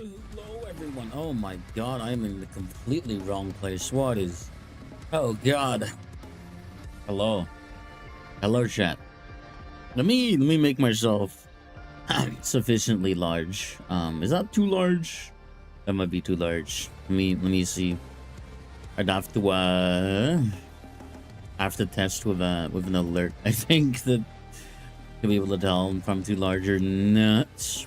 Hello, everyone. Oh my god, I'm in the completely wrong place. What is. Oh god. Hello. Hello, chat. Let me make myself sufficiently large. Is that too large? That might be too large. Let me see. I'd have to test with an alert. I think that to be able to tell if I'm too large or not.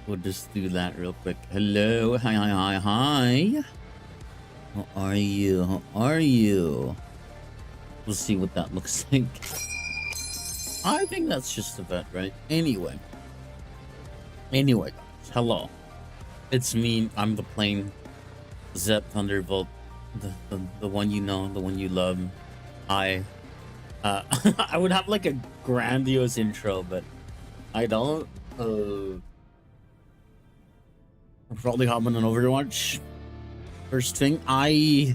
We'll just do that real quick. Hello, hi. How are you? How are you? We'll see what that looks like. I think that's just about right. Anyway, guys, hello. It's me. I'm the plain Zepp Thunderbolt, the one you know, the one you love. I I would have like a grandiose intro, but I don't. I'm probably hopping on Overwatch. First thing, I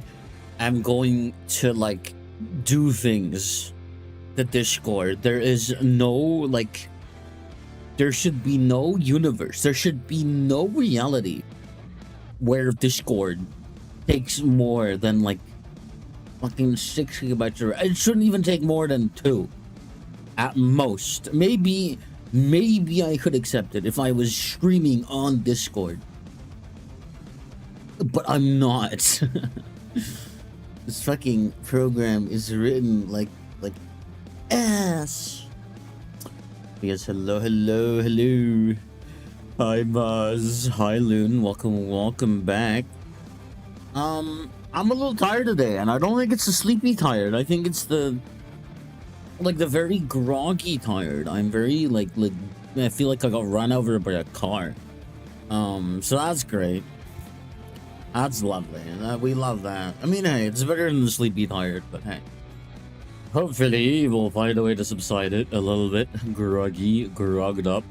am going to like do things. The Discord. There is no like. There should be no universe. There should be no reality where Discord takes more than like fucking 6 gigabytes. It shouldn't even take more than 2 at most. Maybe I could accept it if I was streaming on Discord. But I'm not. This fucking program is written like ass. Yes, hello. Hi Buzz. Hi Loon. Welcome back. I'm a little tired today, and I don't think it's the sleepy tired. I think it's the very groggy tired. I'm very like I feel like I got run over by a car. So that's great. That's lovely. We love that. I mean, hey, it's better than the sleepy tired, but hey. Hopefully, we'll find a way to subside it a little bit. Grogged up,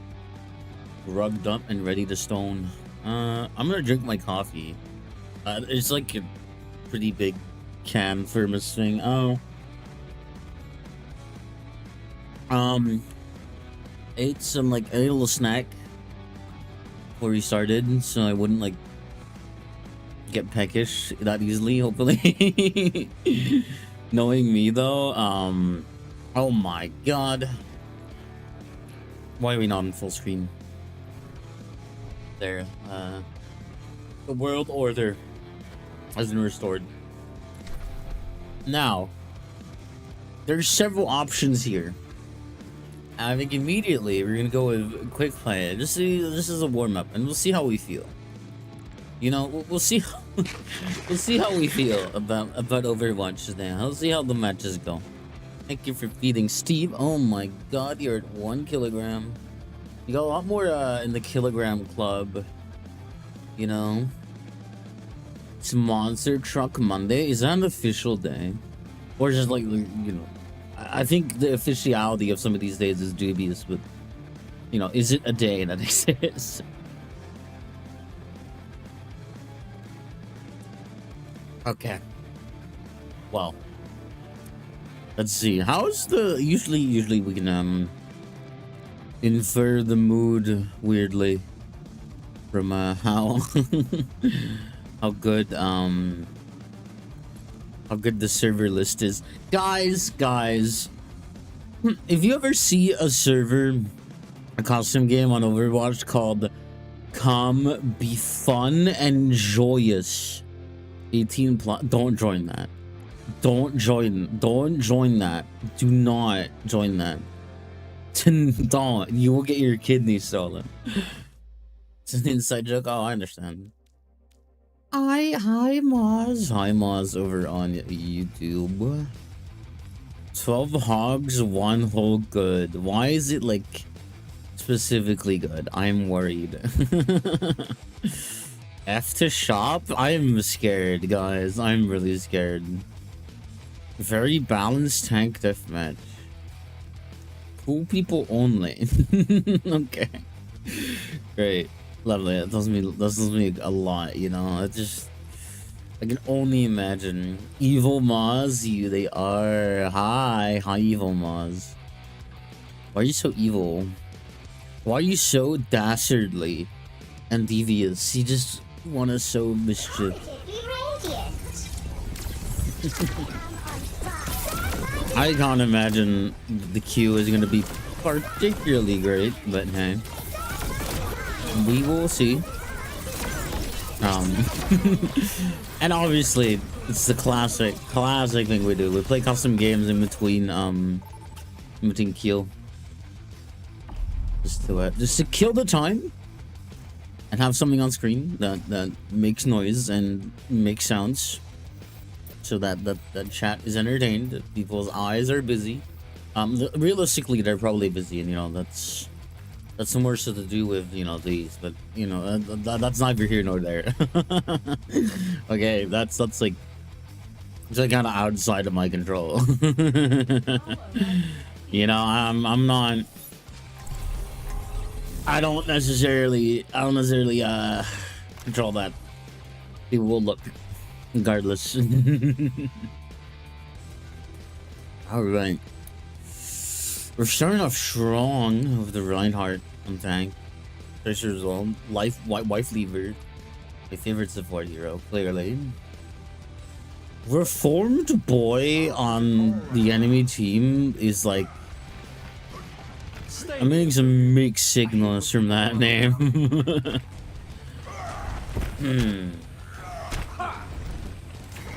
and ready to stone. I'm gonna drink my coffee. It's like a pretty big can thermos thing. Oh. Ate some a little snack before we started, so I wouldn't get peckish that easily, hopefully. Knowing me though, oh my god. Why are we not on full screen? There, the world order has been restored. Now, there's several options here. I think immediately we're gonna go with quick play. This is a warm up, and we'll see how we feel. You know, we'll see. We'll see how we feel about Overwatch today. We'll see how the matches go. Thank you for feeding Steve. Oh my god, you're at 1 kilogram. You got a lot more in the kilogram club. You know, it's Monster Truck Monday. Is that an official day, or just I think the officiality of some of these days is dubious. But is it a day that exists? Okay. Well, let's see. How's the usually we can infer the mood weirdly from how how good the server list is. Guys, if you ever see a custom game on Overwatch called Come Be Fun and Joyous 18 plus, don't join that. Don't join that. Do not join that. Don't. You will get your kidney stolen. It's an inside joke. Oh, I understand. Hi Moz over on YouTube. 12 hogs, 1 whole good. Why is it specifically good? I'm worried. F to shop? I'm scared, guys. I'm really scared. Very balanced tank deathmatch. Cool people only. Okay. Great. Lovely. That tells me a lot, you know. I can only imagine. Evil Moz, they are. Hi, Evil Moz. Why are you so evil? Why are you so dastardly? and devious. He just want to sow mischief. I can't imagine the queue is going to be particularly great, but hey, we will see. And obviously it's the classic thing we do. We play custom games in between queue, just to kill the time and have something on screen that makes noise and makes sounds, so that chat is entertained, that people's eyes are busy. Realistically, they're probably busy, and you know that's more so to do with, you know, these, but you know that's neither here nor there. Okay, that's like, it's like kind of outside of my control. You know, I'm not. I don't necessarily control that. People will look regardless. All right. We're starting off strong with the Reinhardt on tank. Fisher as well. Wife lever. My favorite support hero, clearly. Reformed boy on the enemy team is like, I'm getting some mixed signals from that name.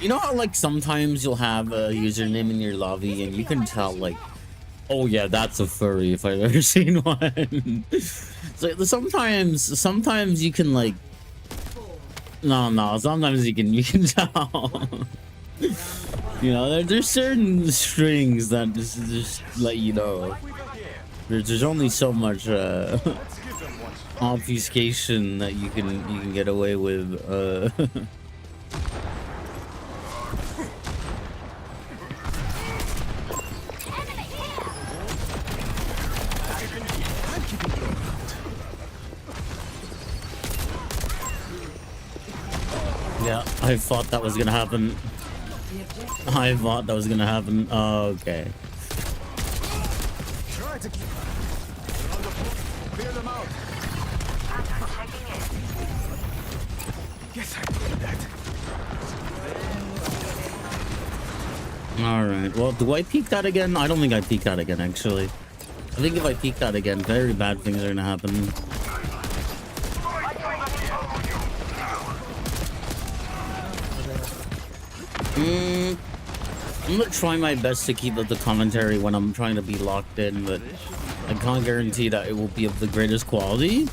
You know how like sometimes you'll have a username in your lobby and you can tell like, oh yeah, that's a furry if I've ever seen one. So sometimes you can like, no, sometimes you can tell. You know, there's certain strings that just let you know. There's only so much obfuscation that you can get away with. Yeah, I thought that was gonna happen. Oh, okay. All right. Well, do I peek that again? I don't think I peek that again, actually. I think if I peek that again, very bad things are gonna happen. I'm gonna try my best to keep up the commentary when I'm trying to be locked in, but I can't guarantee that it will be of the greatest quality.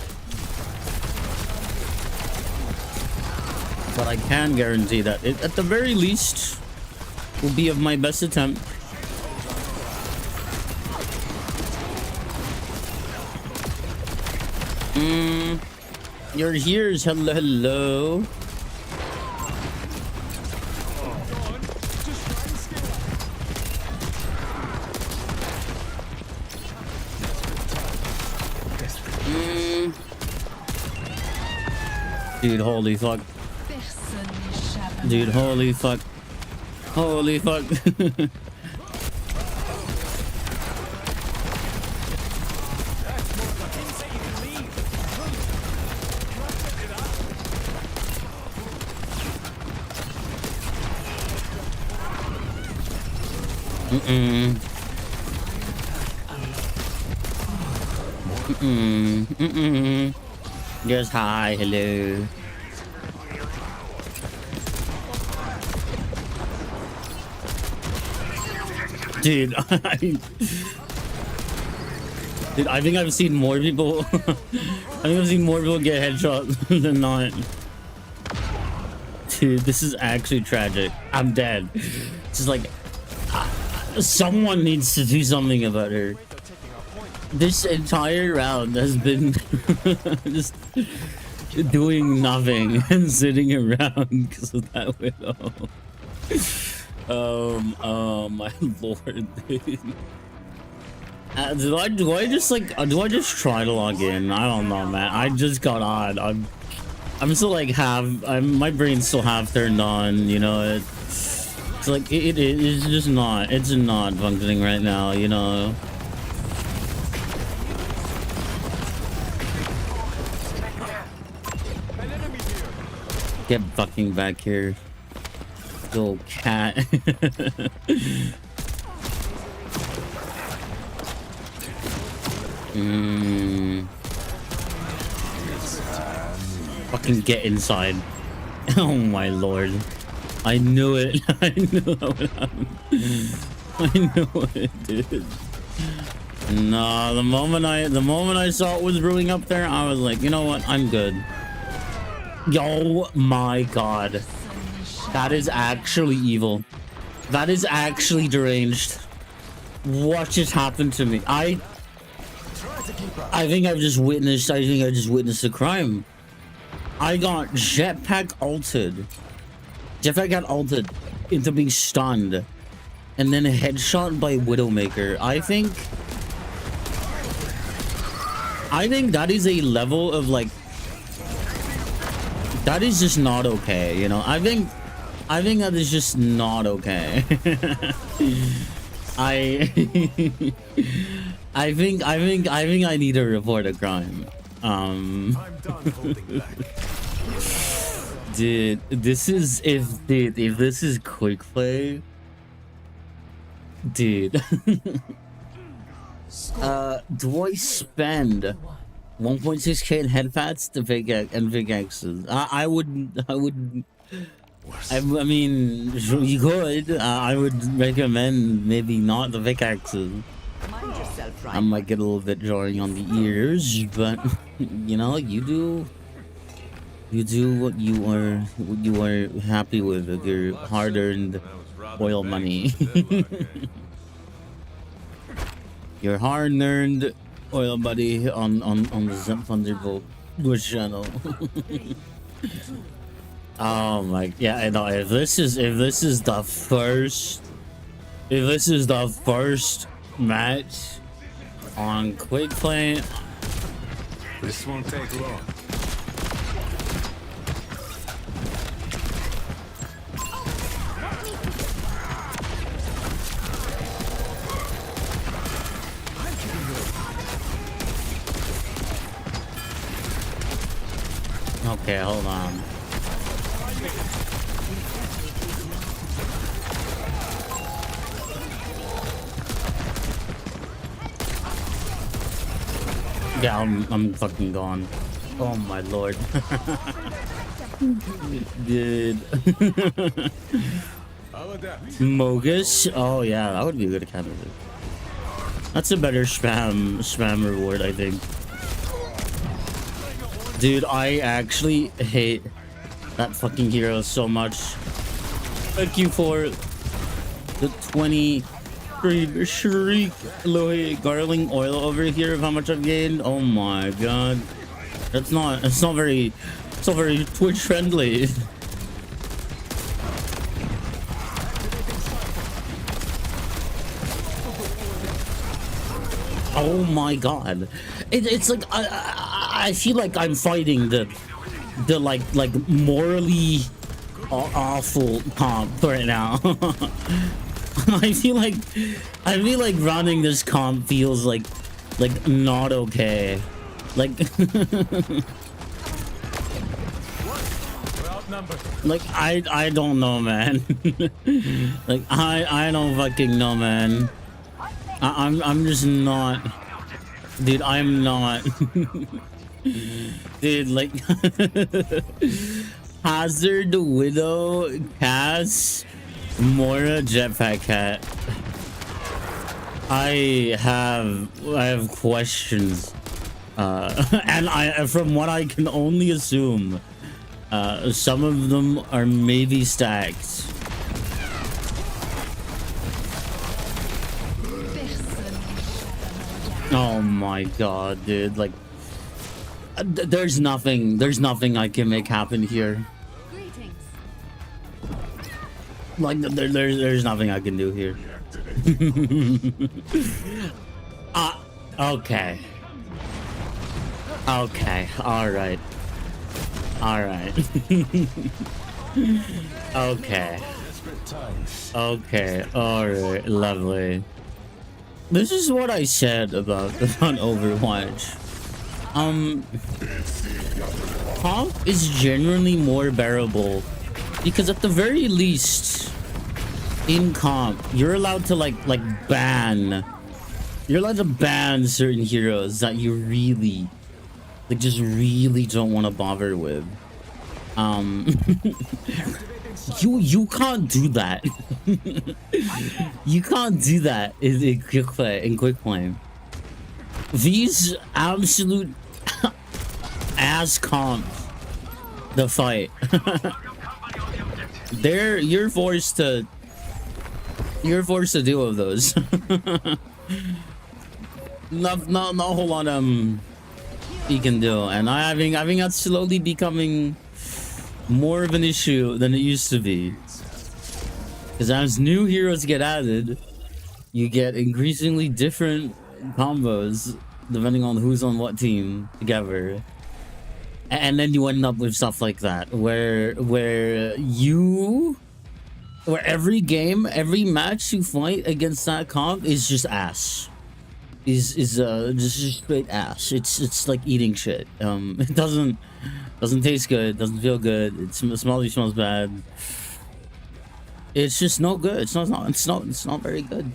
But I can guarantee that it, at the very least, will be of my best attempt. You're here. Hello. Dude, holy fuck. Dude, holy fuck. Holy fuck. Just hi, hello. Dude, I think I've seen more people. I think I've seen more people get headshots than not. Dude, this is actually tragic. I'm dead. It's just like, someone needs to do something about her. This entire round has been just doing nothing and sitting around because of that widow. Oh my lord, dude. Do I just try to log in? I don't know, man. I just got on. I'm still like my brain's still half turned on, you know. It's like it's just not. It's not functioning right now, you know. Get fucking back here. Little cat. Fucking get inside. Oh my lord. I knew it. I knew that would happen. I knew it, dude. No, the moment I saw it was brewing up there, I was like, you know what? I'm good. Oh my god. That is actually evil. That is actually deranged. What just happened to me? I think I just witnessed a crime. I got jetpack ulted. Jetpack got ulted into being stunned. And then a headshot by Widowmaker. I think that is a level of like, that is just not okay, you know. I think that is just not okay. I think I need to report a crime. I'm done holding back. Dude, this is if this is quick play, dude. Do I spend 1.6k in headpats to pickaxes? I mean, you could. I would recommend maybe not the pickaxes. I might get a little bit jarring on the ears, but you know, you do what you are happy with your hard-earned oil money. Your hard-earned oil money on the Zepp Thunderbolt Twitch channel. Oh my, yeah, I know. If this is the first match on quick play, this won't take long. Okay, hold on. Yeah, I'm fucking gone. Oh my lord. Dude. Mogus? Oh yeah, that would be a good candidate. That's a better spam reward, I think. Dude, I actually hate that fucking hero so much. Thank you for the 20 shriek Lohe garling oil over here of how much I've gained. Oh my god. It's not very Twitch friendly. Oh my god. It's like I feel like I'm fighting the like morally awful comp right now. I feel like running this comp feels like not okay. Like like I don't know, man. Like I don't fucking know, man. I'm just not, dude. I'm not. Dude, like Hazard, Widow, Cass, Mora, Jetpack Cat. I have questions, and from what I can only assume, some of them are maybe stacked. Oh my god, dude! Like, there's nothing I can make happen here. Like, there's nothing I can do here. Okay. Okay. All right. Okay. Okay. All right. Lovely. This is what I said about Overwatch. Comp is generally more bearable because at the very least in comp you're allowed to ban. You're allowed to ban certain heroes that you really just really don't want to bother with. You can't do that. You can't do that in quick play. These absolute ass comps the fight. You're forced to deal with those. not a whole lot you can do, and I think that's slowly becoming more of an issue than it used to be, because as new heroes get added, you get increasingly different combos depending on who's on what team together, and then you end up with stuff like that where every game, every match you fight against that comp is just ass. Is just straight ass. It's like eating shit. It doesn't taste good, doesn't feel good, it smells bad. It's just no good. It's not very good.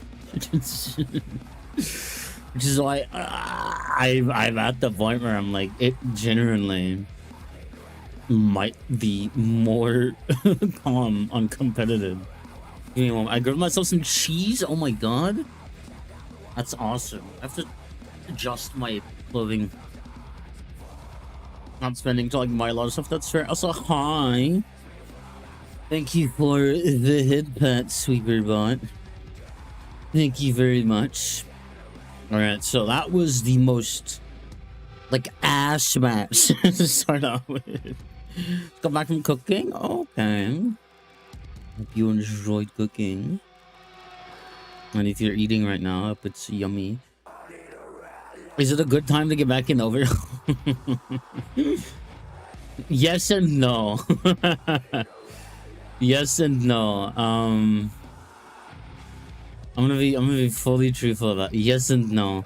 Which is why I'm at the point where I'm like, it genuinely might be more calm on competitive. You know, I grabbed myself some cheese. Oh my god, that's awesome. I have to adjust my clothing. Not spending to like buy a lot of stuff. That's fair. Also, hi. Thank you for the hit pet, Sweeper Bot. Thank you very much. Alright, so that was the most like ass match to start off with. Come back from cooking? Okay. Hope you enjoyed cooking. And if you're eating right now, I hope it's yummy. Is it a good time to get back in over? Yes and no. Yes and no. I'm gonna be fully truthful about it. Yes and no.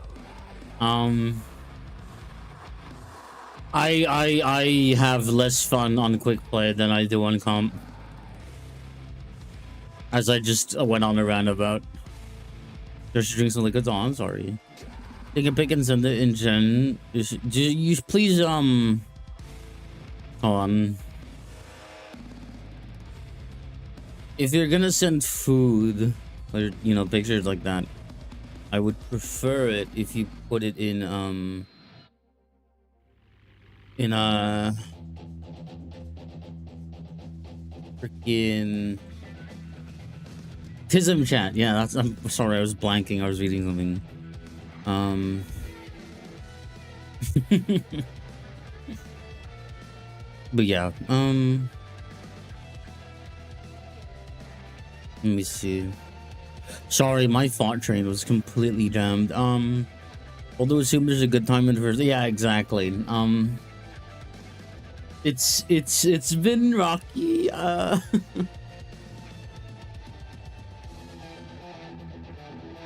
I have less fun on quick play than I do on comp, as I just went on a rant about. Just drink some liquids. Oh, I'm sorry. Take a pic and send it in gen. You please hold on. If you're gonna send food or pictures like that, I would prefer it if you put it in a freaking Tism chat. Yeah, that's. I'm sorry, I was blanking. I was reading something. But yeah, let me see. Sorry, my thought train was completely jammed. Although assume there's a good time in first. Yeah, exactly. It's been rocky.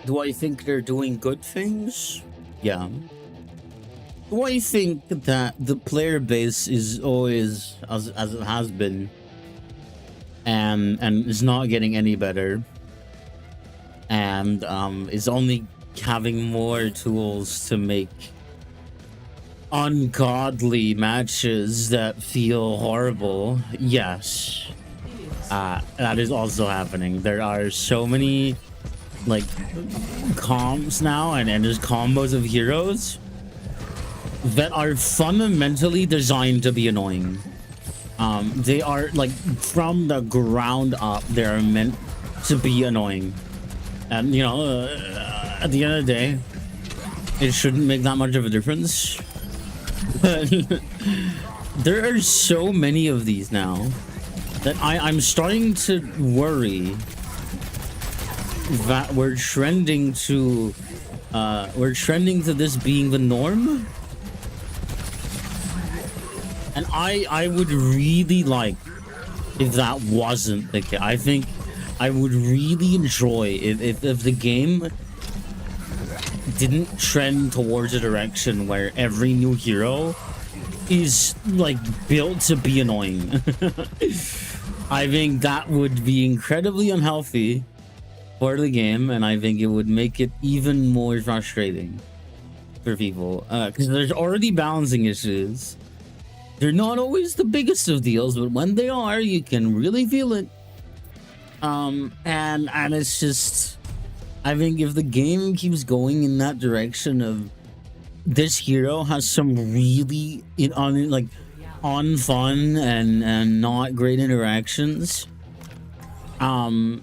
Do I think they're doing good things? Yeah. Do I think that the player base is always as it has been, and is not getting any better, and is only having more tools to make ungodly matches that feel horrible? Yes. That is also happening. There are so many like comps now, and there's combos of heroes that are fundamentally designed to be annoying. They are like from the ground up, they are meant to be annoying, and at the end of the day, it shouldn't make that much of a difference. But there are so many of these now that I'm starting to worry that we're trending to this being the norm. And I would really like if that wasn't the case. I think I would really enjoy if the game didn't trend towards a direction where every new hero is like built to be annoying. I think that would be incredibly unhealthy for the game, and I think it would make it even more frustrating for people, because there's already balancing issues. They're not always the biggest of deals, but when they are, you can really feel it. And it's just, I think if the game keeps going in that direction of this hero has some really on fun and not great interactions, I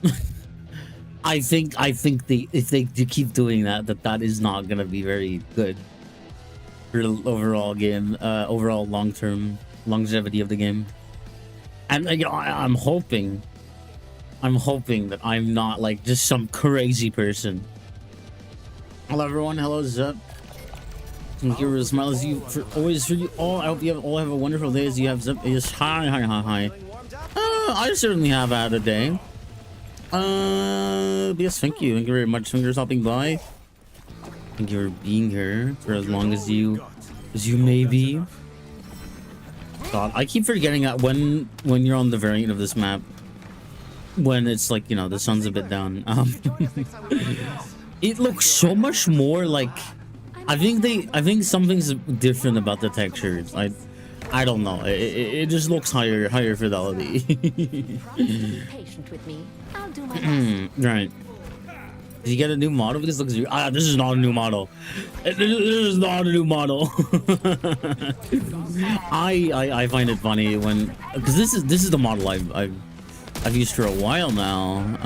think if they do keep doing that is not gonna be very good for the overall game, overall long-term longevity of the game. And I'm hoping that I'm not like just some crazy person. Hello everyone, hello Zepp. Thank you for as smile as you for always for you all. I hope you all have a wonderful day as you have Zepp. Yes, hi. I certainly have had a day. Yes, thank you very much. Thank you for stopping by. Thank you for being here for as long as you may be. God, I keep forgetting that when you're on the variant of this map, when it's like, you know, the sun's a bit down, it looks so much more like, I think something's different about the textures. I don't know. It just looks higher fidelity. Patient with me. I'll do my best. Right. Did you get a new model? This looks. This is not a new model. This is not a new model. I find it funny when, because this is the model I've used for a while now.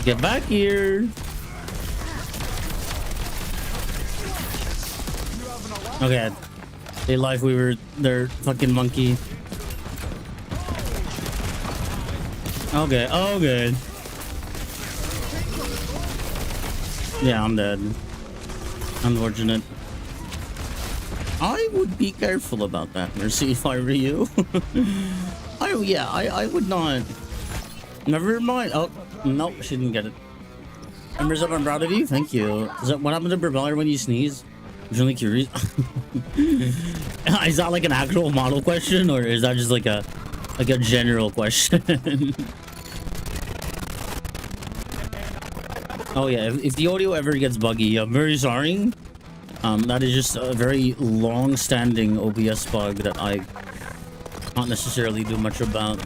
Get back here. Okay. Hey, Life Weaver, they're fucking monkey. Okay, oh good. Yeah, I'm dead. Unfortunate. I would be careful about that, Mercy, if I were you. I would not. Never mind. Oh, nope, she didn't get it. Members up, I'm proud of you. Thank you. Is that what happened to propeller when you sneeze? I'm really curious. Is that like an actual model question, or is that just like a general question? Oh yeah, if the audio ever gets buggy, I'm very sorry. That is just a very long-standing OBS bug that I can't necessarily do much about.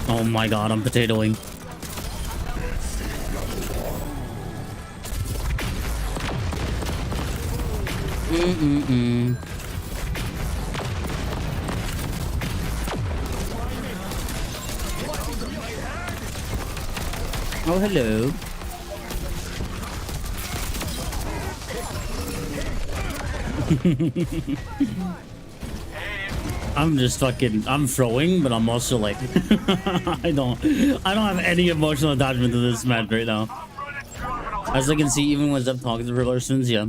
Oh my god, I'm potatoing. Oh, hello. I'm just fucking, I'm throwing, but I'm also like, I don't have any emotional attachment to this match right now. As I can see, even when Zepp talks to persons, yeah.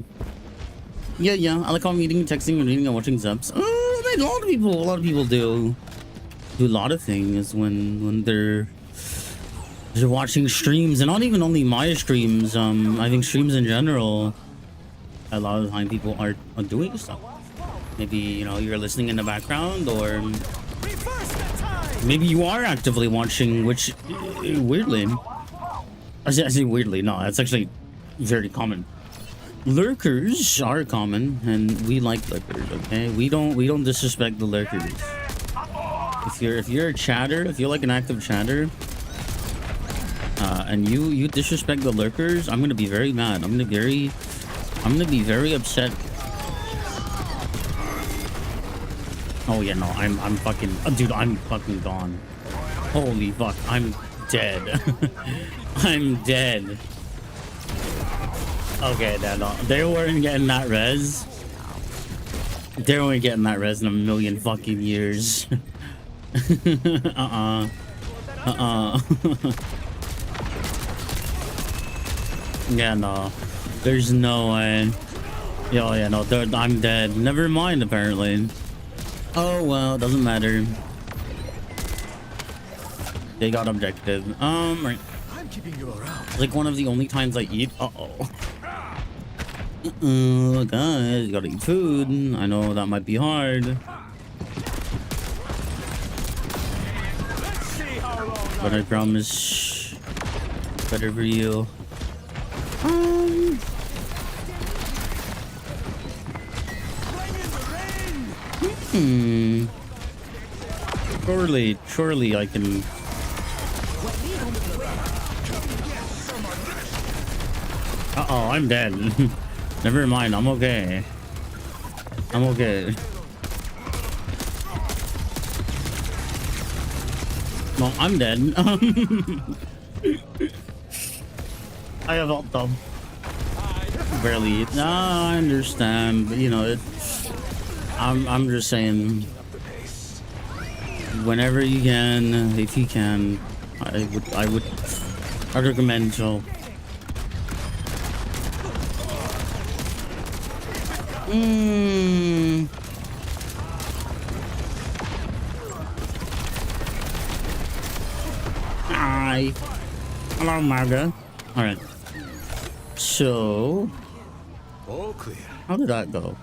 I like how I'm eating, texting, and reading, and watching Zepps. A lot of people do a lot of things when they're watching streams, and not even only my streams. I think streams in general, a lot of the time people are doing stuff. Maybe, you know, you're listening in the background, or maybe you are actively watching, which weirdly, I say weirdly, no, that's actually very common. Lurkers are common, and we like lurkers. Okay, we don't disrespect the lurkers. If you're a chatter, if you're like an active chatter, and you disrespect the lurkers, I'm gonna be very mad. I'm gonna be very upset. Oh yeah, no, I'm fucking, dude, I'm fucking gone. Holy fuck, I'm dead. I'm dead. Okay, no, they weren't getting that res. They weren't getting that res in a million fucking years. Yeah, no, there's no way. Yo, yeah, no, I'm dead. Never mind, apparently. Oh well, doesn't matter. They got objective. Right. I'm keeping you around. Like one of the only times I eat. Guys, gotta eat food. I know that might be hard, but I promise, better for you. Surely I can. Uh-oh, I'm dead. Never mind, I'm okay. I'm okay. No, I'm dead. I have ult though. Barely. No, I understand, but you know, I'm just saying, whenever you can, if you can, I'd recommend so. Hi. Hello, Marga. All right. So, All clear. how did that go?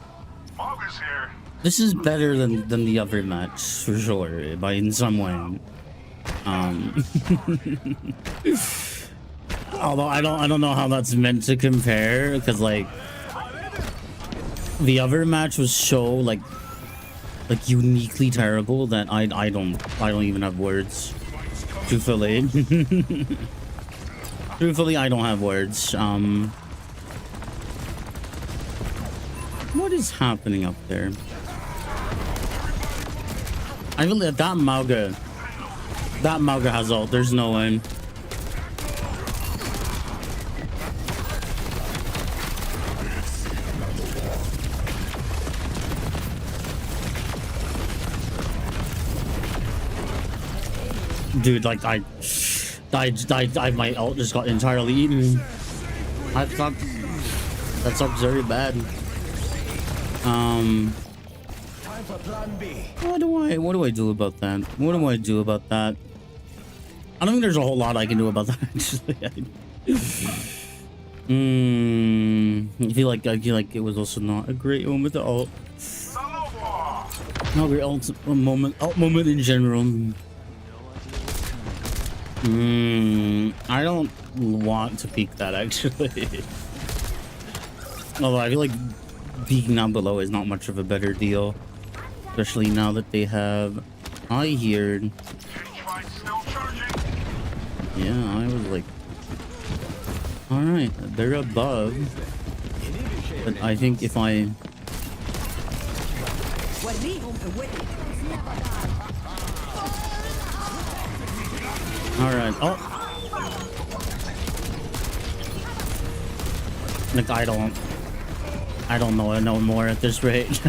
Marga's here. This is better than the other match for sure, by in some way. Although I don't know how that's meant to compare, because like the other match was so like uniquely terrible that I don't even have words. Truthfully. Truthfully, I don't have words. What is happening up there? I really that Mauga has ult. There's no way. Dude, like I my ult just got entirely eaten. I thought that sucks very bad. Time for plan B. What do I do about that? What do I do about that? I don't think there's a whole lot I can do about that actually. I feel like it was also not a great moment to ult. Not a great ult moment in general. I don't want to peek that actually. Although I feel like peeking down below is not much of a better deal, especially now that they have I here. Yeah, I was like, all right, they're above, but I think if I all right, oh, like I don't know no more at this rate.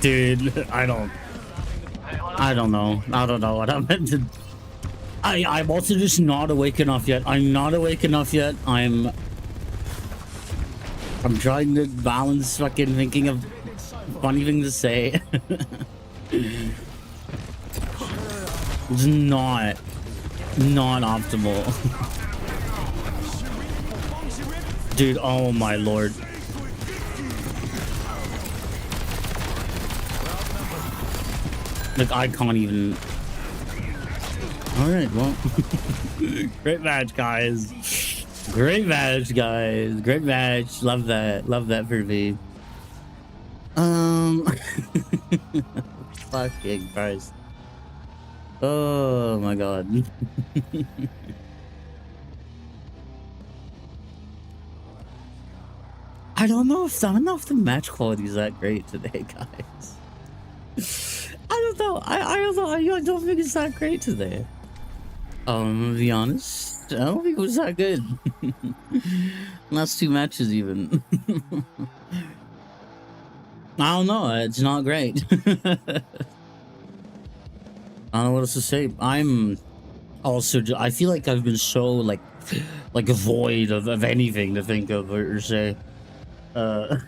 Dude, I don't know what I'm meant to. I'm also just not awake enough yet. I'm not awake enough yet. I'm trying to balance fucking thinking of funny thing to say. It's not optimal. Dude, oh my lord. Like I can't even. All right, well, great match, guys. Great match, guys. Great match. Love that. Love that for me. Fucking Christ. Oh my god. I don't know if the match quality is that great today, guys. I don't know. I don't know. I don't think it's that great today. To be honest, I don't think it was that good. Last two matches, even. I don't know. It's not great. I don't know what else to say. I'm also. I feel like I've been so like void of anything to think of or say. Not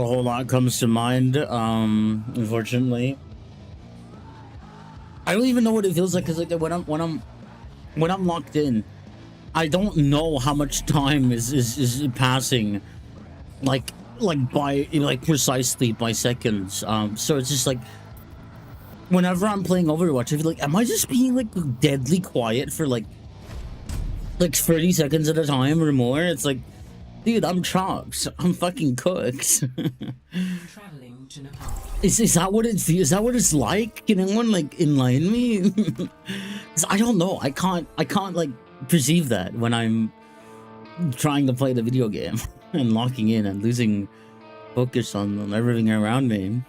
a whole lot comes to mind. Unfortunately. I don't even know what it feels like because like when I'm locked in, I don't know how much time is passing, like by precisely by seconds. So it's just like whenever I'm playing Overwatch, I feel like, am I just being like deadly quiet for like 30 seconds at a time or more? It's like, dude, I'm chopped. I'm fucking cooked. Traveling to Nepal. Is that what it feels? Is that what it's like? Can anyone like enlighten me? 'Cause I don't know. I can't like perceive that when I'm trying to play the video game and locking in and losing focus on everything around me.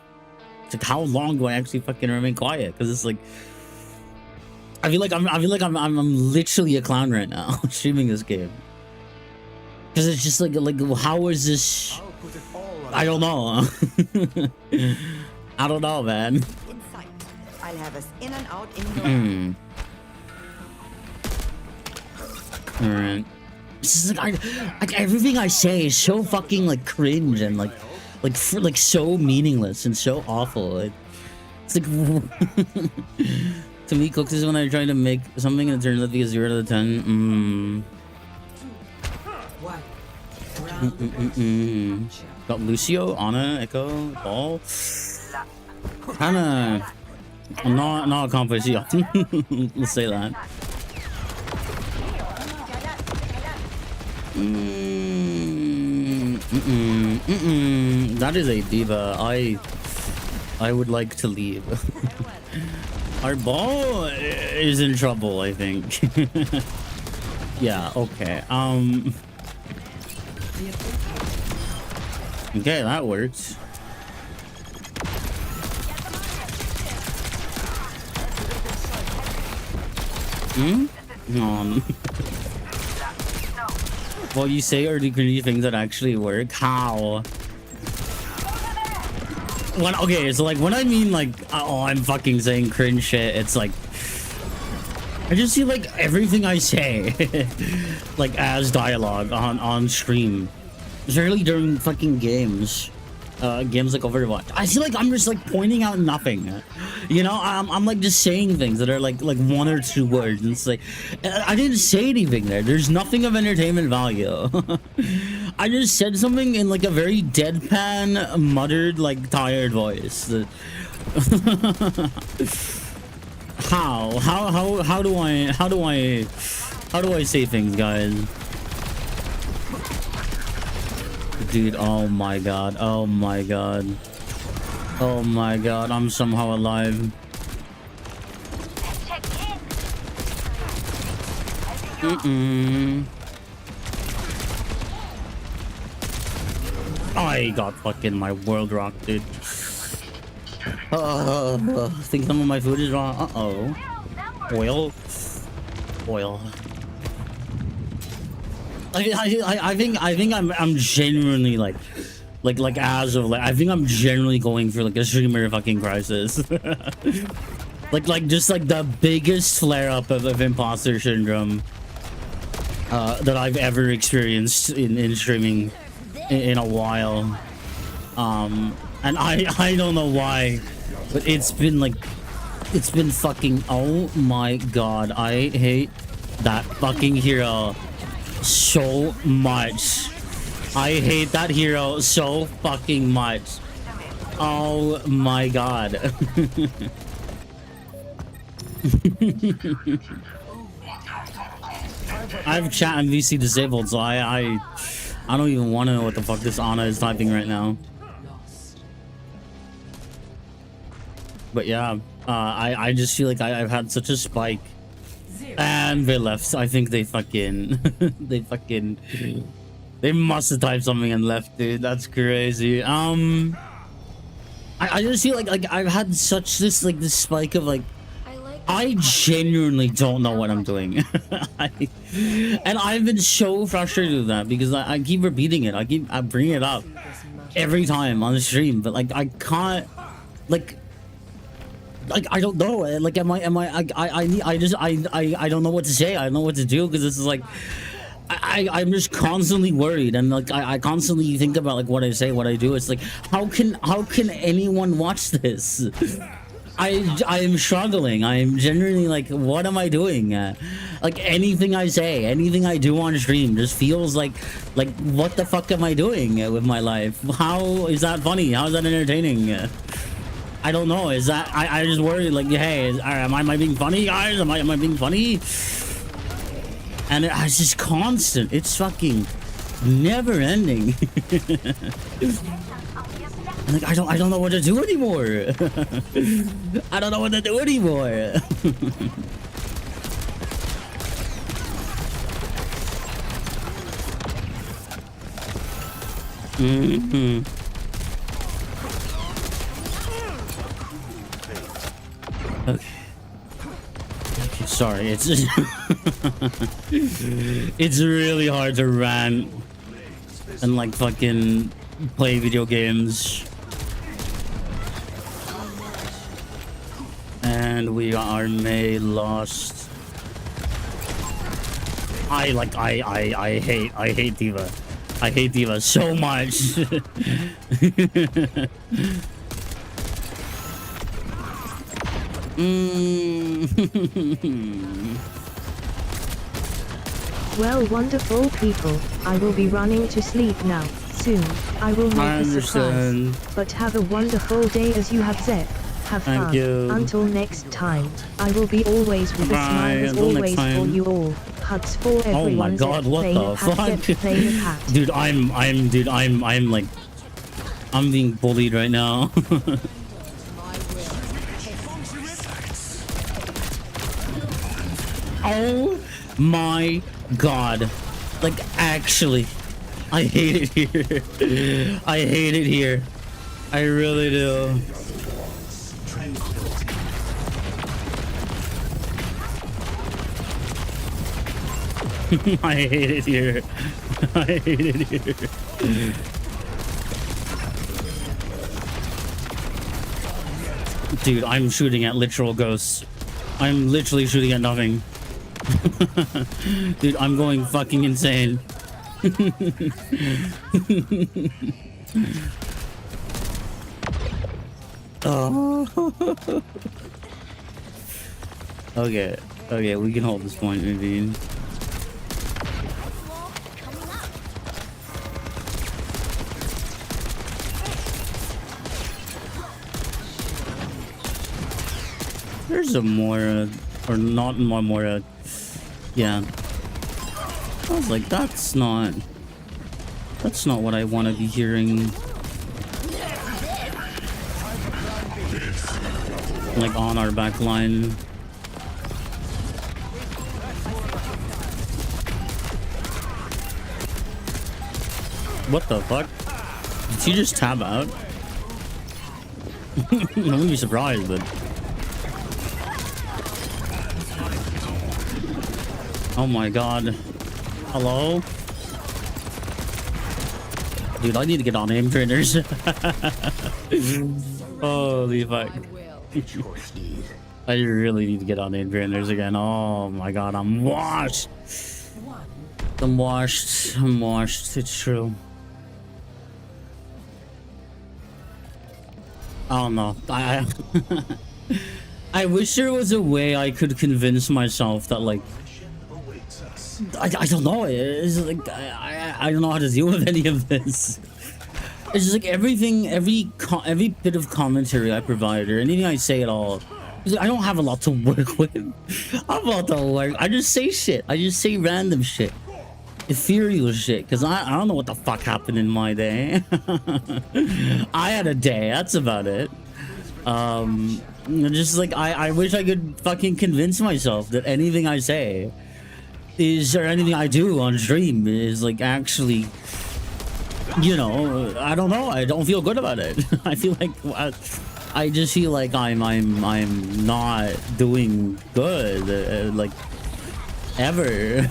It's like, how long do I actually fucking remain quiet? Because it's like, I feel like I'm literally a clown right now streaming this game. Because it's just like how is this? I'll put it all on I don't know. I don't know, man. In sight. I'll have us in and out in no Alright. This is like, everything I say is so fucking like cringe and like so meaningless and so awful. It's like to me, cooks is when I try to make something and it turns out to be a 0 out of 10. One. Round Got Lucio, Ana, Echo, Ball. Kinda not accomplished yet. Let's say that. That is a diva. I would like to leave. Our ball is in trouble, I think. Yeah, okay. Okay, that works. Well, you say or do cringy things that actually work? How? Okay, so like when I mean like, oh, I'm fucking saying cringe shit, it's like I just feel like everything I say like as dialogue on stream, especially during fucking games like Overwatch, I feel like I'm just like pointing out nothing, you know. I'm like just saying things that are like one or two words, and it's like I didn't say anything there. There's nothing of entertainment value. I just said something in like a very deadpan, muttered, like tired voice. How do I say things, guys? Dude, oh my god, oh my god, oh my god, I'm somehow alive. I got fucking my world rocked, dude. I think some of my food is wrong. Uh-oh. Oil. I think I'm genuinely like as of like I think I'm generally going for like a streamer fucking crisis. like just like the biggest flare up of imposter syndrome that I've ever experienced in streaming in a while. And I don't know why, but it's been fucking, oh my god, I hate that fucking hero so much. I hate that hero so fucking much. Oh my god. I have chat and VC disabled, so I don't even want to know what the fuck this Ana is typing right now. But yeah, I just feel like I've had such a spike, and they left. I think they fucking they must have typed something and left, dude. That's crazy. I just feel like I've had such this spike of like. I genuinely don't know what I'm doing. And I've been so frustrated with that because I keep repeating it. I bring it up every time on the stream, but like I can't like I don't know. Like I don't know what to say. I don't know what to do because this is like I'm just constantly worried, and like I constantly think about like what I say, what I do. It's like how can anyone watch this? I am struggling. I am genuinely like, what am I doing? Like anything I say, anything I do on stream just feels like what the fuck am I doing with my life? How is that funny? How is that entertaining? I don't know. Is that I just worry like, hey, am I being funny, guys? Am I being funny? And it's just constant. It's fucking never ending. Like I don't know what to do anymore. I don't know what to do anymore. Okay. Sorry, it's it's really hard to rant and like fucking play video games. And we are May lost. I hate Diva. I hate Diva so much. Well, wonderful people, I will be running to sleep now. Soon, I will make a surprise. But have a wonderful day as you have Zepp. Have fun. Thank you. Until next time, I will be always with a smile as always for you all. Hugs for everyone. Oh my god, what the fuck? Dude, I'm like, I'm being bullied right now. Oh my god. Like, actually, I hate it here. I hate it here. I really do. I hate it here. I hate it here. Dude, I'm shooting at literal ghosts. I'm literally shooting at nothing. Dude, I'm going fucking insane. Oh. Okay, we can hold this point, maybe. There's a Moira, or not more Moira. Yeah. I was like, that's not what I want to be hearing. Like on our back line. What the fuck? Did he just tab out? I wouldn't be surprised, but. Oh my god. Hello? Dude, I need to get on aim trainers. Holy fuck. I really need to get on aim trainers again. Oh my god, I'm washed. I'm washed. It's true. I don't know. I wish there was a way I could convince myself that like I don't know. It's like I don't know how to deal with any of this. It's just like everything, every bit of commentary I provide or anything I say at all, I don't have a lot to work with. I'm about to work. I just say shit. I just say random shit. Ethereal shit. Because I don't know what the fuck happened in my day. I had a day. That's about it. Just like, I wish I could fucking convince myself that anything I say is, or anything I do on stream is like actually, you know, I don't know. I don't feel good about it. I feel like... I just feel like I'm not doing good, like ever,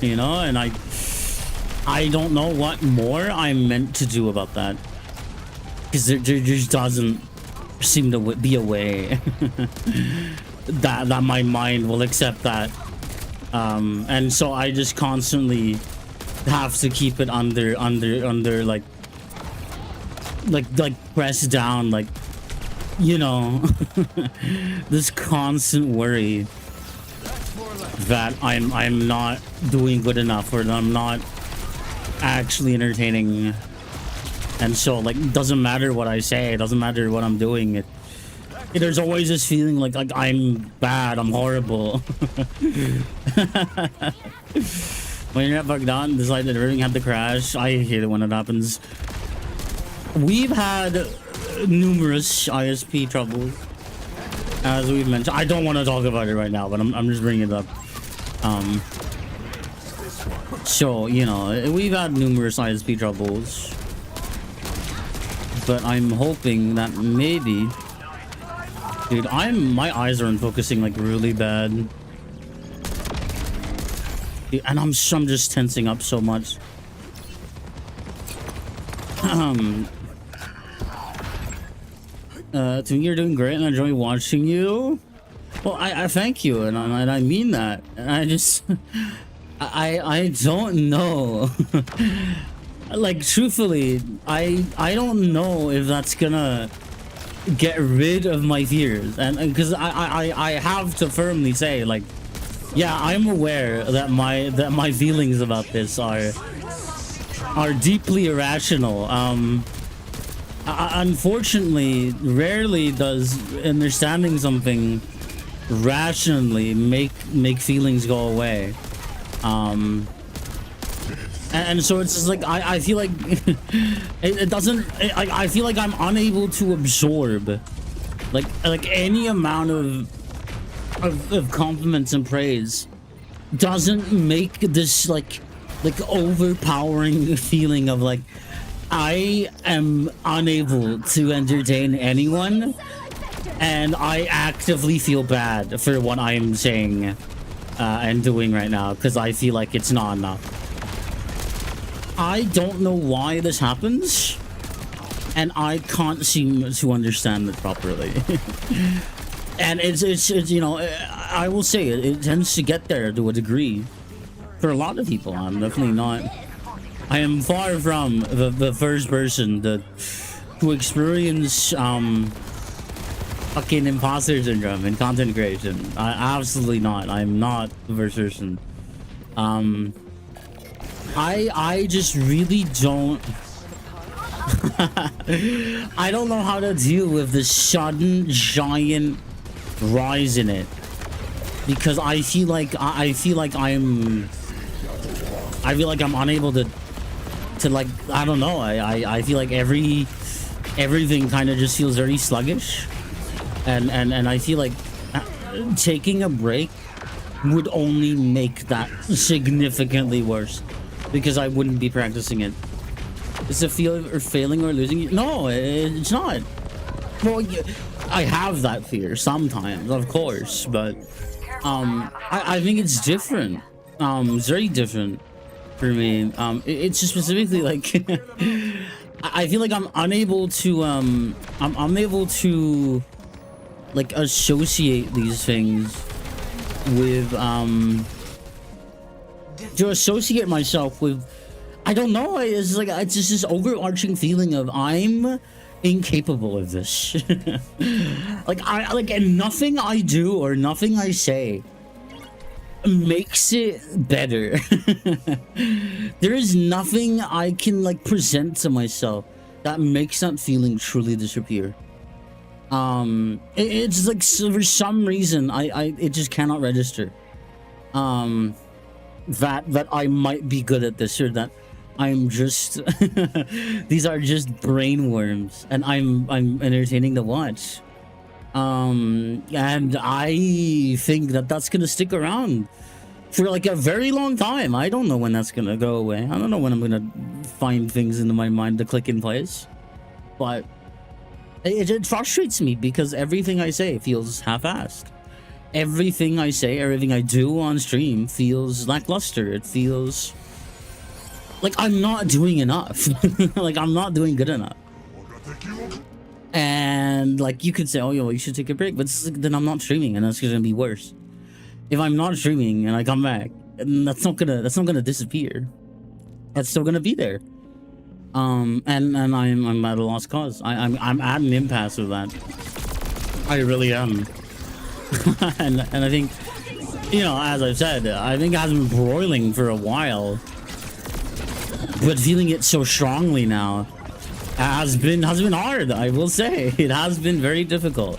you know, and I don't know what more I'm meant to do about that, because there just doesn't seem to be a way that my mind will accept that, and so I just constantly have to keep it under like pressed down, like, you know, this constant worry that I'm not doing good enough, or that I'm not actually entertaining, and so like it doesn't matter what I say, it doesn't matter what I'm doing, there's always this feeling like I'm bad, I'm horrible. When you're not bugged out and decide that everything had to crash, I hate it when it happens. We've had numerous ISP troubles, as we've mentioned. I don't want to talk about it right now, but I'm just bringing it up. So, you know, we've had numerous ISP troubles, but I'm hoping that maybe, dude, my eyes are unfocusing like really bad, dude, and I'm just tensing up so much. To me, you're doing great, and I enjoy watching you. Well, I thank you, and I mean that. And I just, I don't know. Like, truthfully, I don't know if that's gonna get rid of my fears, and because I have to firmly say, like, yeah, I'm aware that my feelings about this are deeply irrational. Unfortunately, rarely does understanding something rationally make feelings go away. And so it's just like I feel like it doesn't. I feel like I'm unable to absorb like any amount of compliments and praise doesn't make this like overpowering feeling of like I am unable to entertain anyone, and I actively feel bad for what I'm saying and doing right now, because I feel like it's not enough. I don't know why this happens, and I can't seem to understand it properly. And it's you know, I will say it tends to get there to a degree for a lot of people. I'm definitely not. I am far from the first person to experience fucking imposter syndrome in content creation. Absolutely not. I'm not the first person. I just really don't. I don't know how to deal with this sudden giant rise in it, because I feel like I'm unable to like, I don't know, I feel like everything kind of just feels very sluggish, and I feel like taking a break would only make that significantly worse, because I wouldn't be practicing it. Is it failing or losing? No, it's not. Well, I have that fear sometimes, of course, but I think it's different. It's very different for me. It's just specifically like I feel like I'm unable to like associate these things with to associate myself with, I don't know, it's like it's just this overarching feeling of I'm incapable of this. And nothing I do or nothing I say makes it better. There is nothing I can like present to myself that makes that feeling truly disappear. It's like for some reason it just cannot register that I might be good at this, or that I'm just these are just brain worms and I'm entertaining to watch. And I think that that's gonna stick around for like a very long time. I don't know when that's gonna go away. I don't know when I'm gonna find things into my mind to click in place, but it frustrates me because everything I say feels half-assed. Everything I say, everything I do on stream feels lackluster. It feels like I'm not doing enough. Like I'm not doing good enough. And like you could say, oh, you should take a break, but then I'm not streaming, and that's gonna be worse. If I'm not streaming and I come back, that's not gonna disappear. That's still gonna be there. And I'm at a lost cause. I'm at an impasse with that. I really am. and I think, you know, as I've said, I think it has been broiling for a while, but feeling it so strongly now has been hard. I will say it has been very difficult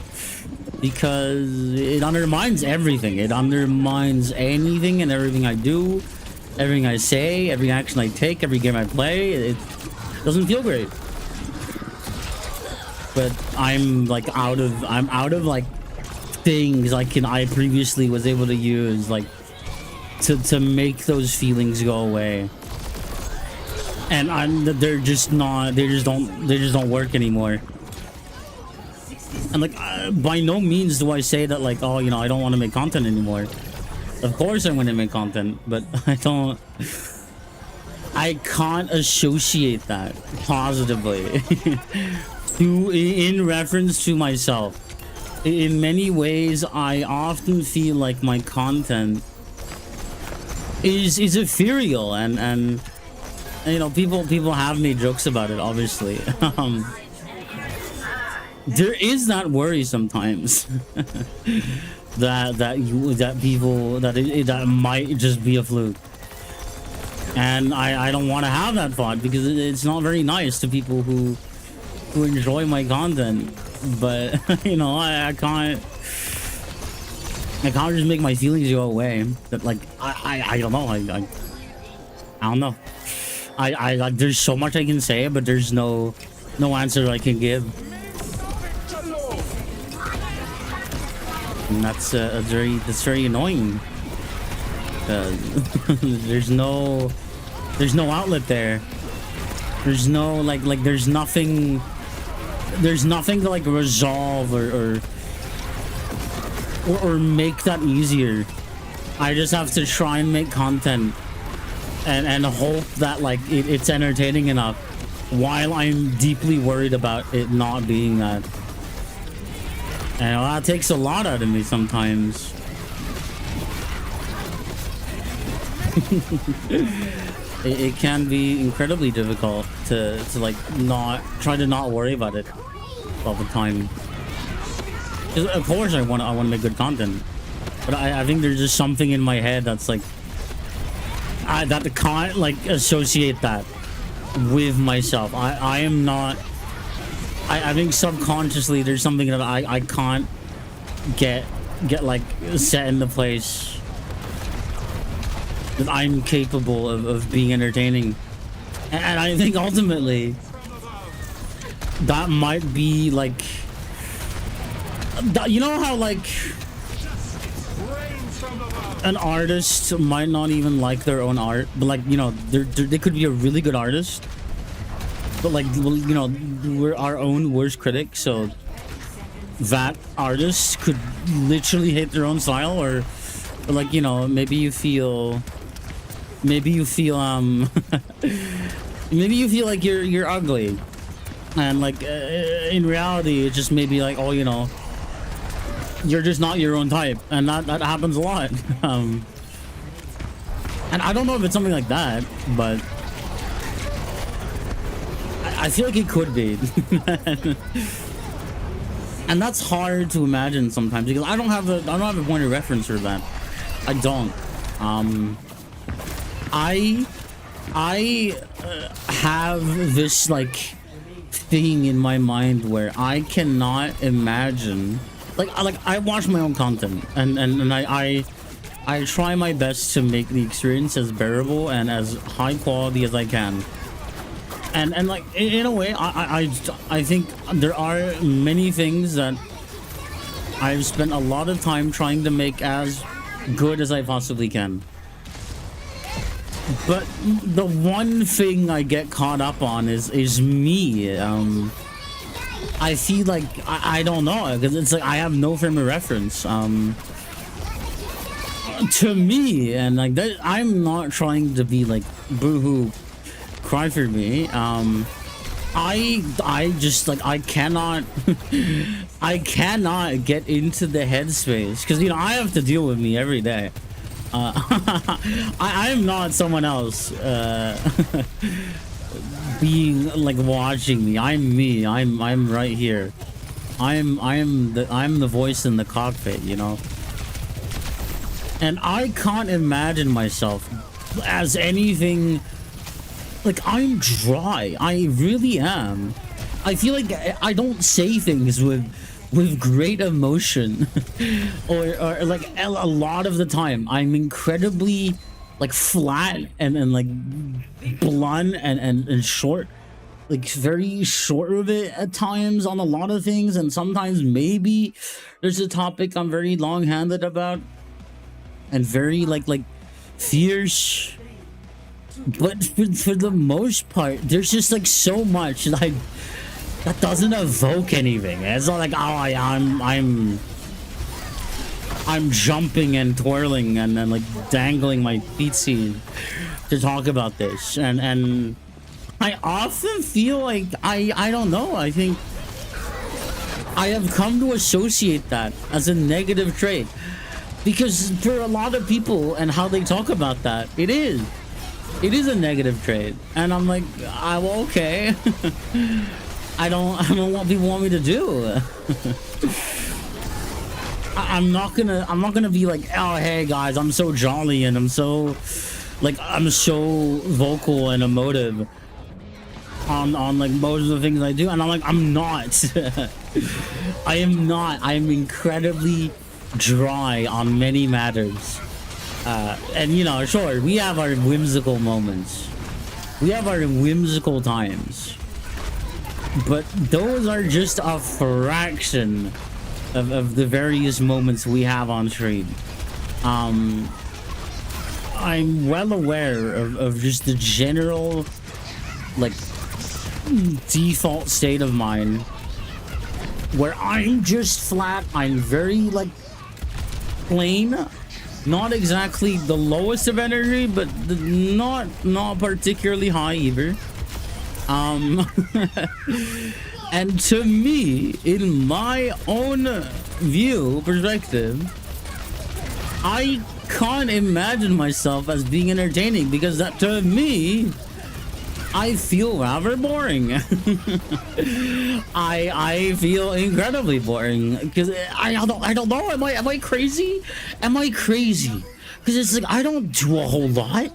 because it undermines everything. It undermines anything and everything I do, everything I say, every action I take, every game I play. It doesn't feel great. But I'm out of like things I previously was able to use like to make those feelings go away, and they just don't work anymore. And like by no means do I say that like, oh, you know, I don't want to make content anymore. Of course I want to make content, but I can't associate that positively in reference to myself. In many ways, I often feel like my content is ethereal, and you know, people have made jokes about it, obviously. There is that worry sometimes that might just be a fluke, and I don't want to have that thought because it's not very nice to people who enjoy my content. But you know, I can't just make my feelings go away. That like I don't know. I don't know. I like, there's so much I can say, but there's no answer I can give. And that's very annoying. There's no outlet there. There's no there's nothing to like resolve or make that easier. I just have to try and make content and hope that like it's entertaining enough while I'm deeply worried about it not being that. And that takes a lot out of me sometimes. It can be incredibly difficult to like not worry about it all the time. Of course I want to make good content, but I think there's just something in my head that's like that can't like associate that with myself. I am not. I think subconsciously there's something that I can't get like set into place that I'm capable of being entertaining. And I think ultimately that might be like, you know how like an artist might not even like their own art, but like, you know, they could be a really good artist, but like, well, you know, we're our own worst critic, so that artist could literally hate their own style, or like, you know, maybe you feel maybe you feel like you're ugly, and like in reality it's just maybe like, oh, you know, you're just not your own type, and that happens a lot. And I don't know if it's something like that, but I feel like it could be. And that's hard to imagine sometimes because I don't have a point of reference for that. I don't. I have this like thing in my mind where I cannot imagine, like I watch my own content, and I try my best to make the experience as bearable and as high quality as I can. And like in a way, I think there are many things that I've spent a lot of time trying to make as good as I possibly can. But the one thing I get caught up on is me. I feel like I don't know, because it's like I have no frame of reference to me, and like that, I'm not trying to be like boohoo, cry for me. I just like I cannot I cannot get into the headspace, because you know I have to deal with me every day. I'm not someone else being like watching me. I'm me. I'm right here. I'm the voice in the cockpit, you know. And I can't imagine myself as anything. Like, I'm dry. I really am. I feel like I don't say things with great emotion or like a lot of the time I'm incredibly like flat and like blunt and short, like very short of it at times on a lot of things, and sometimes maybe there's a topic I'm very long-handed about and very like fierce, but for the most part there's just like so much like that doesn't evoke anything. It's not like, oh, I'm jumping and twirling and then like dangling my feet to talk about this, and I often feel like I don't know, I think I have come to associate that as a negative trait, because for a lot of people and how they talk about that, it is a negative trait, and I'm like, well, okay. I don't know what people want me to do. I'm not gonna be like, oh hey guys, I'm so jolly and I'm so vocal and emotive on like most of the things I do, and I'm like, I'm not. I am not. I'm incredibly dry on many matters. And you know, sure, we have our whimsical moments. We have our whimsical times. But those are just a fraction of the various moments we have on stream. I'm well aware of just the general like default state of mind where I'm just flat. I'm very like plain, not exactly the lowest of energy, but not particularly high either. And to me, in my own perspective, I can't imagine myself as being entertaining, because that, to me, I feel rather boring. I feel incredibly boring, because I don't know. Am I crazy? Am I crazy? Because it's like I don't do a whole lot.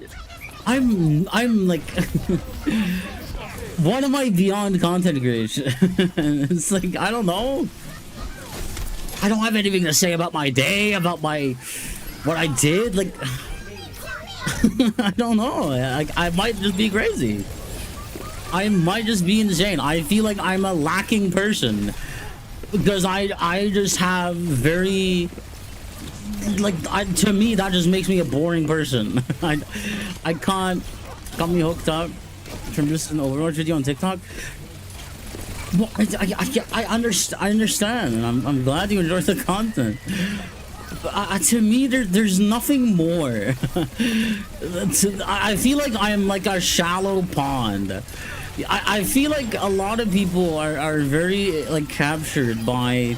I'm like. What am I beyond content creation? It's like, I don't know. I don't have anything to say about my day, about what I did. Like, I don't know. I might just be crazy. I might just be insane. I feel like I'm a lacking person because I just have very like to me that just makes me a boring person. I can't got me hooked up from just an Overwatch video on TikTok. Well, I understand, and I'm glad you enjoy the content. But to me, there's nothing more. I feel like I'm like a shallow pond. I feel like a lot of people are very like captured by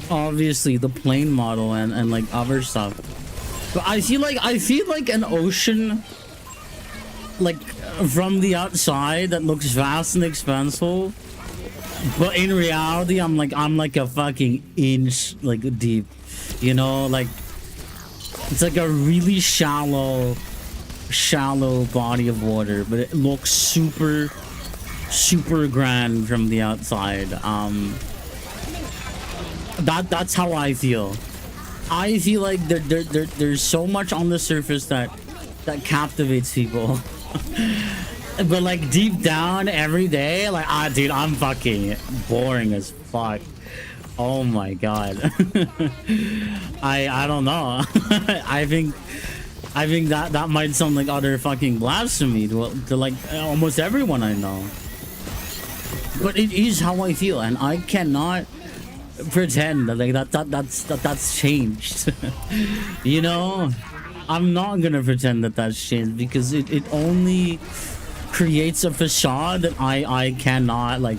obviously the plane model and like other stuff. But I feel like an ocean, like from the outside, that looks vast and expansive, but in reality I'm like a fucking inch like deep, you know, like it's like a really shallow body of water, but it looks super super grand from the outside. That's how I feel. I feel like there's so much on the surface that captivates people. But like deep down every day, like, dude, I'm fucking boring as fuck. Oh my god. I don't know. I think that might sound like utter fucking blasphemy to like almost everyone I know. But it is how I feel, and I cannot pretend that like that's changed. You know, I'm not gonna pretend that that's changed, because it only creates a facade that I cannot like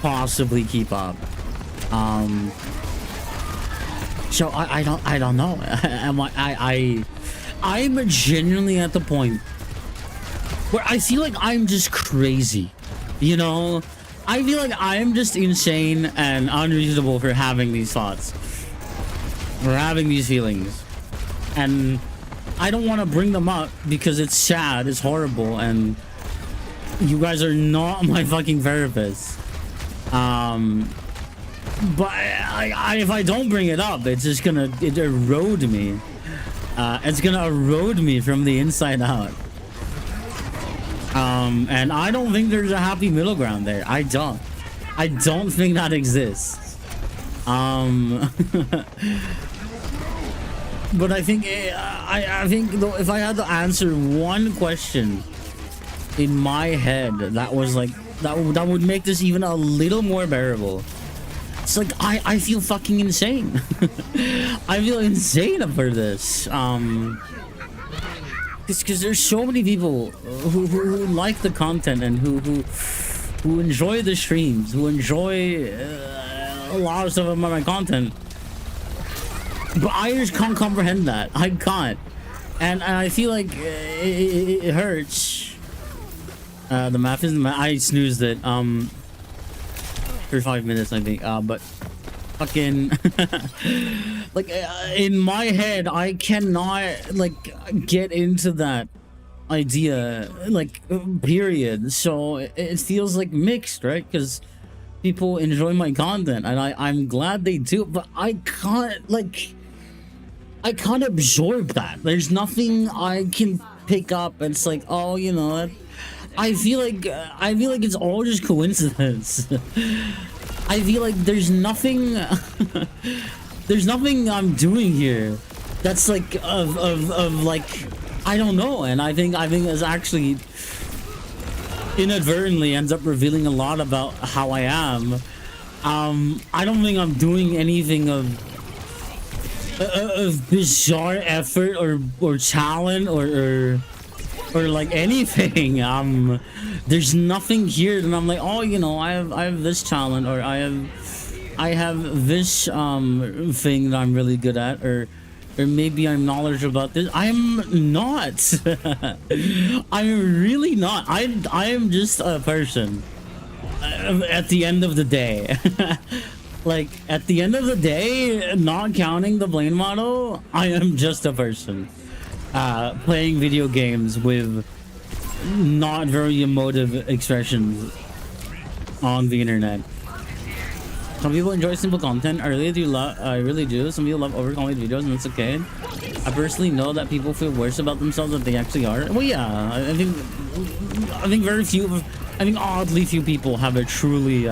possibly keep up. So I don't know. I'm genuinely at the point where I feel like I'm just crazy, you know. I feel like I'm just insane and unreasonable for having these thoughts, for having these feelings, and I don't want to bring them up because it's sad, it's horrible, and you guys are not my fucking therapist. But if I don't bring it up, it's just gonna erode me. It's gonna erode me from the inside out. And I don't think there's a happy middle ground there. I don't think that exists. But I think though, if I had to answer one question in my head that was like that would make this even a little more bearable, it's like I feel fucking insane. I feel insane for this. Because there's so many people who like the content and who enjoy the streams, who enjoy a lot of stuff about my content, but I just can't comprehend that. I can't, and I feel like it hurts. The math isn't. I snoozed it for 5 minutes, I think. But fucking like in my head, I cannot like get into that idea, like, period. So it feels like mixed, right? Because people enjoy my content, and I'm glad they do, but I can't absorb that. There's nothing I can pick up. It's like, oh, you know, I feel like it's all just coincidence. I feel like there's nothing I'm doing here that's like of like, I don't know. And I think it's actually inadvertently ends up revealing a lot about how I am. I don't think I'm doing anything of bizarre effort or talent or like anything. There's nothing here that I'm like, oh, you know, I have this talent, or I have this thing that I'm really good at, or maybe I'm knowledgeable about this. I'm not. I'm really not. I am just a person at the end of the day. Like, at the end of the day, not counting the blame model, I am just a person playing video games with not very emotive expressions on the internet. Some people enjoy simple content. I really do. Some people love overcomplicated videos, and that's okay. I personally know that people feel worse about themselves than they actually are. Well, yeah, I think very few. I think oddly few people have a truly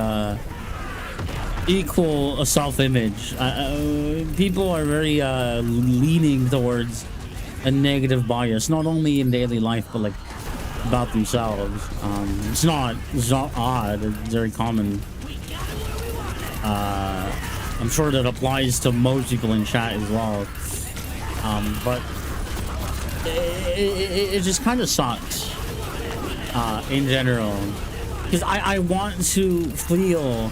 equal self-image. People are very leaning towards a negative bias, not only in daily life, but like about themselves. It's not odd. It's very common. I'm sure that applies to most people in chat as well. But it just kind of sucks in general, because I want to feel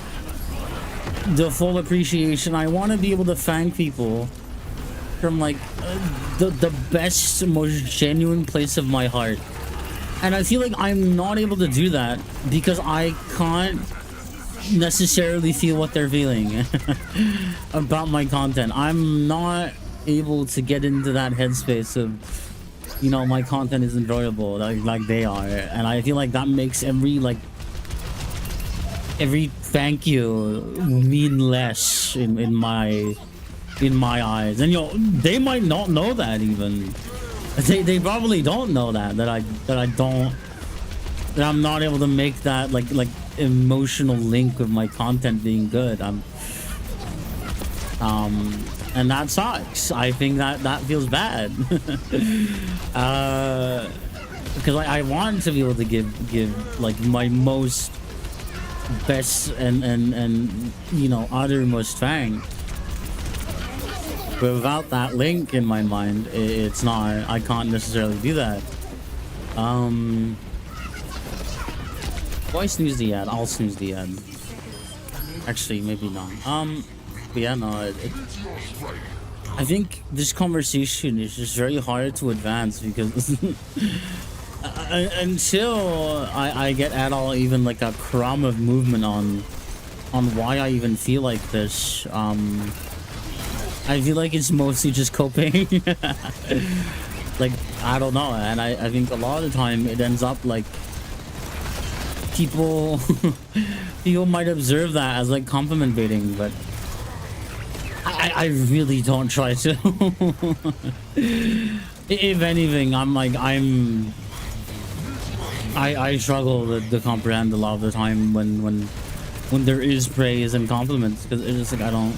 the full appreciation. I want to be able to thank people from like the best, most genuine place of my heart, and I feel like I'm not able to do that because I can't necessarily feel what they're feeling about my content. I'm not able to get into that headspace of, you know, my content is enjoyable like they are, and I feel like that makes every like every thank you will mean less in my eyes. And they might not know that even. They probably don't know that I'm not able to make that like emotional link with my content being good. And that sucks. I think that feels bad. Because I want to be able to give like my most best and uttermost thanks. But without that link in my mind, it's not. I can't necessarily do that. Why snooze the ad? I'll snooze the ad. Actually, maybe not. But yeah, no. I think this conversation is just very hard to advance because until I get at all even like a crumb of movement on why I even feel like this. I feel like it's mostly just coping. Like, I don't know. And I think a lot of the time it ends up like people might observe that as like compliment baiting, but I really don't try to. If anything, I struggle to comprehend a lot of the time when there is praise and compliments, because it's just like I don't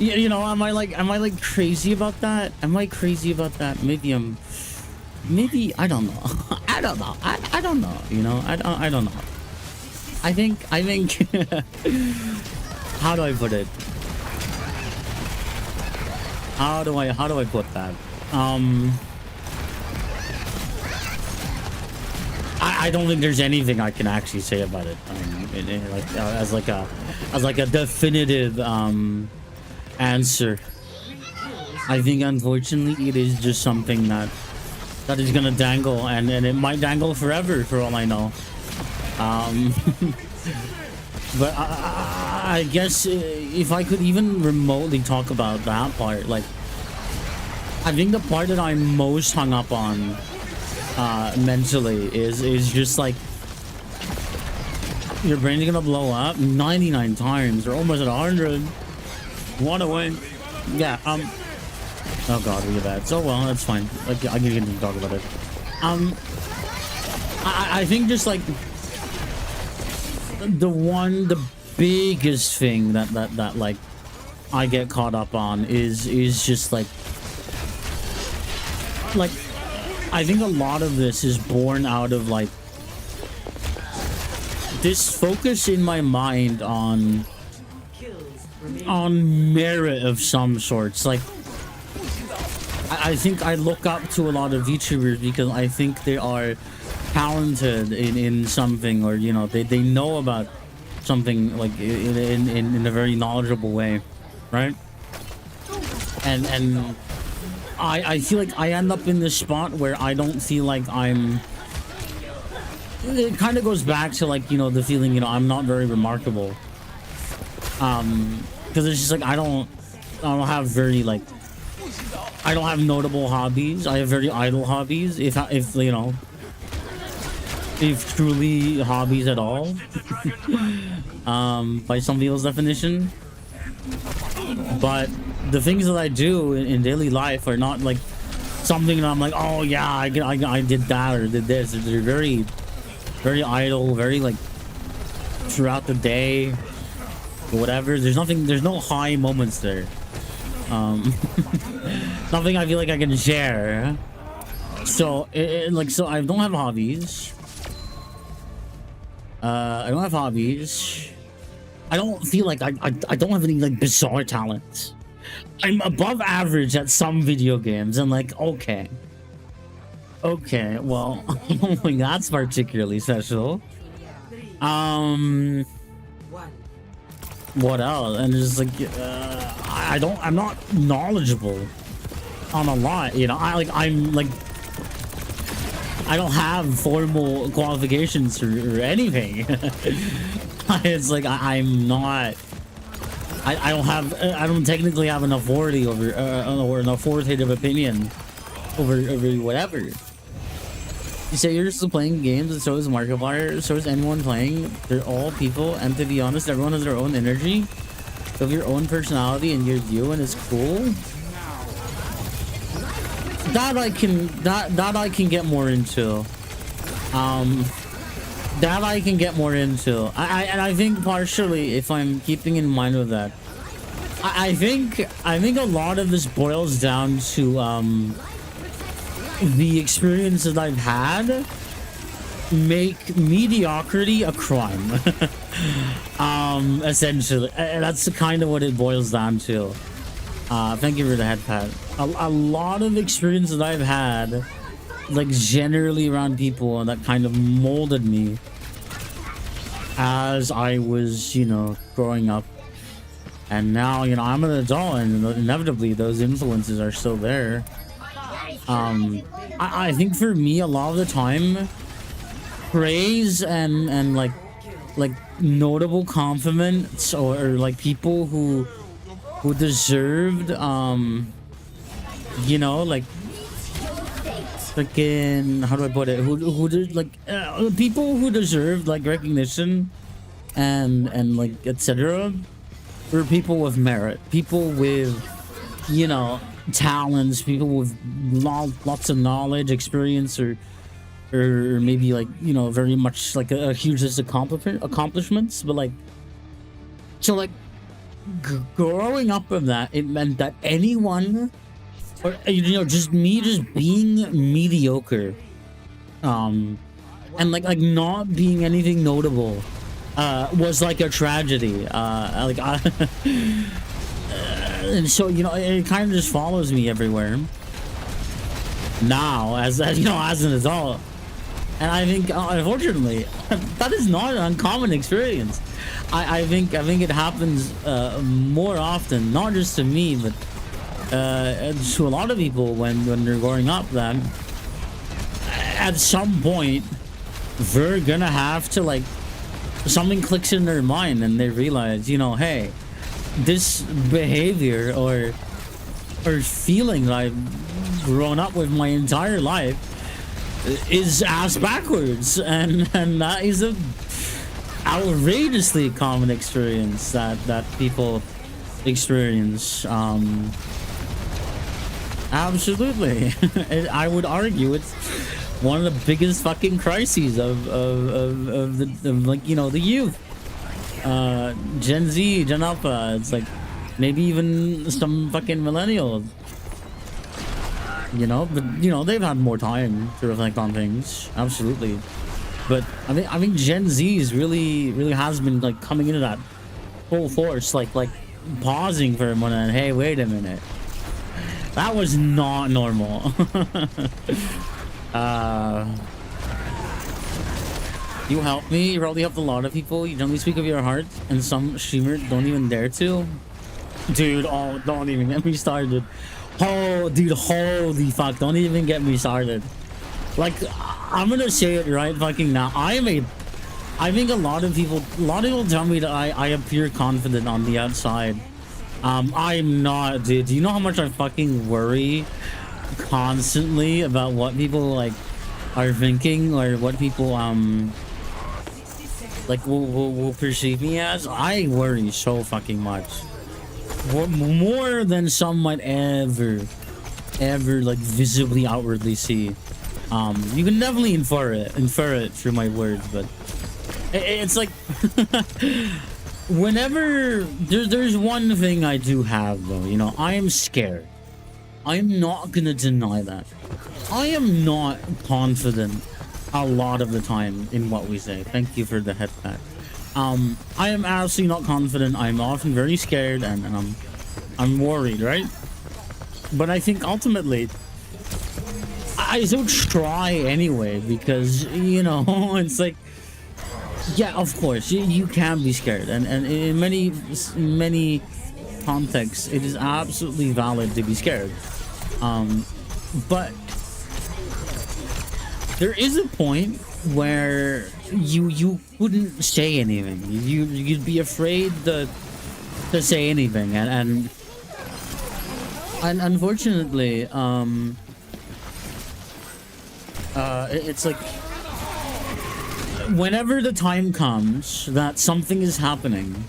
yeah, am I like crazy about that? Am I crazy about that? Maybe I don't know. I don't know. I don't know, I don't know. I think how do I put it? How do I put that? I don't think there's anything I can actually say about it. As like a definitive answer. I think unfortunately it is just something that is gonna dangle, and it might dangle forever for all I know. But I guess if I could even remotely talk about that part, like I think the part that I'm most hung up on mentally is just like your brain's gonna blow up 99 times or almost at 100. One away. Yeah. Oh god, look at that. So well, that's fine. Like I can talk about it. I think just like the biggest thing that like I get caught up on is just like I think a lot of this is born out of like this focus in my mind on merit of some sorts. Like I think I look up to a lot of YouTubers because I think they are talented in something, or they know about something like in a very knowledgeable way, right? And I feel like I end up in this spot where I don't feel like it kind of goes back to like the feeling I'm not very remarkable, because it's just like I don't have very like I don't have notable hobbies. I have very idle hobbies, if truly hobbies at all. By some people's definition. But the things that I do in daily life are not like something that I'm like, oh yeah, I did that or did this. They're very, very idle, very like throughout the day, whatever. There's no high moments there. Nothing I feel like I can share. So so I don't have hobbies. I don't have hobbies. I don't feel like I don't have any like bizarre talents. I'm above average at some video games, and like okay, well, I don't think that's particularly special. What else? And it's like I'm not knowledgeable on a lot, I don't have formal qualifications or anything. It's like I'm not. I don't technically have an authority over or an authoritative opinion over whatever. You say you're still playing games, and so is Markiplier, so is anyone playing. They're all people, and to be honest, everyone has their own energy. So if your own personality and you're you and it's cool, that I can get more into. That I can get more into. I think partially, if I'm keeping in mind with that, I think a lot of this boils down to the experience that I've had make mediocrity a crime. Essentially, that's kind of what it boils down to. Thank you for the head pat. A lot of experience that I've had, like generally around people, that kind of molded me as I was, you know, growing up. And now, you know, I'm an adult, and inevitably those influences are still there. I think for me, a lot of the time, praise and like notable compliments, or like people who deserved, you know, like freaking, how do I put it? Who did, like people who deserved like recognition and like etc. were people with merit, people with, you know, talents, people with lots of knowledge, experience, or maybe like, you know, very much like a huge list of accomplishments. But like, so like growing up with that, it meant that anyone, or you know, just me just being mediocre, and like not being anything notable, was like a tragedy. And so, you know, it kind of just follows me everywhere now as you know, as an adult. And I think, unfortunately, that is not an uncommon experience. I think it happens more often, not just to me, but to a lot of people when they're growing up. That at some point they're gonna have to, like, something clicks in their mind and they realize, you know, hey, this behavior or feeling that I've grown up with my entire life is ass backwards, and that is a outrageously common experience that people experience. Absolutely. I would argue it's one of the biggest fucking crises of like, you know, the youth. Gen Z, Gen Alpha, it's like maybe even some fucking millennials, you know, but you know, they've had more time to reflect on things, absolutely. But I think Gen Z is really has been like coming into that full force, like pausing for a minute and, hey, wait a minute, that was not normal. You help me. You probably helped a lot of people. You generally speak of your heart, and some streamers don't even dare to. Dude, oh, don't even get me started. Oh, dude, holy fuck, don't even get me started. Like, I'm gonna say it right fucking now. I think a lot of people tell me that I appear confident on the outside. I'm not, dude. Do you know how much I fucking worry constantly about what people like are thinking, or what people like will perceive me as? I worry so fucking much, more than some might ever like visibly outwardly see. You can definitely infer it through my words, but it's like whenever there's one thing I do have, though, you know, I am scared. I'm not gonna deny that. I am not confident a lot of the time in what we say. Thank you for the head pat. I am absolutely not confident. I'm often very scared, and I'm worried, right? But I think ultimately I still try anyway, because, you know, it's like, yeah, of course you can be scared, and in many contexts it is absolutely valid to be scared. But there is a point where you wouldn't say anything. You'd be afraid to say anything, and unfortunately, It's like whenever the time comes that something is happening,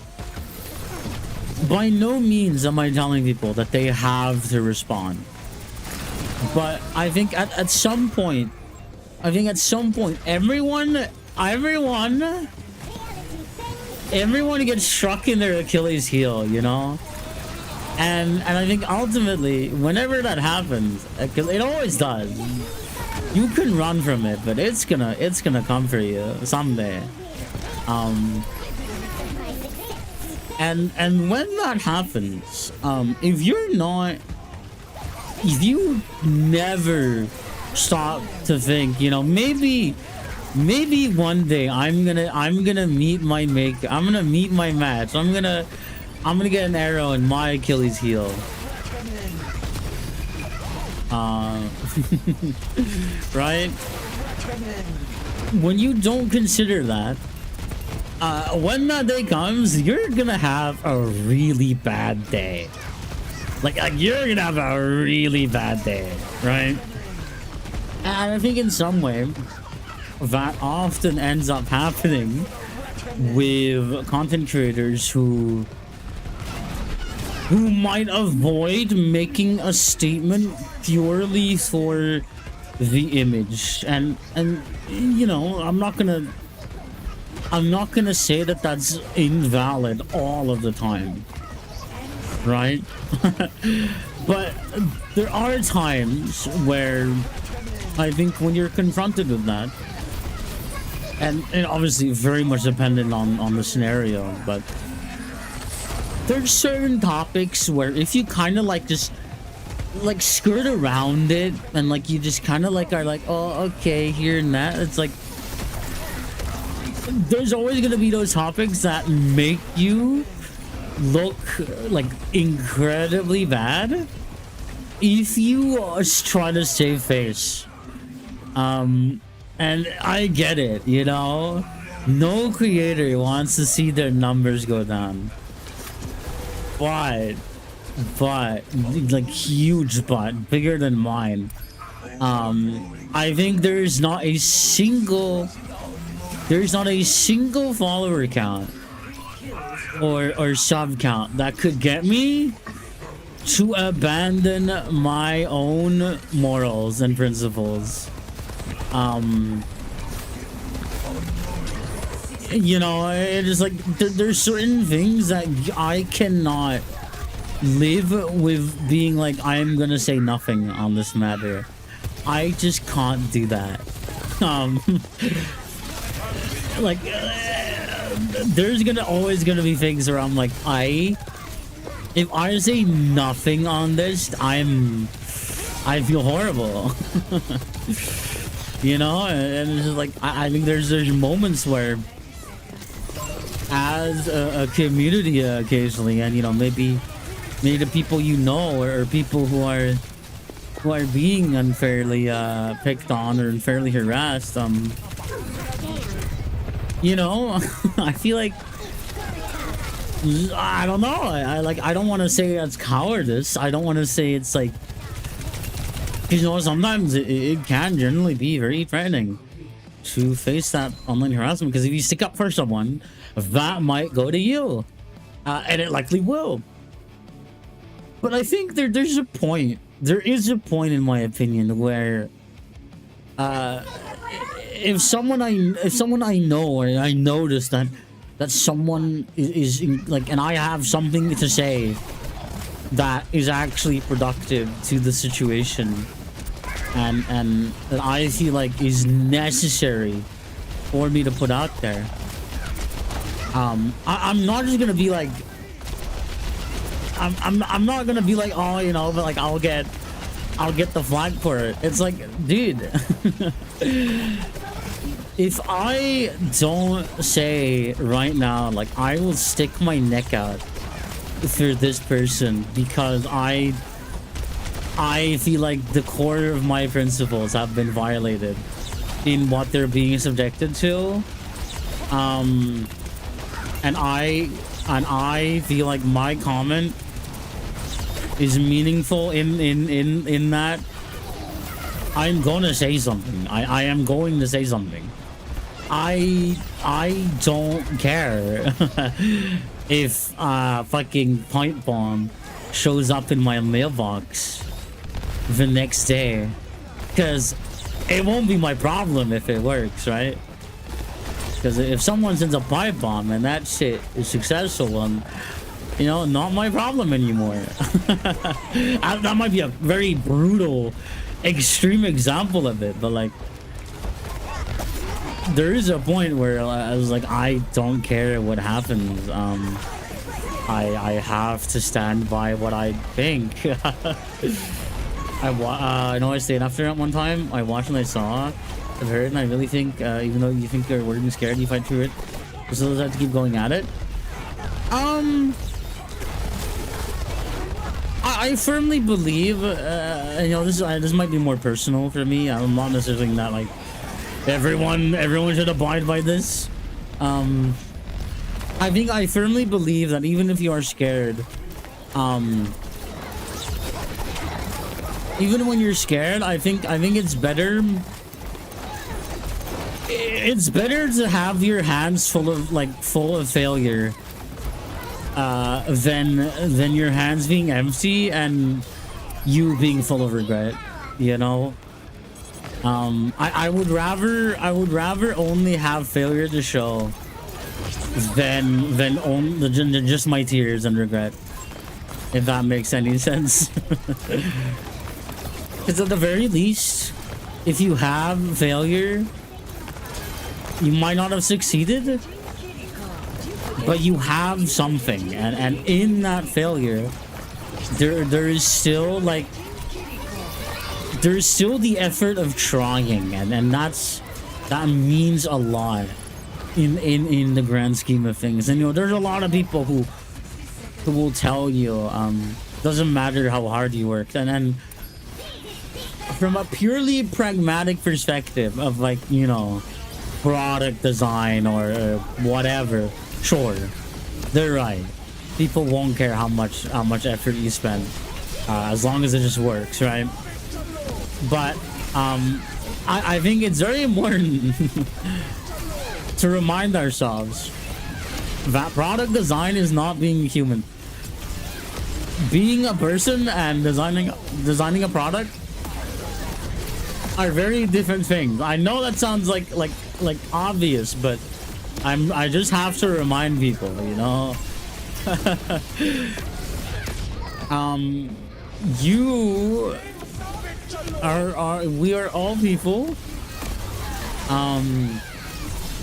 by no means am I telling people that they have to respond. But I think at some point, everyone gets struck in their Achilles heel, you know? And I think ultimately, whenever that happens, because it always does, you can run from it, but it's gonna come for you someday. And when that happens, if you never stop to think, you know, maybe one day I'm gonna meet my match. I'm gonna get an arrow in my Achilles heel. Right? When you don't consider that, when that day comes, you're gonna have a really bad day. Like you're gonna have a really bad day, right? And I think in some way, that often ends up happening with content creators who might avoid making a statement purely for the image. And you know, I'm not gonna say that that's invalid all of the time, right? But there are times where I think when you're confronted with that, and obviously very much dependent on the scenario, but there's certain topics where if you kind of like just like skirt around it and like you just kind of like are like, oh, okay, here and that, it's like there's always gonna be those topics that make you look like incredibly bad if you try to save face. And I get it, you know, no creator wants to see their numbers go down, but like huge, but bigger than mine. I think there's not a single follower count or sub count that could get me to abandon my own morals and principles. You know, it is like there's certain things that I cannot live with being like, I'm gonna say nothing on this matter. I just can't do that. Like there's always gonna be things where I'm like, if I say nothing on this, I feel horrible. You know, and it's just like I think there's moments where, as a community, occasionally, and you know, maybe the people you know, or people who are being unfairly picked on or unfairly harassed, you know, I feel like, I don't know, I don't want to say that's cowardice. I don't want to say it's like, you know, sometimes it can generally be very threatening to face that online harassment, because if you stick up for someone, that might go to you, and it likely will. But I think there is a point in my opinion where if someone I know, or I notice that someone is like, and I have something to say that is actually productive to the situation, and that I feel like is necessary for me to put out there, I'm not just gonna be like, I'm not gonna be like, oh, you know, but like I'll get the flag for it. It's like, dude, if I don't say right now, like, I will stick my neck out for this person because I feel like the core of my principles have been violated in what they're being subjected to, and I feel like my comment is meaningful in that, I'm gonna say something. I am going to say something. I don't care if fucking pipe bomb shows up in my mailbox the next day, because it won't be my problem if it works, right? Because if someone sends a pipe bomb and that shit is successful, and you know, not my problem anymore. That might be a very brutal, extreme example of it, but like, there is a point where I was like, I don't care what happens. I have to stand by what I think. I know I stayed after at one time. I watched and I saw, I've heard, and I really think, even though you think you're worried and scared, you fight through it. You still have to keep going at it. I firmly believe, you know, this might be more personal for me. I'm not necessarily saying that like everyone should abide by this. I think I firmly believe that even if you are scared, even when you're scared, I think it's better. It's better to have your hands full of failure, than your hands being empty and you being full of regret. You know, I would rather only have failure to show than only just my tears and regret, if that makes any sense. Because at the very least, if you have failure, you might not have succeeded, but you have something, and in that failure, there is still like, there's still the effort of trying, and that means a lot in the grand scheme of things. And you know, there's a lot of people who will tell you doesn't matter how hard you work, and then from a purely pragmatic perspective of like, you know, product design or whatever, sure, they're right. People won't care how much effort you spend, as long as it just works, right? But I think it's very important to remind ourselves that product design is not being human. Being a person and designing a product are very different things. I know that sounds like obvious, but I just have to remind people, you know. You are we are all people.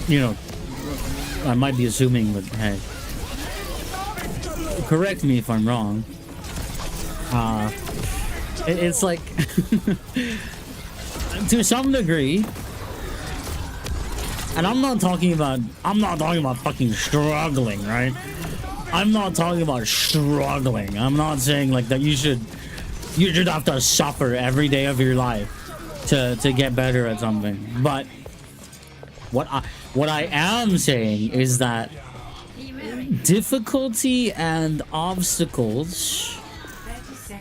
You know, I might be assuming, but hey, correct me if I'm wrong. It's like to some degree, and I'm not talking about fucking struggling, right? I'm not talking about struggling. I'm not saying like that you should have to suffer every day of your life to get better at something. But what I am saying is that difficulty and obstacles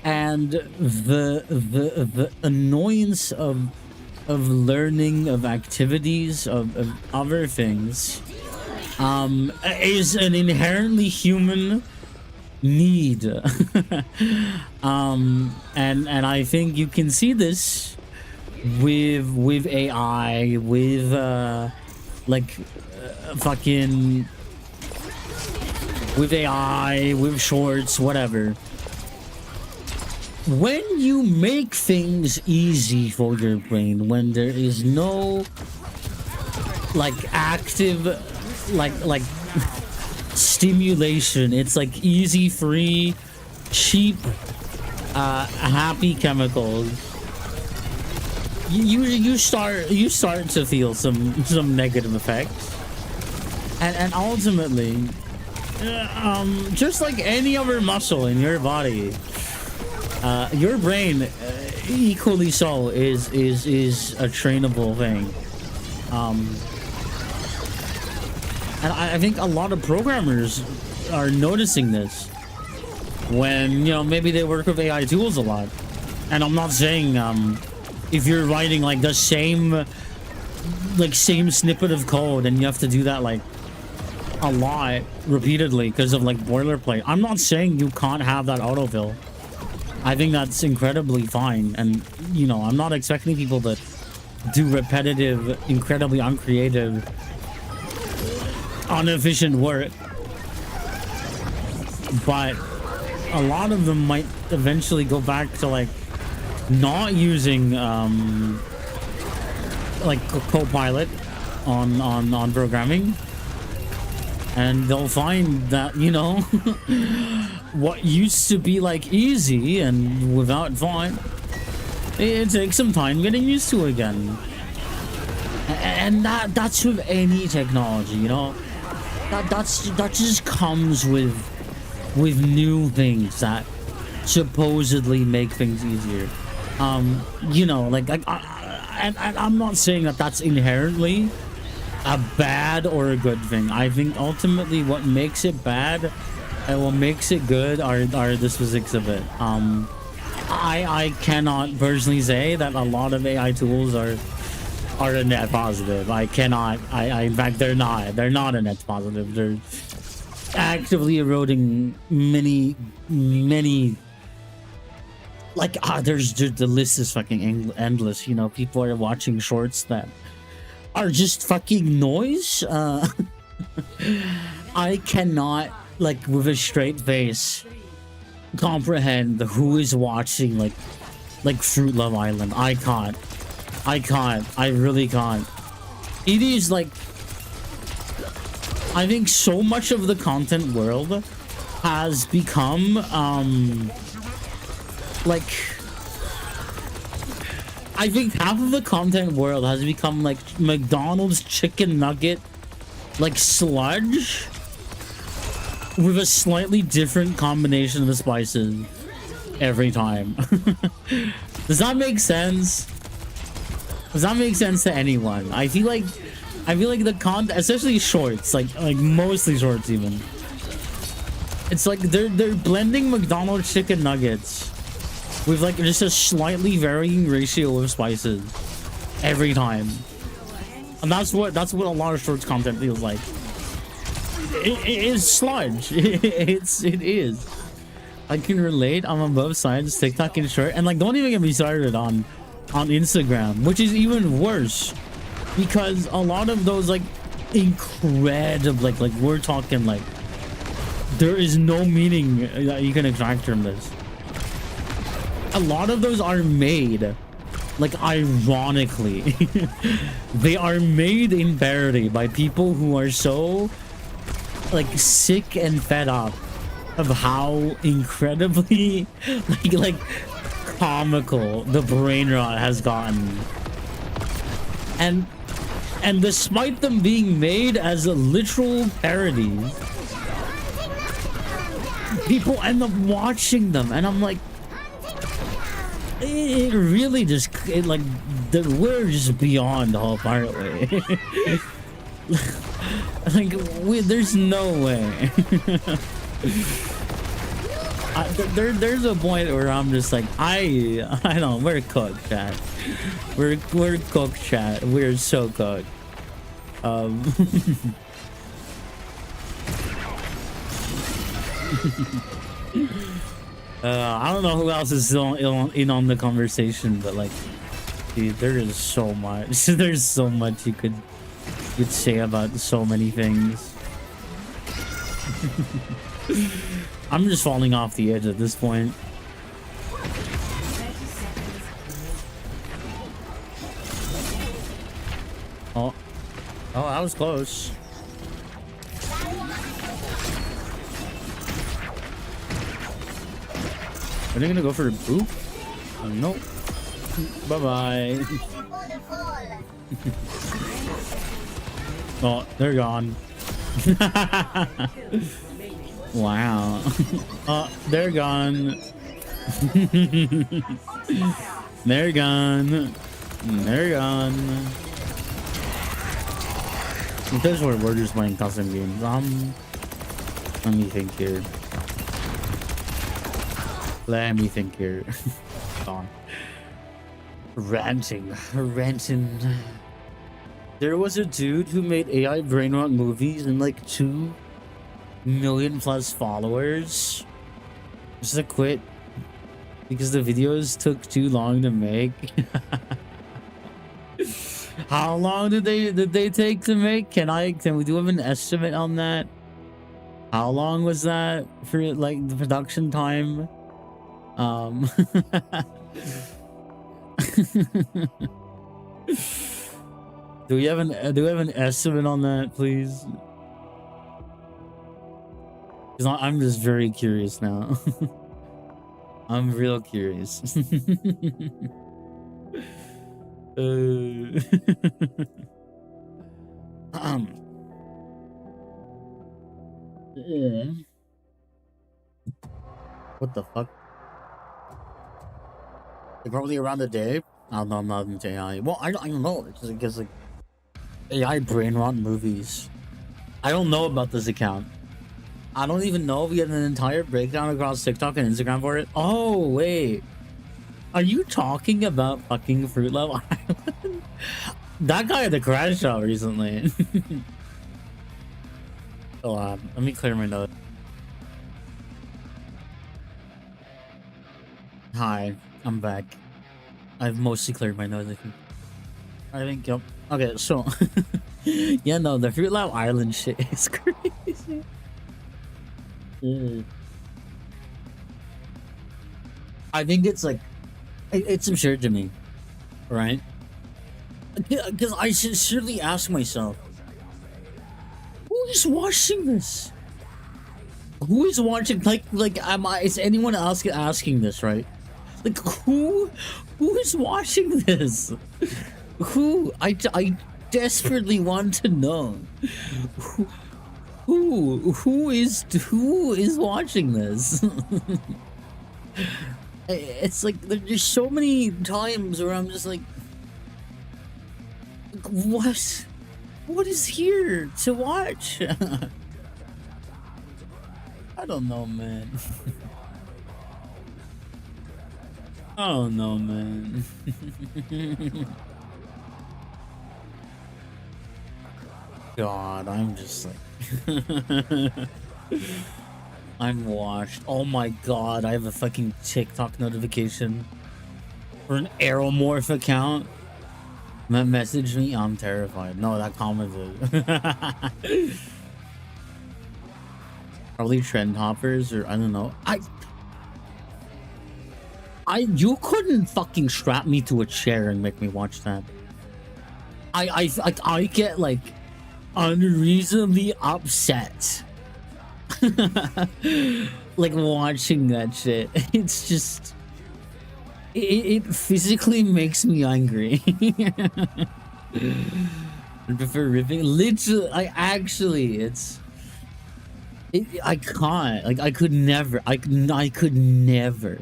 and the annoyance of learning, of activities, of other things, is an inherently human need. And I think you can see this with AI, with fucking with AI, with shorts, whatever. When you make things easy for your brain, when there is no like active like stimulation, it's like easy, free, cheap, happy chemicals, you start to feel some negative effects, and ultimately, just like any other muscle in your body, your brain, equally so, is a trainable thing. And I think a lot of programmers are noticing this when, you know, maybe they work with AI tools a lot. And I'm not saying if you're writing like the same snippet of code and you have to do that like a lot repeatedly because of like boilerplate. I'm not saying you can't have that autofill. I think that's incredibly fine, and you know, I'm not expecting people to do repetitive, incredibly uncreative, inefficient work, but a lot of them might eventually go back to like not using like Copilot on programming, and they'll find that, you know, what used to be like easy and without font, it takes some time getting used to again. And that's with any technology, you know, that just comes with new things that supposedly make things easier. You know, like I'm not saying that that's inherently a bad or a good thing. I think ultimately what makes it bad and what makes it good are the physics of it. I cannot personally say that a lot of AI tools are a net positive. I cannot. In fact, they're not a net positive. They're actively eroding many. Like, there's the list is fucking endless. You know, people are watching shorts that are just fucking noise. I cannot, like, with a straight face, comprehend who is watching like Fruit Love Island. I can't. I really can't. It is like, I think so much of the content world has become like, I think half of the content world has become like McDonald's chicken nugget like sludge with a slightly different combination of the spices every time. Does that make sense? Does that make sense to anyone? I feel like the content, especially shorts, like mostly shorts even, it's like they're blending McDonald's chicken nuggets with like just a slightly varying ratio of spices every time, and that's what a lot of shorts content feels like. It is sludge. It is. I can relate. I'm on both sides, TikTok and short, and like don't even get me started on Instagram, which is even worse, because a lot of those like incredible like we're talking like there is no meaning that you can extract from this. A lot of those are made like ironically. They are made in parody by people who are so like sick and fed up of how incredibly like comical the brain rot has gotten, and despite them being made as literal parodies, people end up watching them, and I'm like, it really just we're just beyond wholeheartedly. Like there's no way. There's a point where I'm just like, I don't. We're cooked, chat. We're cooked, chat. We're so cooked. I don't know who else is still in on the conversation, but like, dude, there is so much. There's so much you could say about so many things. I'm just falling off the edge at this point. Oh, that was close. Are they gonna go for a boop? Oh, nope. Bye bye. Oh, they're gone. Wow. Oh, they're gone. They're gone. They're gone. This is where we're just playing custom games. Let me think here. Let me think here. Gone. Ranting. There was a dude who made AI brain rot movies and like 2 million plus followers. Just to quit because the videos took too long to make. How long did they take to make? Can we do have an estimate on that? How long was that for like the production time? Do we have an estimate on that, please? Because I'm just very curious now. I'm real curious. What the fuck? Probably around the day. I don't know, I'm not into AI. Well, I don't know. It's because like AI brain rot movies. I don't know about this account. I don't even know if we had an entire breakdown across TikTok and Instagram for it. Oh wait, are you talking about fucking Fruit Love Island? That guy had a crash out recently. Hold on, let me clear my nose. Hi, I'm back. I've mostly cleared my nose, I think, yep. Okay, so yeah, no, the Fruit Lab Island shit is crazy. I think it's like it's absurd to me, right? Because I sincerely ask myself, who is watching this? Who is watching? Like, is anyone else asking this, right? Like, who is watching this? Who? I desperately want to know. Who is watching this? It's like there's so many times where I'm just like, what is here to watch? I don't know, man. Oh no, man. God, I'm just like I'm washed. Oh my god, I have a fucking TikTok notification for an Aeromorph account that messaged me. I'm terrified. No, that commented. Probably trend hoppers, or I don't know. You couldn't fucking strap me to a chair and make me watch that. I get like unreasonably upset. Like watching that shit. It's just it physically makes me angry. I prefer ripping. Literally, I can't. Like I could never. I could never.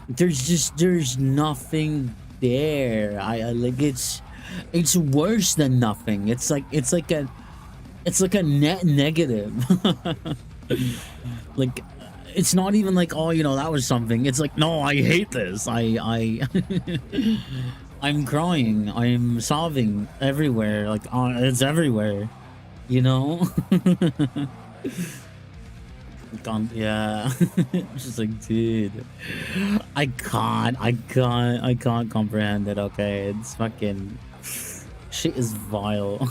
There's nothing there. I like it's worse than nothing. It's like a net negative. Like it's not even like, oh, you know, that was something. It's like, no, I hate this. I'm crying. I'm sobbing everywhere. Like it's everywhere, you know. Yeah. Just like, dude, I can't comprehend it. Okay, it's fucking shit is vile.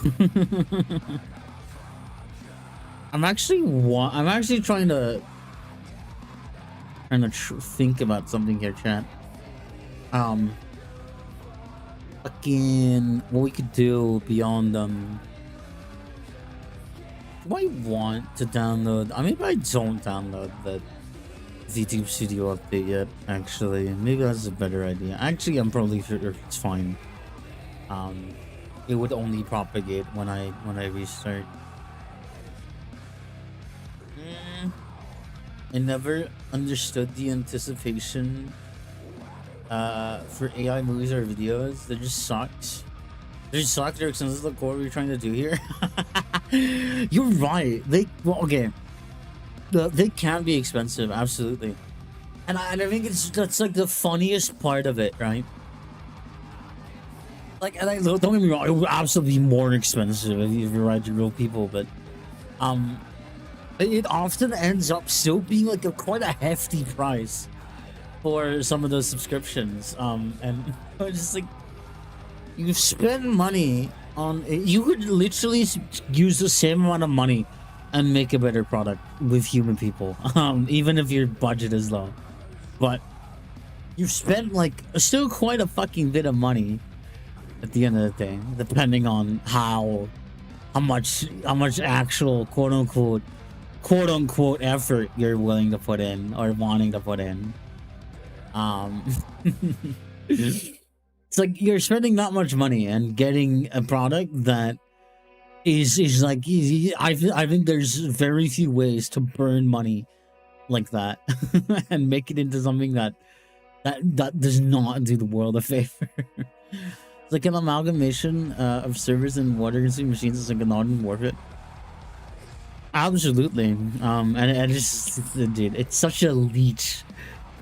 I'm actually trying to think about something here, chat. Fucking what we could do beyond do I want to download? I mean, I don't download the YouTube Studio update yet. Actually, maybe that's a better idea. Actually, I'm probably sure it's fine. It would only propagate when I restart. I never understood the anticipation for AI movies or videos. They just sucks. They just suck. They're expensive. Look what we're trying to do here. You're right. They can be expensive, absolutely. And I think that's like the funniest part of it, right? Like, and don't get me wrong, it would absolutely be more expensive if you ride to real people, but it often ends up still being like quite a hefty price for some of those subscriptions. And it's just like you spend money on it. You could literally use the same amount of money and make a better product with human people, even if your budget is low. But you've spent like still quite a fucking bit of money at the end of the day, depending on how much actual quote unquote effort you're willing to put in or wanting to put in. It's like you're spending that much money and getting a product that is like easy. I think there's very few ways to burn money like that and make it into something that does not do the world a favor. It's like an amalgamation of servers and water consuming machines. It's like a modern warfare. Absolutely. And just, dude, it's such a leech.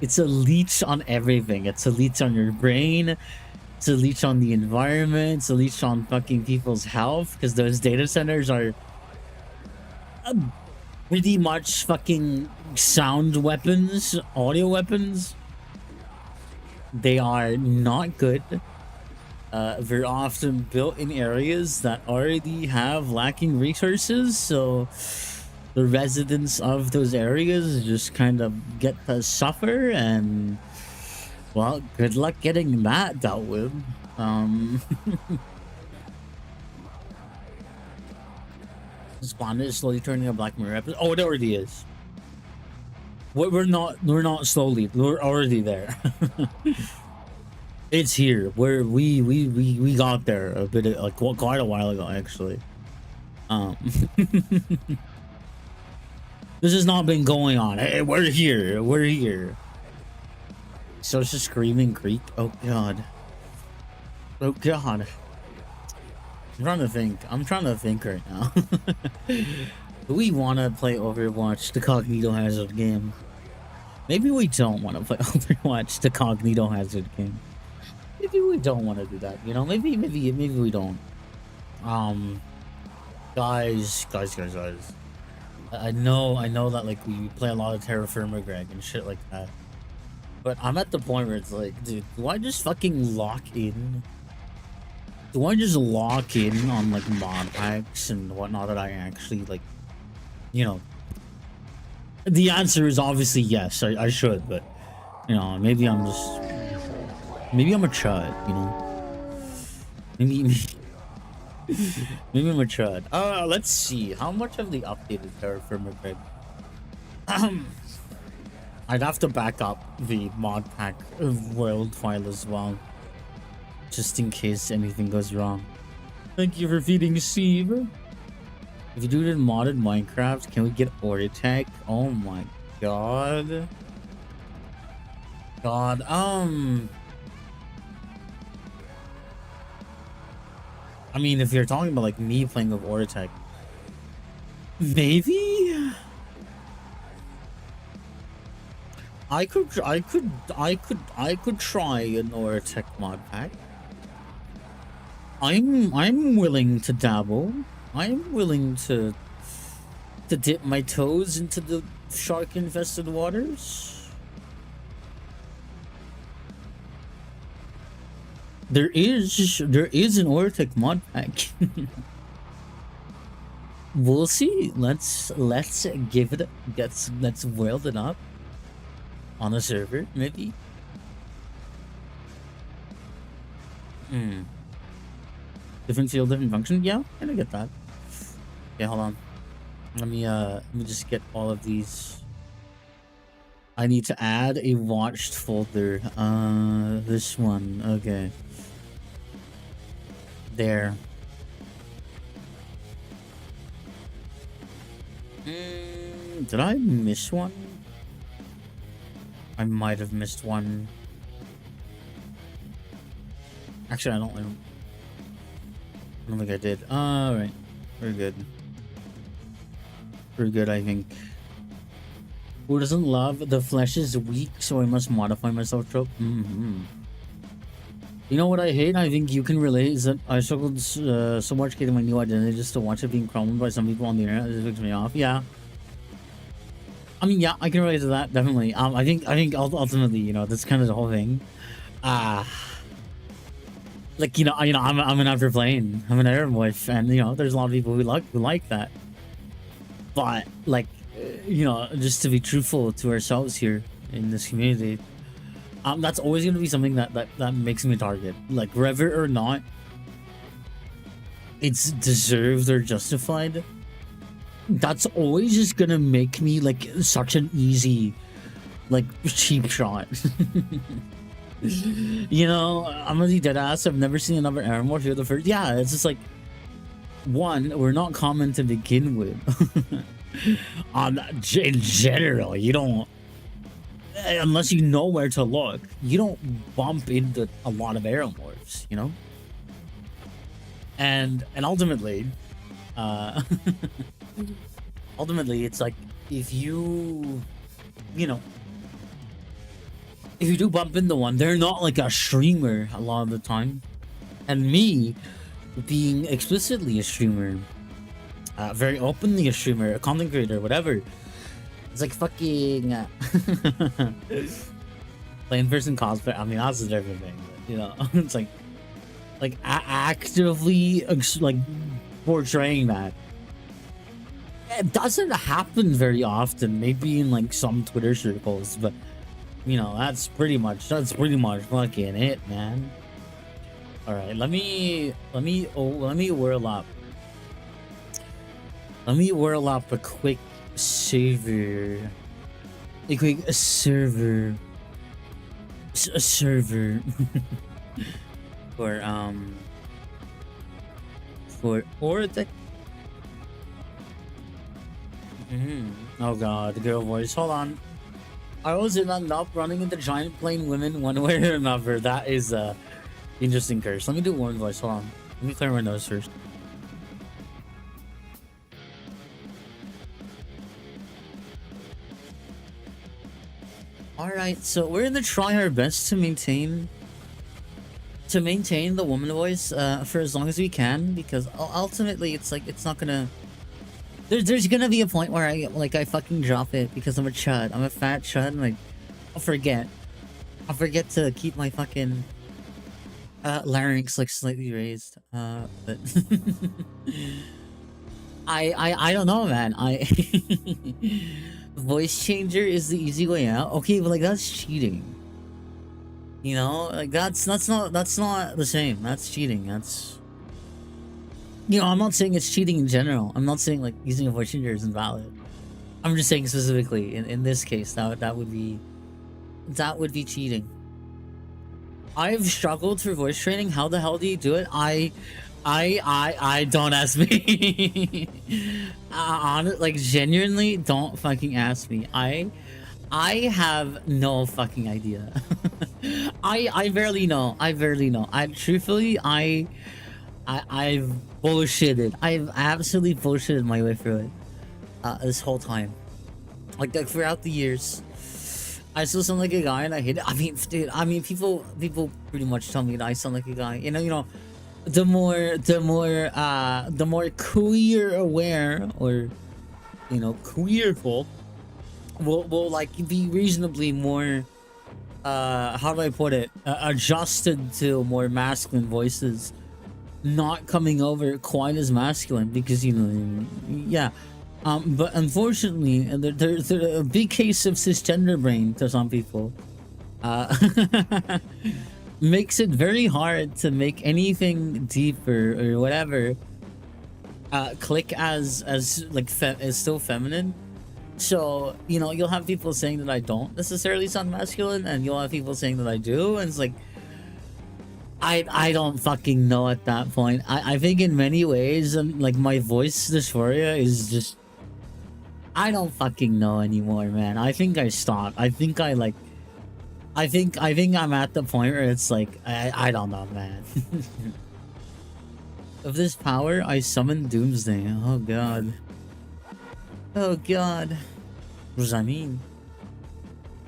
It's a leech on everything. It's a leech on your brain. It's a leech on the environment. It's a leech on fucking people's health, because those data centers are pretty much fucking sound weapons, audio weapons. They are not good. They're often built in areas that already have lacking resources, so the residents of those areas just kind of get to suffer, and well, good luck getting that dealt with. Spawn is slowly turning a Black Mirror episode. Oh, it already is. We're not slowly. We're already there. It's here. We got there a bit like quite a while ago, actually. This has not been going on. Hey, we're here. We're here. So it's just Screaming Creek. Oh god. Oh god. I'm trying to think right now. Do we want to play Overwatch, the Cognito Hazard game? Maybe we don't want to play Overwatch, the Cognito Hazard game. Maybe we don't want to do that, you know? Maybe we don't. Guys. I know that like we play a lot of Terra Firma Greg and shit like that. But I'm at the point where it's like, dude, do I just fucking lock in? Do I just lock in on like mod packs and whatnot that I actually like, you know? The answer is obviously yes, I should, but you know, maybe I'm a chud, you know? Maybe I'm a chud. Let's see. How much have they updated Terra Firma Greg? I'd have to back up the mod pack world file as well, just in case anything goes wrong. Thank you for feeding Steve. If you do it in modded Minecraft, can we get order tech? Oh my god. I mean, if you're talking about like me playing with order tech, maybe I could try an order tech mod pack. I'm willing to dabble. I'm willing to dip my toes into the shark infested waters. There is an Ortec mod pack. We'll see. Let's give it let's weld it up on a server, maybe. Different field, different function. Yeah, I get that. Okay, hold on. Let me just get all of these. I need to add a watched folder. This one. Okay. There. Did I miss one? I might have missed one. Actually, I don't think I did. Alright. We're good. We're good, I think. Who doesn't love the flesh is weak, so I must modify myself trope? You know what I hate? I think you can relate is that I struggled so much getting my new identity just to watch it being crumbled by some people on the internet. It picks me off. Yeah. I mean, yeah, I can relate to that, definitely. I think ultimately, you know, that's kind of the whole thing. Like, you know, I'm an after plane. I'm an Arab wife, and you know, there's a lot of people who like that. But like, you know, just to be truthful to ourselves here in this community, that's always going to be something that makes me a target. Like, whether or not it's deserved or justified, that's always just gonna make me like such an easy, like, cheap shot. You know, I'm gonna be dead ass. I've never seen another Aramor here the first. Yeah, it's just like, one, we're not common to begin with. In general, you don't, unless you know where to look, you don't bump into a lot of Aramorphs, you know. And ultimately, ultimately, it's like, if you know, if you do bump into one, they're not like a streamer a lot of the time. And me, being explicitly a streamer, very openly a streamer, a content creator, whatever, it's like fucking playing person cosplay. I mean, that's a different thing, but, you know, it's like actively like portraying that. It doesn't happen very often, maybe in like some Twitter circles, but you know, that's pretty much fucking it, man. All right, let me whirl up. Let me whirl up a quick server. A quick server. A server. For Ortec. Oh god, the girl voice. Hold on. I was in up running into giant plane women one way or another. That is interesting curse. Let me do one voice. Hold on. Let me clear my nose first. Alright, so we're gonna try our best to maintain the woman voice for as long as we can, because ultimately it's like, it's not gonna, there's gonna be a point where I fucking drop it because I'm a chud. I'm a fat chud, and I'll forget to keep my fucking larynx like slightly raised. But I don't know, man. Voice changer is the easy way out. Okay, but like, that's cheating. You know, like that's not the same. That's cheating. That's, you know, I'm not saying it's cheating in general. I'm not saying like using a voice changer is invalid. I'm just saying specifically in this case that would be cheating. I've struggled for voice training. How the hell do you do it? I don't ask me. Like, genuinely, don't fucking ask me. I have no fucking idea. I barely know. I've truthfully, I've bullshitted. I've absolutely bullshitted my way through it. This whole time. Like throughout the years. I still sound like a guy and I hate it. I mean, dude, people pretty much tell me that I sound like a guy. You know, the more queer aware, or, you know, queer folk will like be reasonably more, how do I put it, adjusted to more masculine voices, not coming over quite as masculine, because, you know, yeah. But unfortunately, there's a big case of cisgender brain to some people. Makes it very hard to make anything deeper or whatever click as like is still feminine. So, you know, you'll have people saying that I don't necessarily sound masculine, and you'll have people saying that I do, and it's like, I don't fucking know at that point. I think in many ways, like, my voice dysphoria is just, I don't fucking know anymore, man. I think I stopped. I think I'm at the point where it's like, I don't know, man. Of this power, I summon Doomsday. Oh god. Oh god. What does that mean?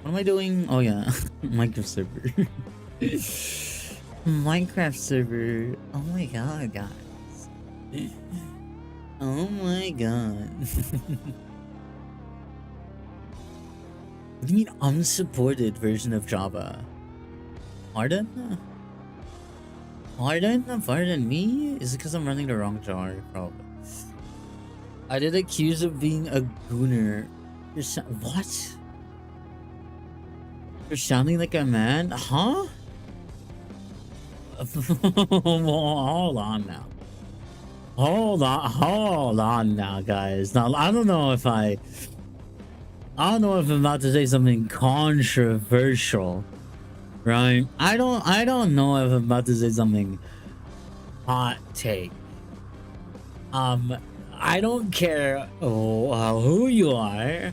What am I doing? Oh yeah, Minecraft server. Minecraft server. Oh my god, guys. Oh my god. What do you mean unsupported version of Java? Pardon? Pardon me? Is it because I'm running the wrong jar? Probably. I did accuse of being a gooner. What? You're sounding like a man? Huh? Hold on now. Hold on now, guys. Now, I don't know if I'm about to say something controversial, right? I don't know if I'm about to say something hot take. I don't care who you are,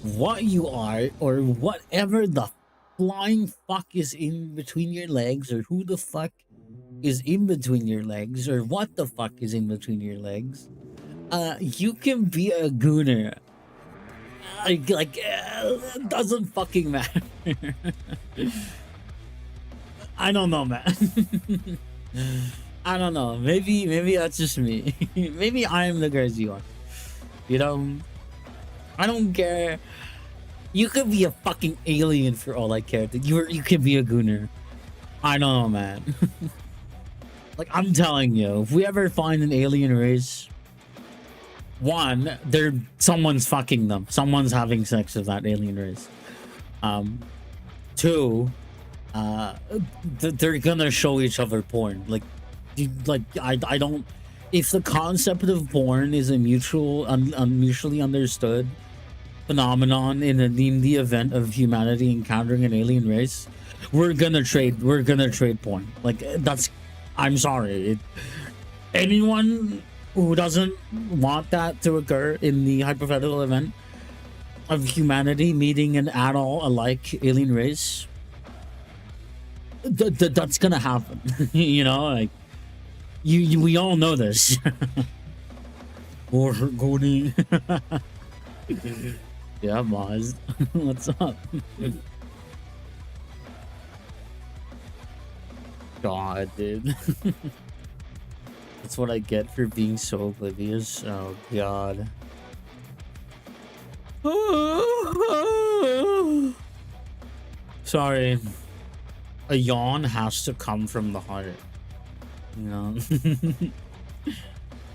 what you are, or whatever the flying fuck is in between your legs, or who the fuck is in between your legs, or what the fuck is in between your legs. You can be a gooner. It doesn't fucking matter. I don't know, man. I don't know. Maybe that's just me. Maybe I am the crazy one. You know, I don't care. You could be a fucking alien for all I care. You could be a gooner. I don't know, man. Like, I'm telling you, if we ever find an alien race, one, someone's fucking them. Someone's having sex with that alien race. Two, they're gonna show each other porn. I don't. If the concept of porn is a mutually understood phenomenon in the event of humanity encountering an alien race, we're gonna trade porn. Like, that's. I'm sorry. Anyone who doesn't want that to occur in the hypothetical event of humanity meeting an adult-alike alien race, that's gonna happen. You know, like, we all know this. Or Goldie. Yeah, Maz. What's up? God, dude. That's what I get for being so oblivious. Oh, God. Sorry. A yawn has to come from the heart. You know?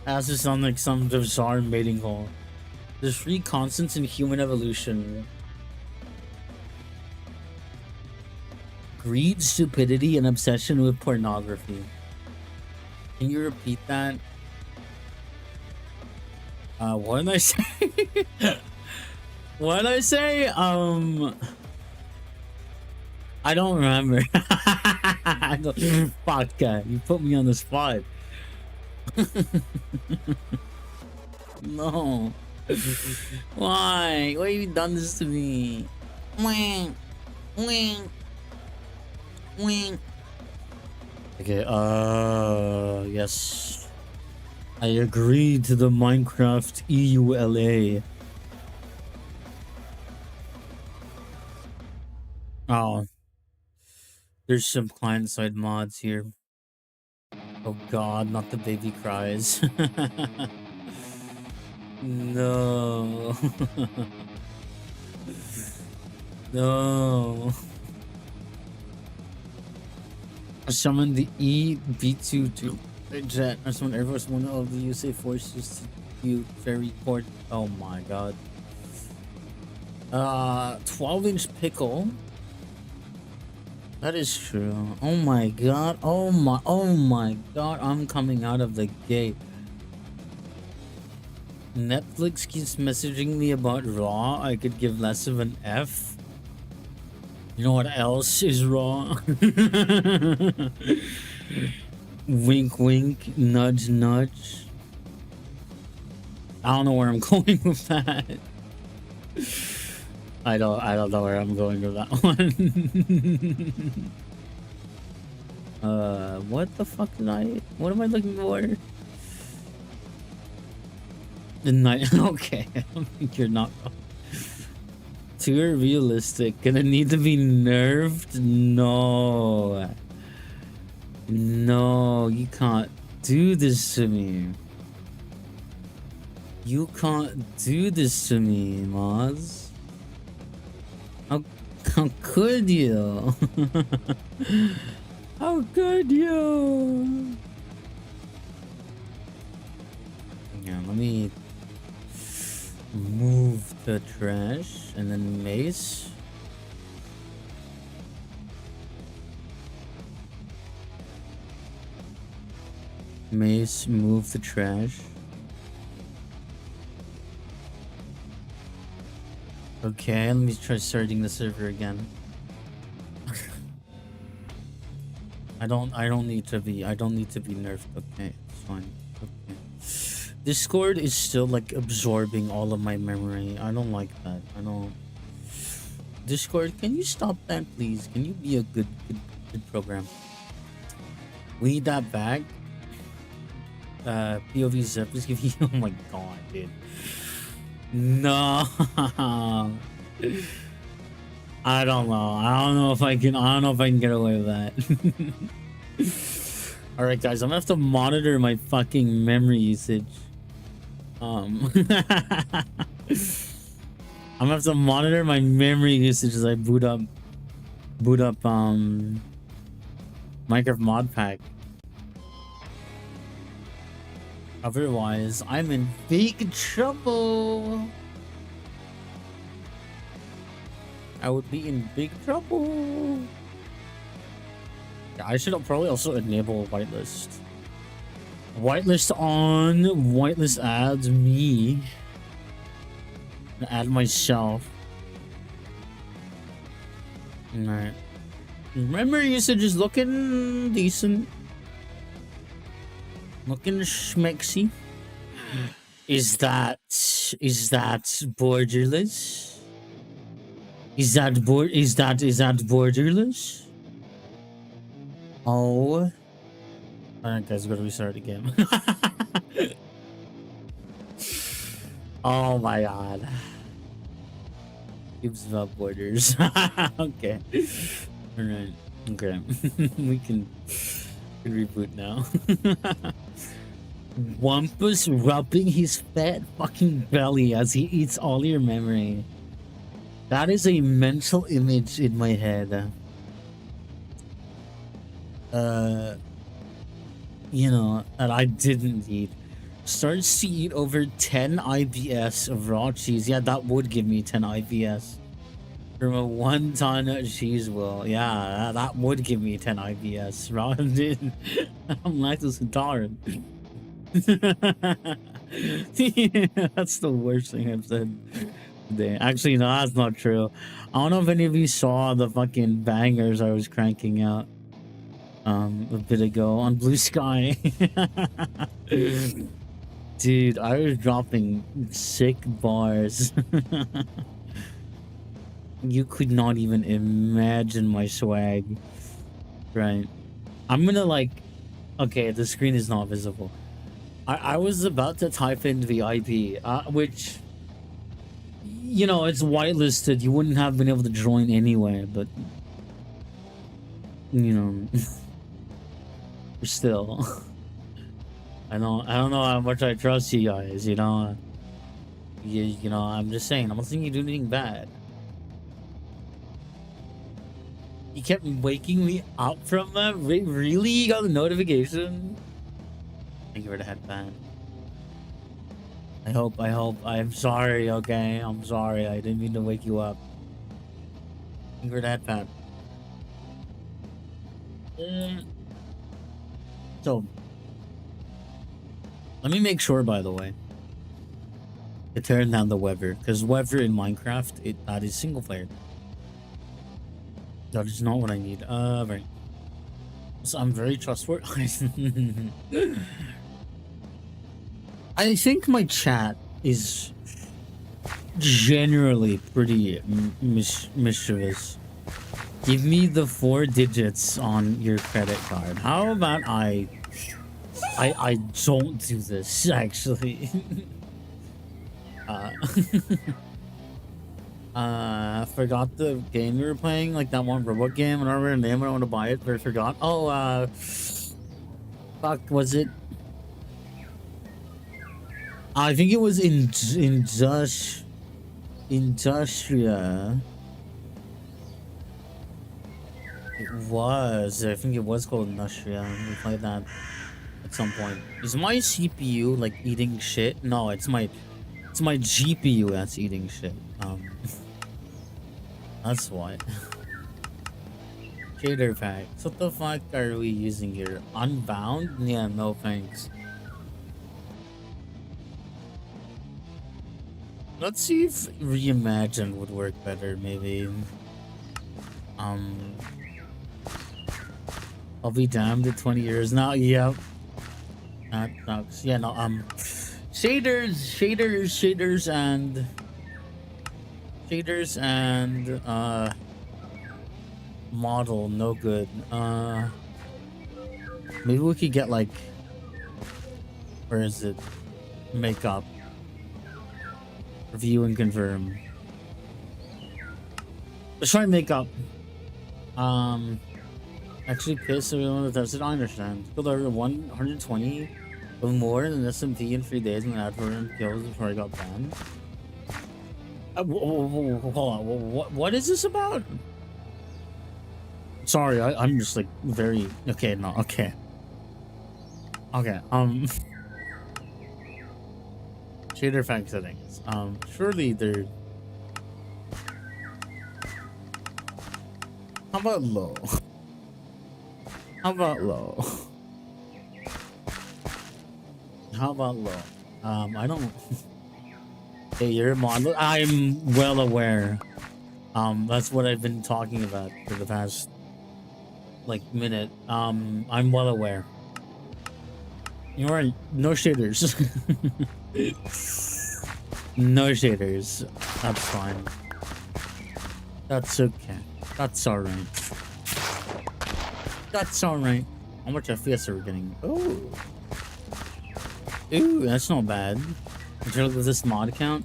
Has to sound like some bizarre mating call. There's 3 constants in human evolution. Greed, stupidity, and obsession with pornography. Can you repeat that? What did I say? What did I say? I don't remember. Fuck, you put me on the spot. No. Why? Why have you done this to me? Wing. Wing. Wing. Okay, yes. I agree to the Minecraft EULA. Oh. There's some client-side mods here. Oh god, not the baby cries. No. No. I summoned the EB2 to jet. I summoned Air Force 1 of the USA forces to you ferry port. Oh my god. 12-inch pickle. That is true. Oh my god. Oh my god. I'm coming out of the gate. Netflix keeps messaging me about Raw. I could give less of an F. You know what else is Raw? Wink wink, nudge nudge. I don't know where I'm going with that. I don't know where I'm going with that one. What the fuck what am I looking for? The night. Okay, you're not wrong. too realistic. Gonna need to be nerfed? No. No, you can't do this to me. You can't do this to me, Maz. How could you? How could you? Yeah, let me move the trash and then mace. Mace, move the trash. Okay, let me try starting the server again. I don't need to be nerfed. Okay, it's fine. Okay. Discord is still like absorbing all of my memory. I don't like that. I don't. Discord, can you stop that, please? Can you be a good program? We need that back. POV Zepp is giving you. Oh my god, dude. No. I don't know. I don't know if I can get away with that. All right, guys, I'm gonna have to monitor my fucking memory usage. I'm gonna have to monitor my memory usage as I boot up Minecraft mod pack. Otherwise, I'm in big trouble. I would be in big trouble. Yeah, I should probably also enable whitelist. Whitelist on. Whitelist adds me. Add myself. Alright. Memory usage is looking decent. Looking schmexy. Is that borderless? Is that borderless? Oh. Alright guys, we gotta restart the game. Oh my god. Gives about borders. Okay. Alright. Okay. we can reboot now. Wampus rubbing his fat fucking belly as he eats all your memory. That is a mental image in my head. You know, that I didn't eat. Starts to eat over 10 IBS of raw cheese. Yeah, that would give me 10 IBS. From a 1 ton cheese will. Yeah, that would give me 10 IBS. Raw, dude. I'm lactose intolerant. Yeah, that's the worst thing I've said today. Actually, no, that's not true. I don't know if any of you saw the fucking bangers I was cranking out a bit ago on Blue Sky. Dude, I was dropping sick bars. You could not even imagine my swag. Right. I'm gonna like... Okay, the screen is not visible. I was about to type in the IP, which... You know, it's whitelisted. You wouldn't have been able to join anyway, but... You know... Still... I don't know how much I trust you guys, you know? You know, I'm just saying, I'm not saying you do anything bad. You kept waking me up from that? Wait, really? You got the notification? Thank you for the headband. I'm sorry, okay? I'm sorry, I didn't mean to wake you up. Thank you for the headband. So, let me make sure, by the way, to turn down the weather, because weather in Minecraft, that is single player. That is not what I need. Right. So I'm very trustworthy. I think my chat is generally pretty mischievous. Give me the 4 digits on your credit card. How about I don't do this, actually. Forgot the game we were playing, like that one robot game. And I remember the name. I want to buy it, but I forgot. Oh, fuck, was it? I think it was in Industria. It was. I think it was called Industria. We played that at some point. Is my CPU like eating shit? No, it's my GPU that's eating shit. That's why. Shader packs. What the fuck are we using here? Unbound? Yeah, no thanks. Let's see if Reimagined would work better, maybe. I'll be damned in 20 years now. Yep. That sucks. Yeah, no, shaders and model, no good. Maybe we could get like, where is it? Makeup. Review and confirm. Let's try makeup. Actually piss everyone that does it. I understand. Killed over 120 or more than SMP in 3 days when I had 400 kills before I got banned. Hold on. What is this about? Sorry, I'm just like very okay. No, okay. Shader effect settings. Surely they're. How about low? How about low? How about low? I don't. Hey, you're a model. I'm well aware. That's what I've been talking about for the past like minute. I'm well aware. You're right. No shaders. No shaders. That's fine. That's okay. That's alright. That's alright. How much FPS are we getting? Ooh. Ooh, that's not bad. In terms of this mod account,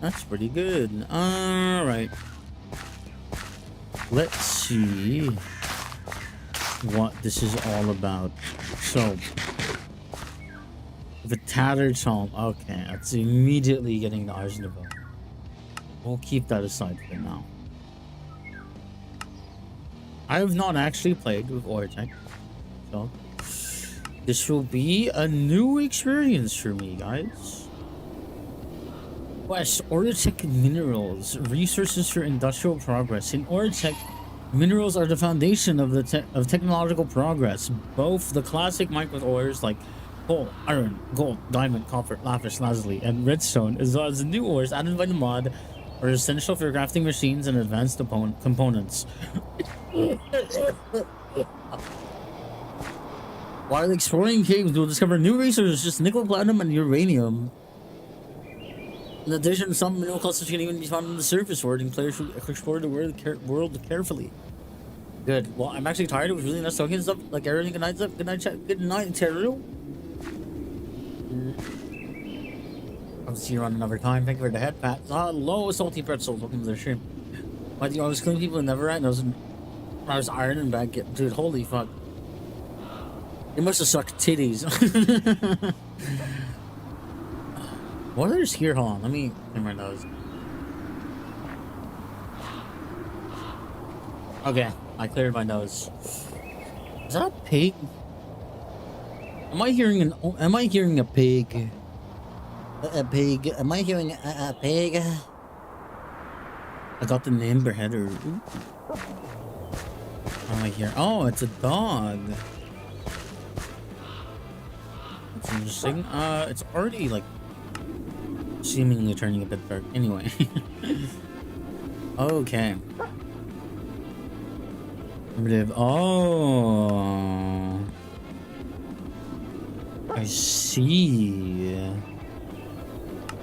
that's pretty good. Alright. Let's see what this is all about. So, the tattered home. Okay, that's immediately getting the eyes in the vote. We'll keep that aside for now. I have not actually played with Ortec, so this will be a new experience for me, guys. Quest Ortec minerals, resources for industrial progress. In Ortec, minerals are the foundation of technological progress. Both the classic micro ores like coal, iron, gold, diamond, copper, lapis lazuli, and redstone, as well as the new ores added by the mod, are essential for crafting machines and advanced components. While exploring caves, you'll discover new resources such as nickel, platinum, and uranium. In addition, some mineral clusters can even be found on the surface world, and players should explore the world carefully. Good. Well, I'm actually tired. It was really nice talking and stuff. Like everything. Good night, stuff. Good night, chat. Good night, Terrell. I'll see you around another time. Thank you for the head pat. Hello, salty pretzels. Welcome to the stream. Why do you always killing people in never right? I was iron and bad. Dude, holy fuck. It must have sucked titties. What is here? Hold on. Let me clean my nose. Okay, I cleared my nose. Is that a pig? Am I hearing a pig? A pig? Am I hearing a pig? I got the name header. What am I hearing? Oh, it's a dog. That's interesting. It's already like seemingly turning a bit dark. Anyway. Okay. Oh, I see.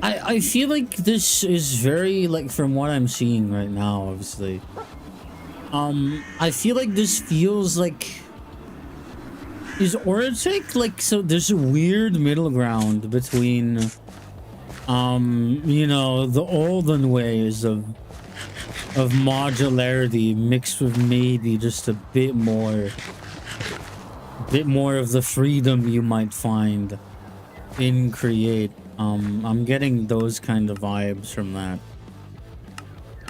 I feel like this is very, like, from what I'm seeing right now, obviously. I feel like this feels like... Is Ortec, like, so there's a weird middle ground between You know, the olden ways of modularity mixed with maybe just a bit more of the freedom you might find in Create. I'm getting those kind of vibes from that.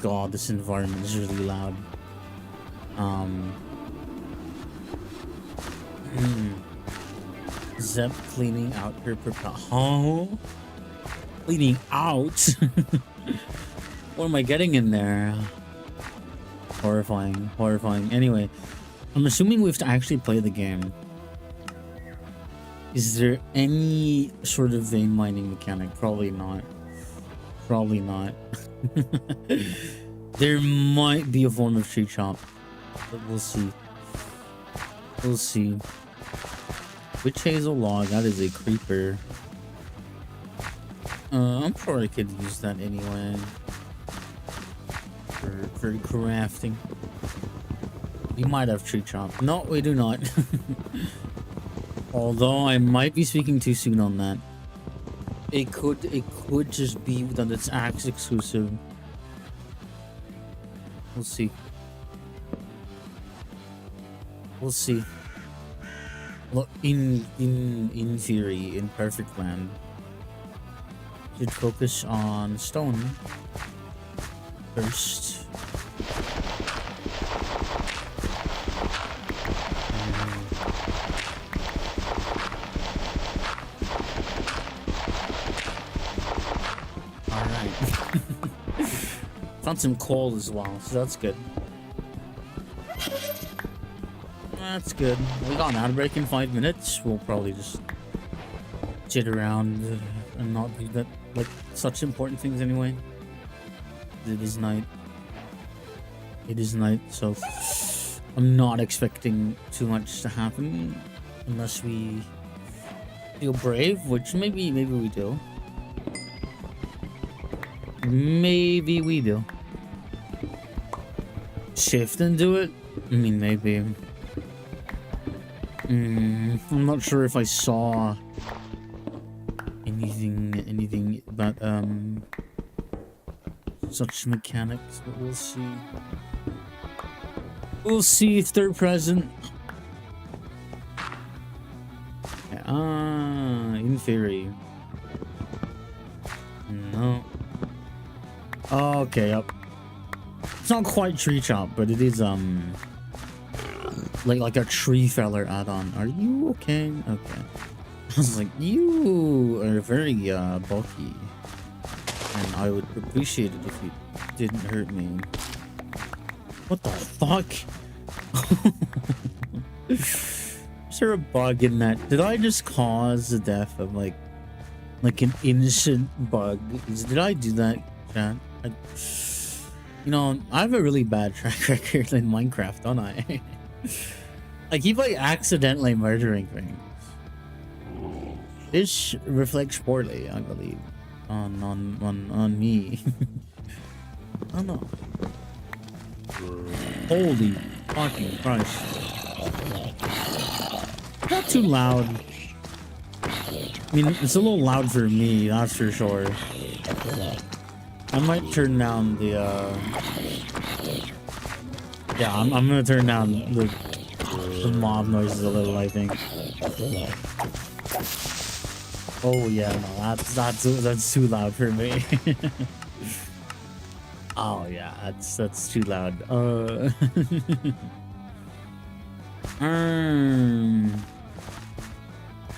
God, this environment is really loud. Zepp cleaning out her Oh, cleaning out. What am I getting in there? Horrifying, horrifying. Anyway, I'm assuming we have to actually play the game. Is there any sort of vein mining mechanic? Probably not. Probably not. There might be a form of tree chop, but we'll see. We'll see. Witch hazel log, that is a creeper. I'm sure I could use that anyway. For crafting. We might have tree chop. No, we do not. Although I might be speaking too soon on that. It could just be that it's axe exclusive. We'll see. We'll see. Well, in theory, in perfect land, should focus on stone first. Found some coal as well, so that's good. That's good. We got an ad break in 5 minutes. We'll probably just jit around and not do that, like, such important things anyway. It is night. It is night, so I'm not expecting too much to happen unless we feel brave, which maybe we do. Maybe we do. Shift and do it? I mean, maybe. I'm not sure if I saw anything about such mechanics, but we'll see. We'll see if they're present. In theory. No. Okay, yep. It's not quite tree chop, but it is like a tree feller add-on. Are you okay? Okay. I was like, you are very bulky, and I would appreciate it if you didn't hurt me. What the fuck? Is there a bug in that? Did I just cause the death of like an innocent bug? Did I do that, chat? You know, I have a really bad track record in Minecraft, don't I? I keep like accidentally murdering things. This reflects poorly, I believe, on me. I don't know. Holy fucking Christ! Not too loud. I mean, it's a little loud for me, that's for sure. I might turn down the yeah, I'm gonna turn down the mob noises a little, I think. Oh yeah, no, that's too loud for me. Oh yeah, that's too loud.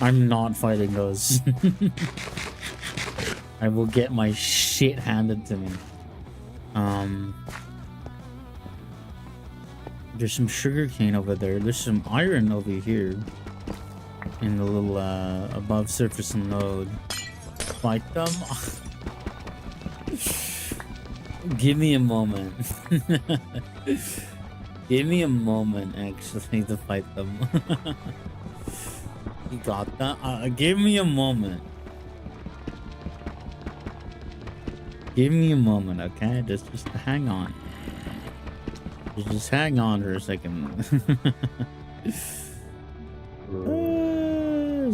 I'm not fighting those. I will get my shit handed to me. There's some sugarcane over there. There's some iron over here in the little above surface node. Fight them. Give me a moment. Give me a moment, actually, to fight them. You got that? Give me a moment. Give me a moment, okay? Just hang on. Just hang on for a second. Is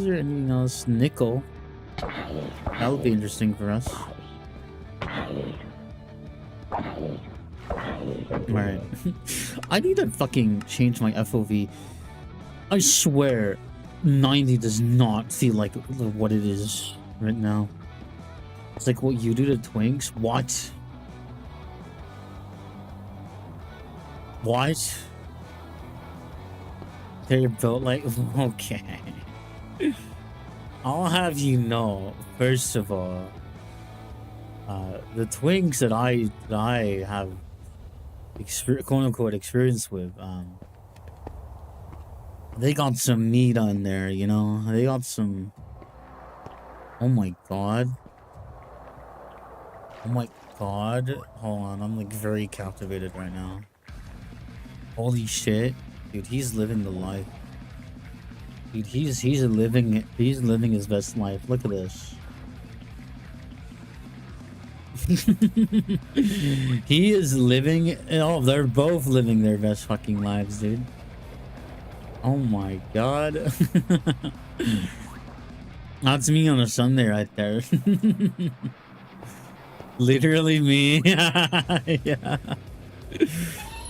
there anything else? Nickel. That'll be interesting for us. Alright. I need to fucking change my FOV. I swear, 90 does not feel like what it is right now. It's like what you do to Twinks? What? What? They're built like... Okay. I'll have you know, first of all, the Twinks that I have quote-unquote experience with, they got some meat on there, you know? They got some... Oh my god. Oh my god. Hold on, I'm like very captivated right now. Holy shit. Dude, he's living the life. Dude, he's living his best life. Look at this. He is living... Oh, they're both living their best fucking lives, dude. Oh my god. That's me on a Sunday right there. Literally me. Yeah.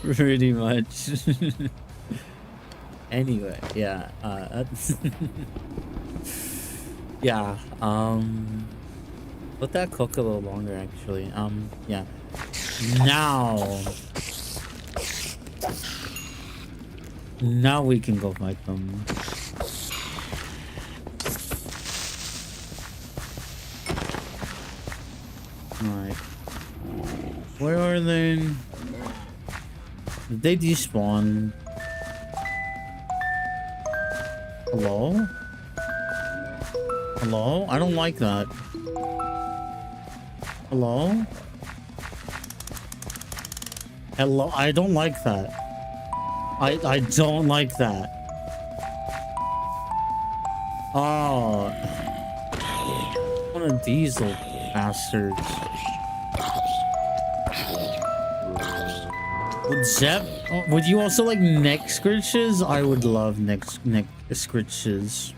Pretty much. Anyway, yeah. That's yeah. Let that cook a little longer, actually. Yeah. Now we can go fight them. Alright. Where are they? Did they despawn? Hello? Hello? I don't like that. Hello? Hello? I don't like that. I don't like that. Oh. One of these little bastards. Would Zepp... Would you also like neck scritches? I would love neck scritches.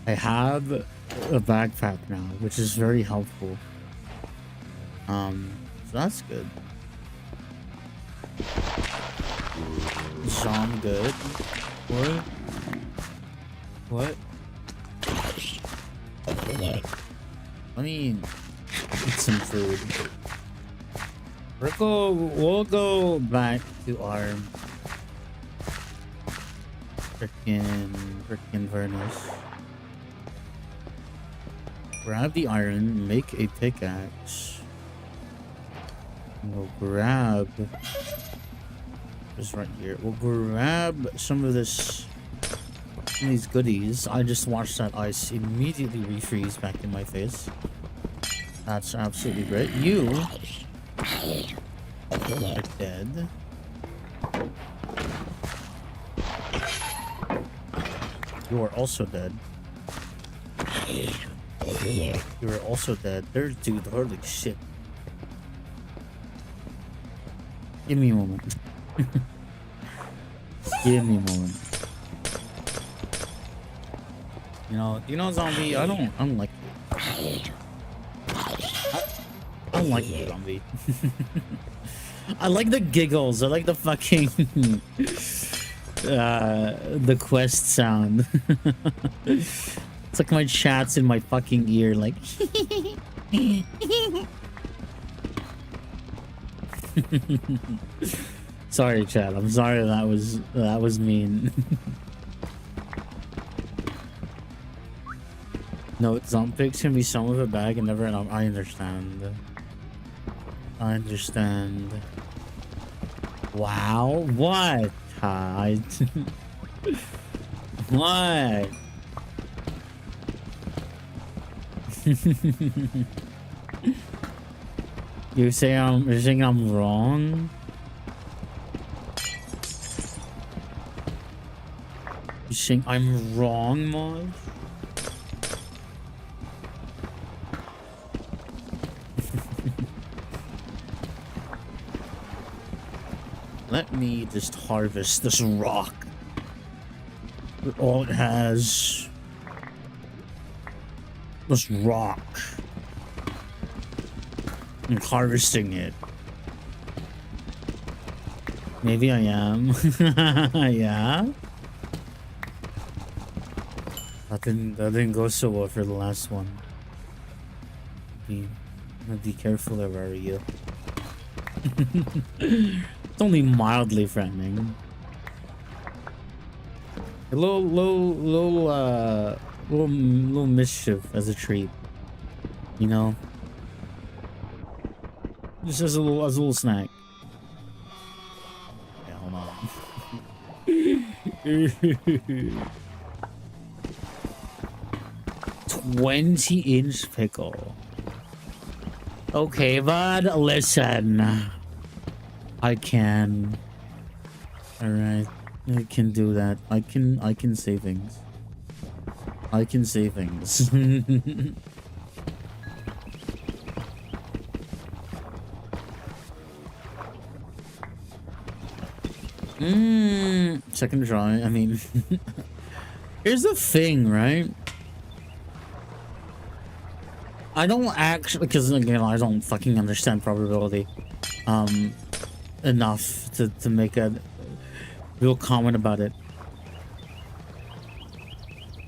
I have a backpack now, which is very helpful. So that's good. So I'm good. What? What? Let me eat some food. We'll go back to our frickin' furnace. Grab the iron, make a pickaxe. And we'll grab this right here. We'll grab some of these goodies. I just watched that ice immediately refreeze back in my face. That's absolutely great. You are dead. You are also dead. You are also dead. There's dude, holy shit. Give me a moment. Give me a moment. You know, zombie, I don't like you. I don't like you, zombie. I like the giggles. I like the fucking the quest sound. It's like my chat's in my fucking ear, like. Sorry, chat. I'm sorry that was mean. No, zombie pigs can be some of a bag and never enough. I understand. I understand. Wow, what? Hi. What? You're saying I'm wrong? You're saying I'm wrong, Moj? Let me just harvest this rock. All it has. this rock and harvesting it. Maybe I am. Yeah. That didn't go so well for the last one. Be careful there, where are you? It's only mildly threatening. A little mischief as a treat, you know. Just as a little snack. Yeah, hold on. 20-inch pickle. Okay, bud, listen. I can. Alright. I can do that. I can say things. I can say things. Second try. I mean, here's the thing, right? I don't actually, because again, I don't fucking understand probability enough to make a real comment about it.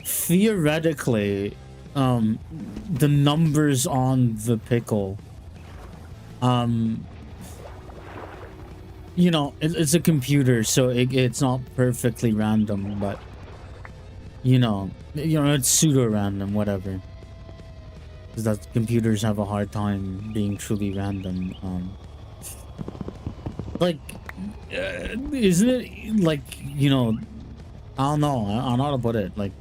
Theoretically, the numbers on the pickle, you know, it's a computer, so it's not perfectly random, but you know, it's pseudo random, whatever. Because that computers have a hard time being truly random. Like, isn't it like, you know, I don't know how to put it. Like,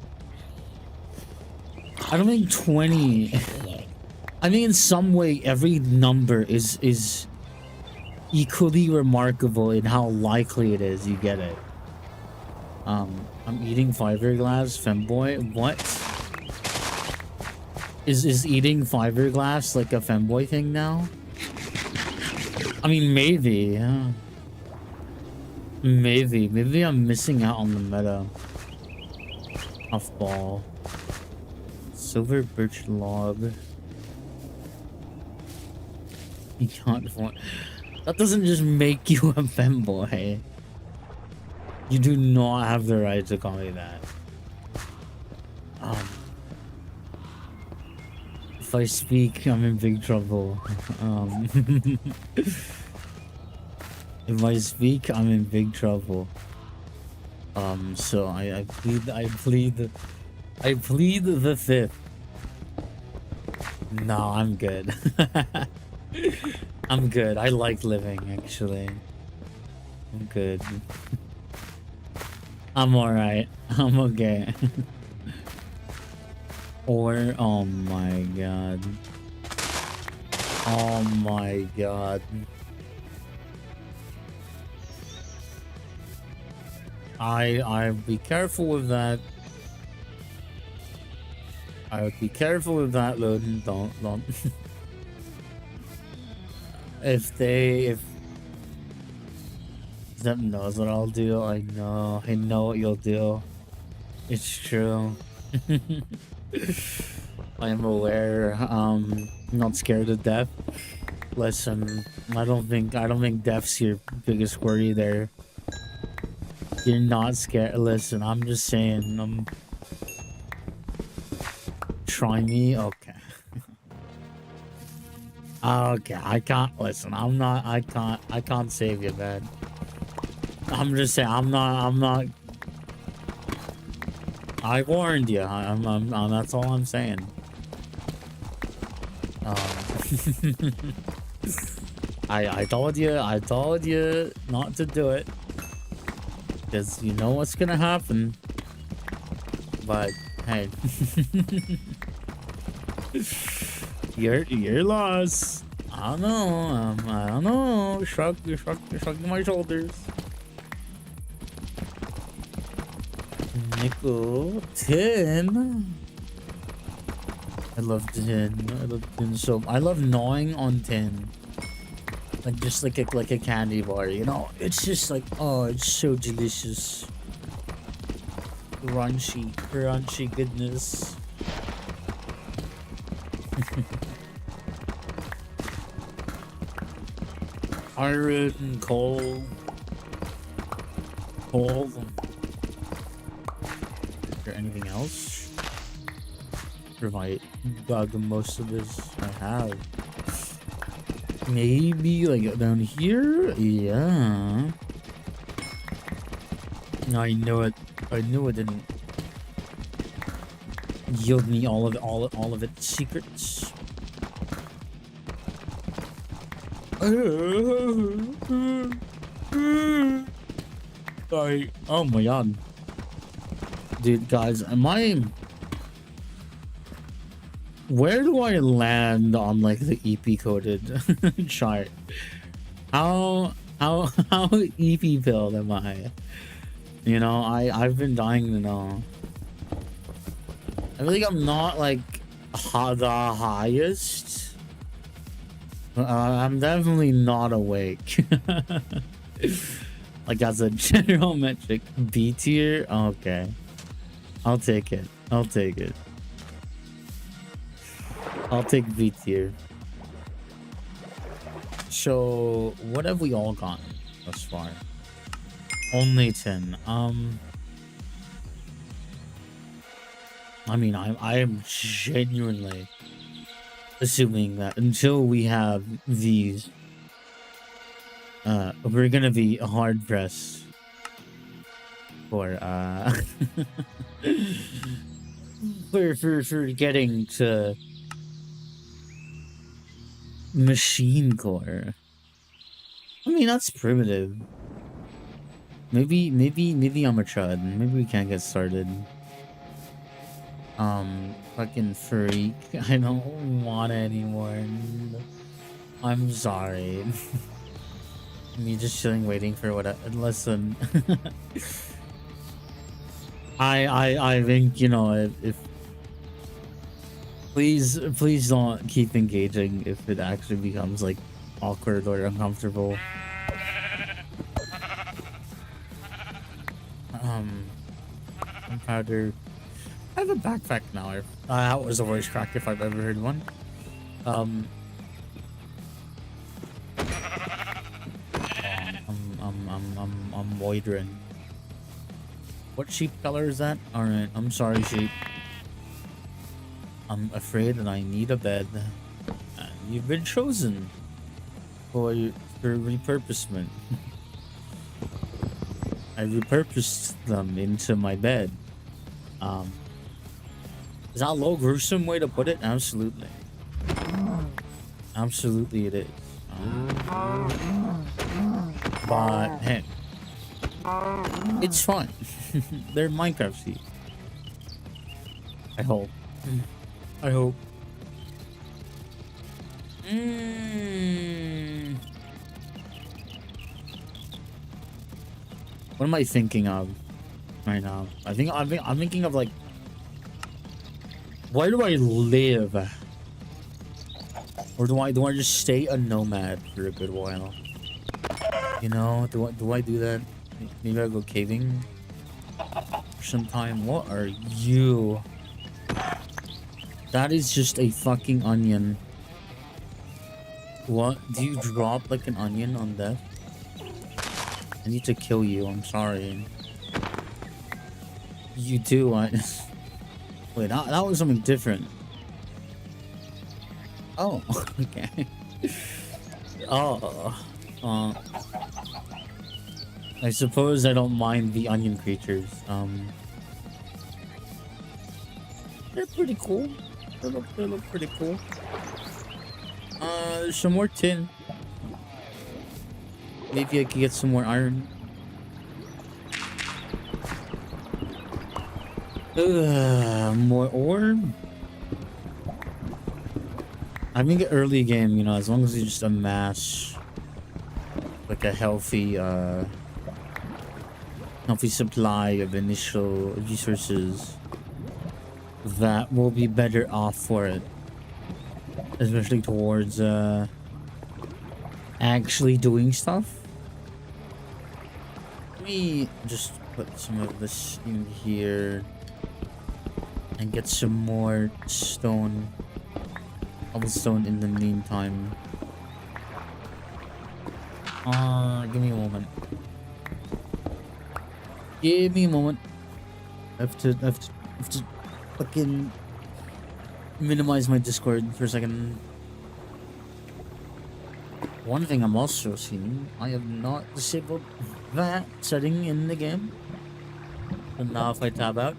I don't think 20. I think in some way every number is equally remarkable in how likely it is you get it. I'm eating fiberglass, femboy. What? Is eating fiberglass like a femboy thing now? I mean, maybe, yeah. Maybe I'm missing out on the meta. Puffball. Silver birch log. You can't afford. That doesn't just make you a femboy. You do not have the right to call me that. If I speak, I'm in big trouble. If I speak, I'm in big trouble. So I plead the fifth. No, I'm good. I'm good. I like living, actually. I'm good. I'm alright. I'm okay. Or, oh my god. Oh my god. I'd be careful with that. I would be careful with that, Loden. Don't. If Zepp knows what I'll do, I know what you'll do. It's true. I am aware. I'm not scared of death. Listen, I don't think death's your biggest worry there. You're not scared. Listen, I'm just saying. Try me, okay. Okay, I can't listen. I can't save you, man. I'm just saying. I'm not. I warned you. That's all I'm saying. I told you not to do it, because you know what's gonna happen. But hey, your loss. I don't know. I don't know. Shrugging my shoulders. Nickel 10. I love 10. I love 10 so. I love gnawing on 10. Like just like a candy bar, you know. It's just like, oh, it's so delicious. Crunchy goodness. Iron, coal. Coal. Is there anything else? Or have I dug most of this I have? Maybe like down here? Yeah. I know it. I knew it didn't yield me all of its secrets. Sorry. Oh my god. Dude, guys, where do I land on like the EP coded chart? How EP pilled am I? You know, I've been dying to know. I think I'm not like the highest. I'm definitely not awake. Like as a general metric, B tier. Okay, I'll take it. I'll take it. I'll take B tier. So what have we all gotten thus far? Only 10. I mean, I am genuinely assuming that until we have these, we're gonna be hard pressed for for getting to machine core. I mean, that's primitive. Maybe I'm a chud. Maybe we can't get started. Fucking freak. I don't want it anymore. I'm sorry. Me just chilling, waiting for what? Listen. I think, you know, if please don't keep engaging if it actually becomes like awkward or uncomfortable. Powder. I have a backpack now. That was a voice crack if I've ever heard one. I'm loitering. What sheep color is that? Alright, I'm sorry, sheep. I'm afraid that I need a bed. And you've been chosen for repurposement. I repurposed them into my bed. Is that a low gruesome way to put it? Absolutely. Absolutely it is. But hey, it's fun. They're Minecraft sheep. I hope. I hope. What am I thinking of right now? I'm thinking of like, where do I live? Or do I just stay a nomad for a good while? You know, do I do that? Maybe I go caving sometime. What are you? That is just a fucking onion. What? Do you drop like an onion on death? I need to kill you. I'm sorry. You do. Wait, that was something different. Oh, okay. Oh, I suppose I don't mind the onion creatures. They're pretty cool. They look pretty cool. There's some more tin. Maybe I could get some more iron. More ore. I think early game, you know, as long as you just amass like a healthy supply of initial resources, that will be better off for it, especially towards actually doing stuff. Let me just put some of this in here and get some more stone, cobblestone in the meantime. Give me a moment. Give me a moment. I have to fucking minimize my Discord for a second. One thing I'm also seeing, I have not disabled that setting in the game. And now if I tab out.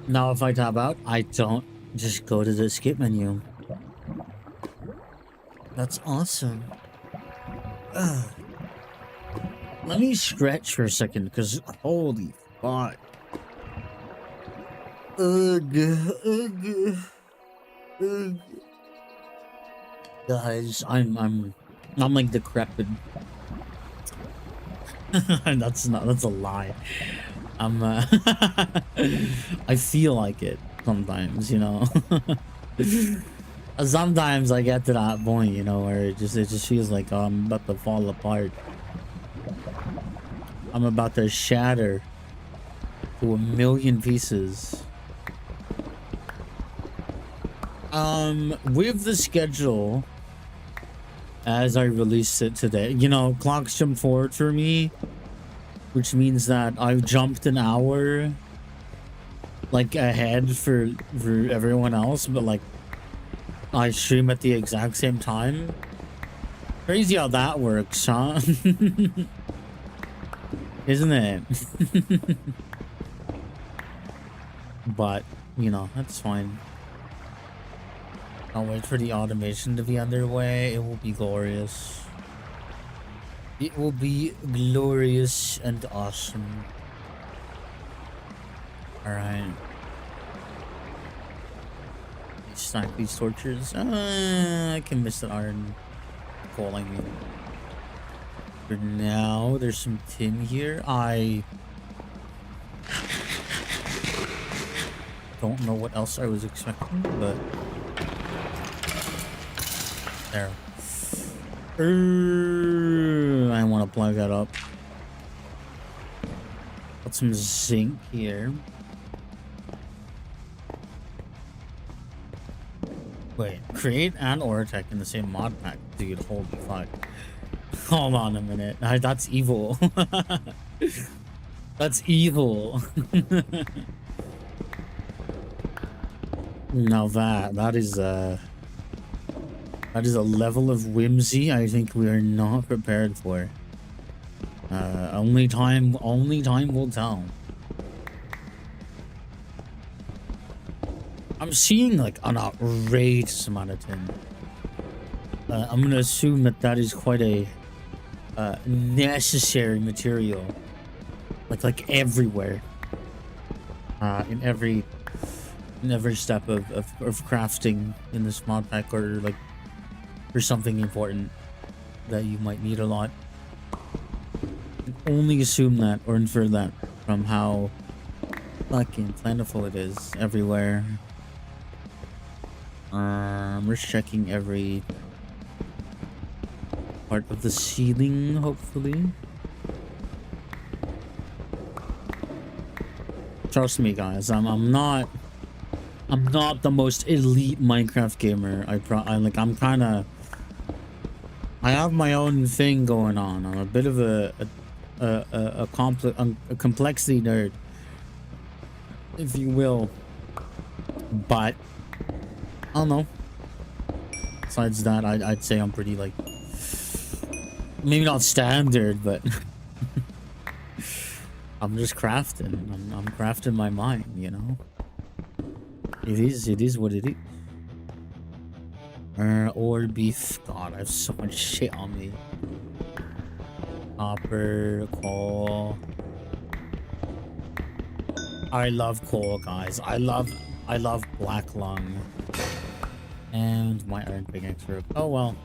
Now if I tab out, I don't just go to the skip menu. That's awesome. Let me stretch for a second, because holy fuck. Guys, I'm like decrepit. That's a lie. I feel like it sometimes, you know. Sometimes I get to that point, you know, where it just feels like I'm about to fall apart. I'm about to shatter to a million pieces. With the schedule as I released it today, you know, clocks jump forward for me, which means that I've jumped an hour like ahead for everyone else, but like I stream at the exact same time. Crazy how that works, huh? Isn't it? But, you know, that's fine. I'll wait for the automation to be underway. It will be glorious. It will be glorious and awesome. Alright. Stack these torches. I can miss the iron calling me. For now, there's some tin here. I don't know what else I was expecting, but there. I want to plug that up. Got some zinc here. Wait, create an ore tech in the same mod pack, dude. Holy fuck. Hold on a minute. That's evil. That's evil. Now that is a level of whimsy I think we are not prepared for. Only time will tell. I'm seeing like an outrageous amount of tin. I'm gonna assume that is quite a necessary material, like everywhere, in every step of crafting in this mod pack, or like for something important that you might need a lot. I can only assume that or infer that from how fucking plentiful it is everywhere. We're checking every part of the ceiling, hopefully. Trust me, guys. I'm not the most elite Minecraft gamer. I have my own thing going on. I'm a bit of a complexity nerd, if you will. But I don't know. Besides that, I'd say I'm pretty, like, maybe not standard, but I'm just crafting. I'm crafting my mind, you know. It is what it is. Or beef. God, I have so much shit on me. Copper, coal. I love coal, guys. I love black lung. And my iron pickaxe rope. Oh well.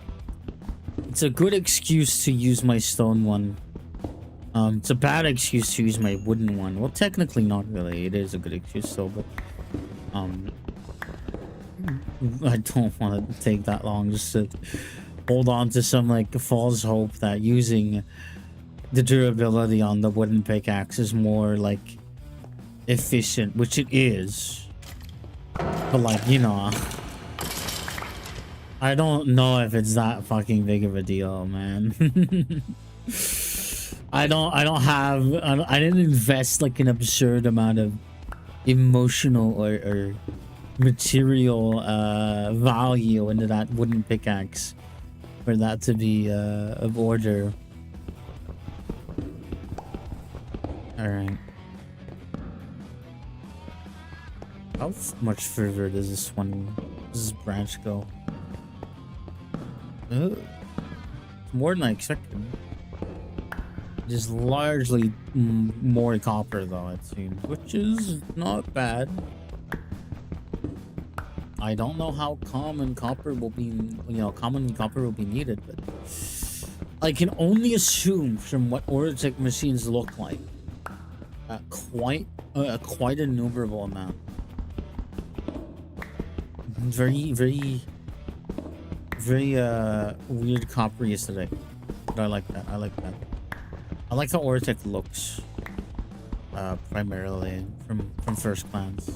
It's a good excuse to use my stone one. It's a bad excuse to use my wooden one. Well, technically not really. It is a good excuse still, but I don't want to take that long just to hold on to some like false hope that using the durability on the wooden pickaxe is more like efficient, which it is. But like, you know, I don't know if it's that fucking big of a deal, man. I didn't invest like an absurd amount of emotional or material value into that wooden pickaxe for that to be of order. All right. How much further does this branch go? Oh, more than I expected. Just largely more copper though, it seems, which is not bad. I don't know how common copper will be needed, but I can only assume from what Ortec machines look like, quite a innumerable amount. Very weird copper yesterday, but I like that. I like how Ortec looks, primarily from first glance.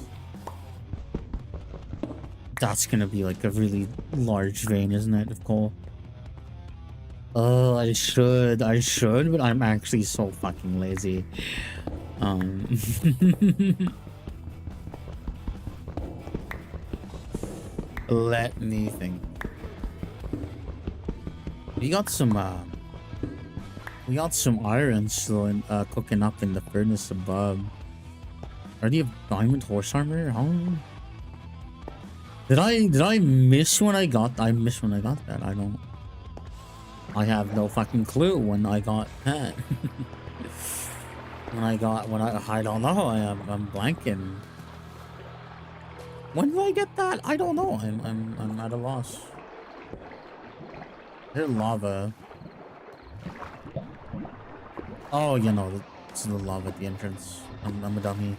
That's gonna be like a really large vein, isn't it, of coal? Oh, I should, but I'm actually so fucking lazy. Let me think. We got some iron still in, cooking up in the furnace above. Already have diamond horse armor? Huh? Did I miss when I got that? I have no fucking clue when I got that. I don't know. I'm blanking. When did I get that? I don't know. I'm at a loss. There's lava. Oh, you know, it's the lava at the entrance. I'm a dummy.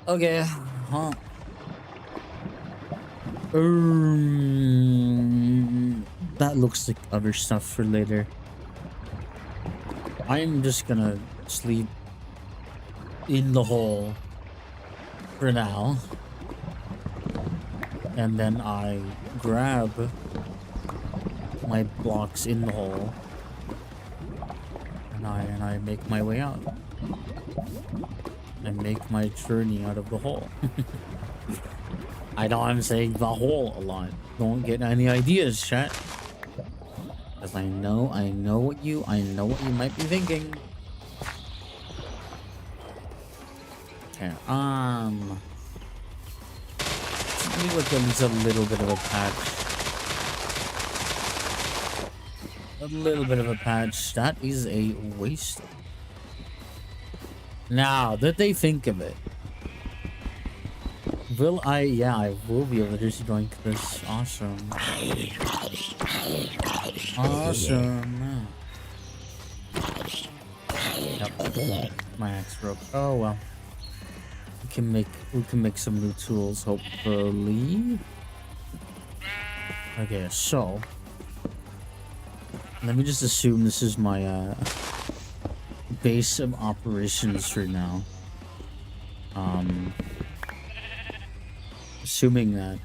Okay, huh? That looks like other stuff for later. I'm just gonna sleep in the hole for now, and then I grab my blocks in the hole, and I make my way out. I make my journey out of the hole. I know I'm saying the hole a lot. Don't get any ideas, chat. Because I know what you might be thinking. Okay, let me look at a little bit of a patch. A little bit of a patch. That is a waste. Now that they think of it, will I? Yeah, I will be able to just drink this. Awesome. Awesome. Yep. My axe broke. Oh well. We can make some new tools, hopefully. Okay, so let me just assume this is my base of operations for now. Assuming that,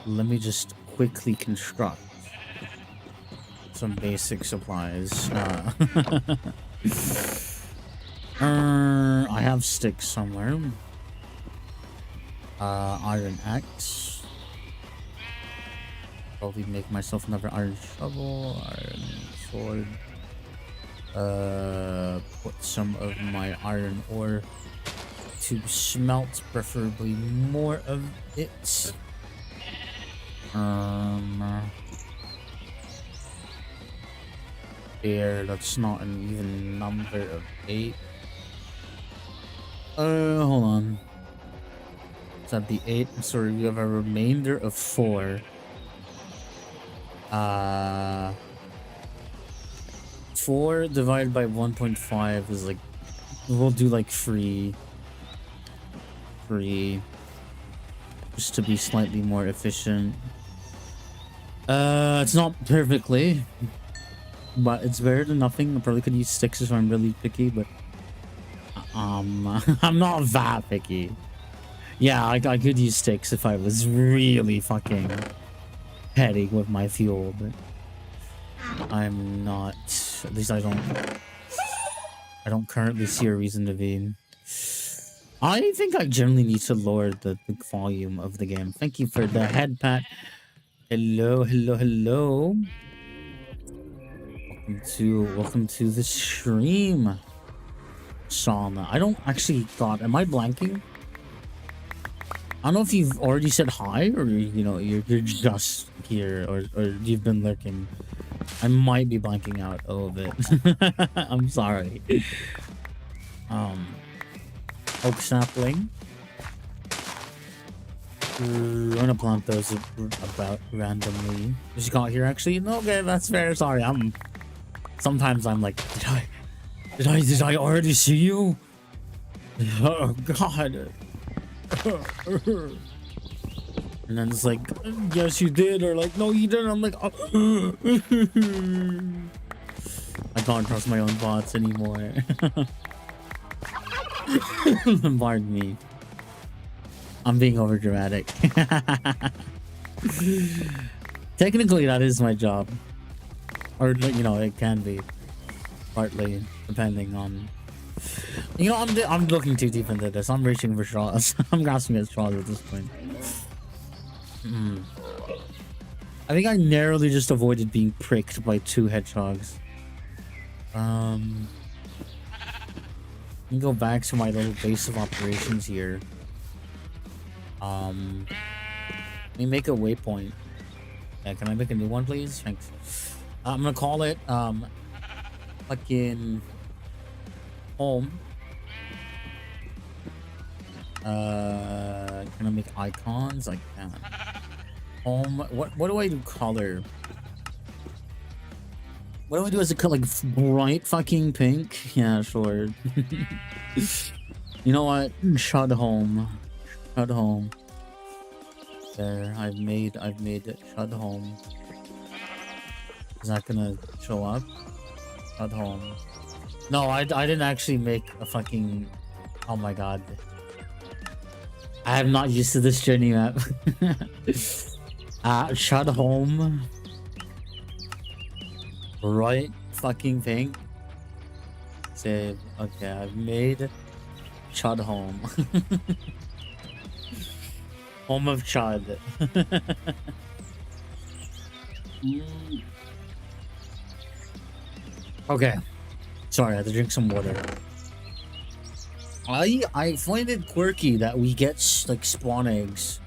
let me just quickly construct some basic supplies. I have sticks somewhere. Iron axe. Probably make myself another iron shovel, iron sword. Put some of my iron ore to smelt, preferably more of it. There, that's not an even number of 8. Hold on. Is that the 8? Sorry, we have a remainder of 4. 4 divided by 1.5 is like, we'll do like 3, just to be slightly more efficient. It's not perfectly, but it's better than nothing. I probably could use sticks if I'm really picky, but I'm not that picky. Yeah, I could use sticks if I was really fucking petty with my fuel, but I'm not. At least I don't currently see a reason to be. I think I generally need to lower the volume of the game. Thank you for the head pat. Hello, hello, hello. Welcome to the stream, Shauna. I don't actually thought. Am I blanking? I don't know if you've already said hi, or you're just here, or you've been lurking. I might be blanking out a little bit. I'm sorry. Oak sapling. We're gonna plant those about randomly. Just got here actually. No, okay, that's fair. Sorry, sometimes I'm like, did I already see you? Oh God. And then it's like, yes you did, or like, no you didn't. I'm like, oh. I can't trust my own thoughts anymore. Pardon me. I'm being over dramatic. Technically that is my job, or it can be partly, depending on. I'm looking too deep into this. I'm reaching for straws. I'm grasping at straws at this point. I think I narrowly just avoided being pricked by 2 hedgehogs. Let me go back to my little base of operations here. Let me make a waypoint. Yeah, can I make a new one, please? Thanks. I'm gonna call it fucking home. Can I make icons? I can. Home. What do I do? Color. What do I do as a color? Like bright fucking pink? Yeah, sure. You know what? Shut home. Shut home. There. I've made it. Shut home. Is that gonna show up? Shut home. No, I didn't actually make a fucking. Oh my God. I am not used to this journey map. Shut home. Right fucking pink. Save. Okay, I've made Chud home. Home of Chud. Okay. Sorry, I had to drink some water. I find it quirky that we get like spawn eggs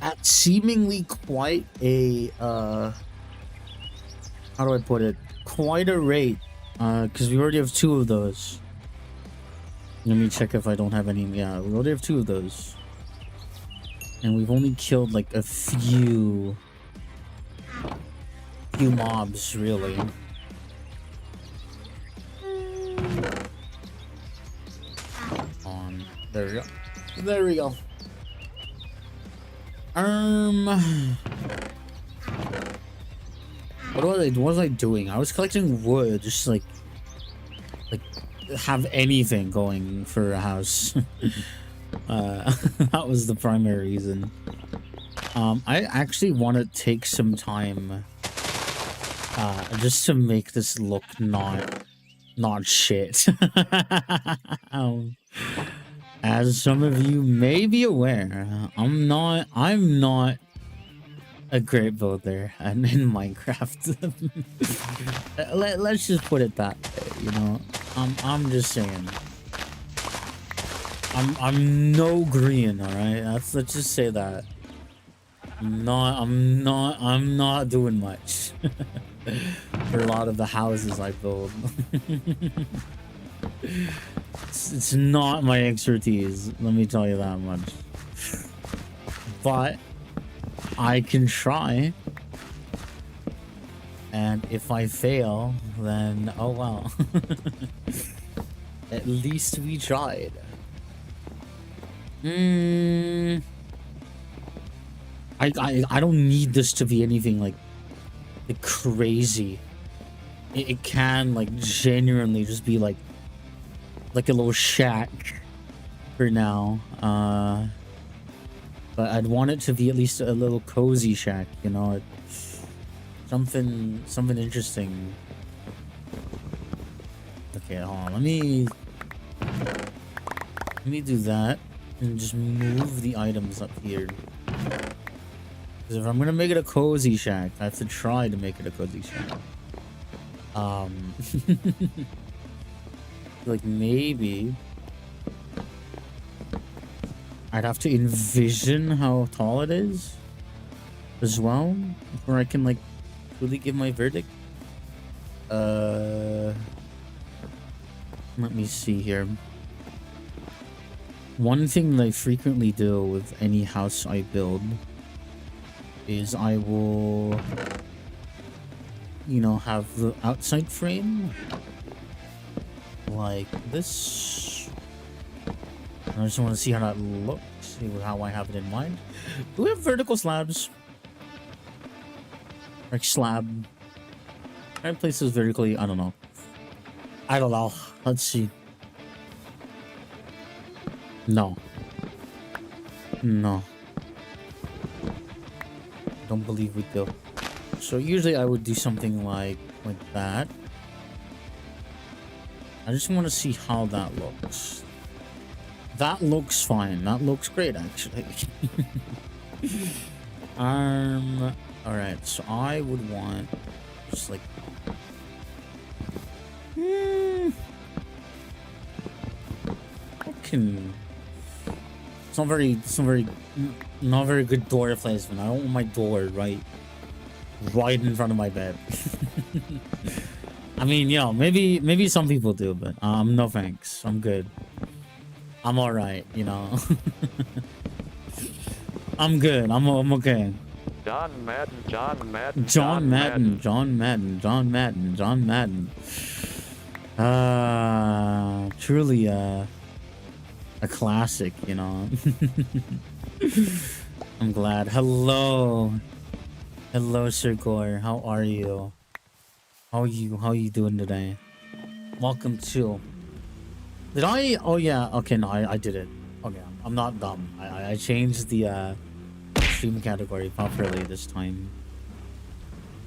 at seemingly quite a how do I put it? Quite a rate. Because we already have 2 of those. Let me check if I don't have any. Yeah, we already have 2 of those. And we've only killed like a few mobs, really. There we go. There we go. What was I doing? I was collecting wood, just like have anything going for a house. That was the primary reason. I actually want to take some time just to make this look not shit. As some of you may be aware, I'm not a great builder in Minecraft. Let's just put it that way, you know. I'm just saying. I'm no green, all right. Let's just say that. I'm not doing much for a lot of the houses I build. It's not my expertise, let me tell you that much. But I can try. And if I fail, then oh well. At least we tried. I don't need this to be anything like crazy. It can like genuinely just be like a little shack for now. But I'd want it to be at least a little cozy shack, you know, something interesting. Okay, hold on. Let me do that and just move the items up here. Because if I'm gonna make it a cozy shack, I have to try to make it a cozy shack. Like maybe I'd have to envision how tall it is as well before I can like really give my verdict. Let me see here. One thing that I frequently do with any house I build is I will, you know, have the outside frame like this. I just want to see how that looks, see how I have it in mind. Do we have vertical slabs? Like slab. Can I place this vertically? I don't know. Let's see. No. Don't believe we do. So usually I would do something like that. I just want to see how that looks. That looks fine. That looks great, actually. Alright, so I would want just like it's not very good door placement. I don't want my door right in front of my bed. I mean, you know, maybe some people do, but no thanks. I'm good. I'm all right, you know. I'm good. I'm okay. John Madden. Truly a classic, you know. I'm glad. Hello, Sir Gore. How are you? How are you doing today? Welcome to. Did I? Oh yeah. Okay, no, I did it. Okay, I'm not dumb. I changed the stream category properly this time.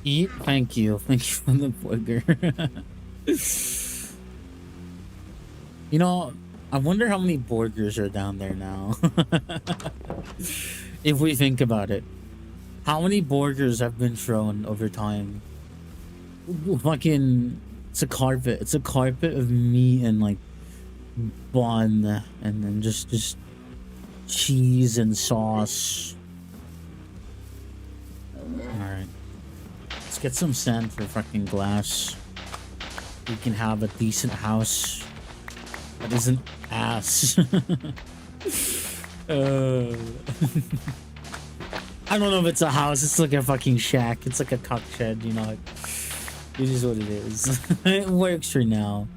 Eat. Thank you for the burger. You know, I wonder how many burgers are down there now. If we think about it, how many burgers have been thrown over time? Fucking, it's a carpet. It's a carpet of meat and like bun, and then just cheese and sauce. All right, let's get some sand for fucking glass. We can have a decent house that isn't ass. I don't know if it's a house. It's like a fucking shack. It's like a cock shed, you know. It is what it is. It works for now.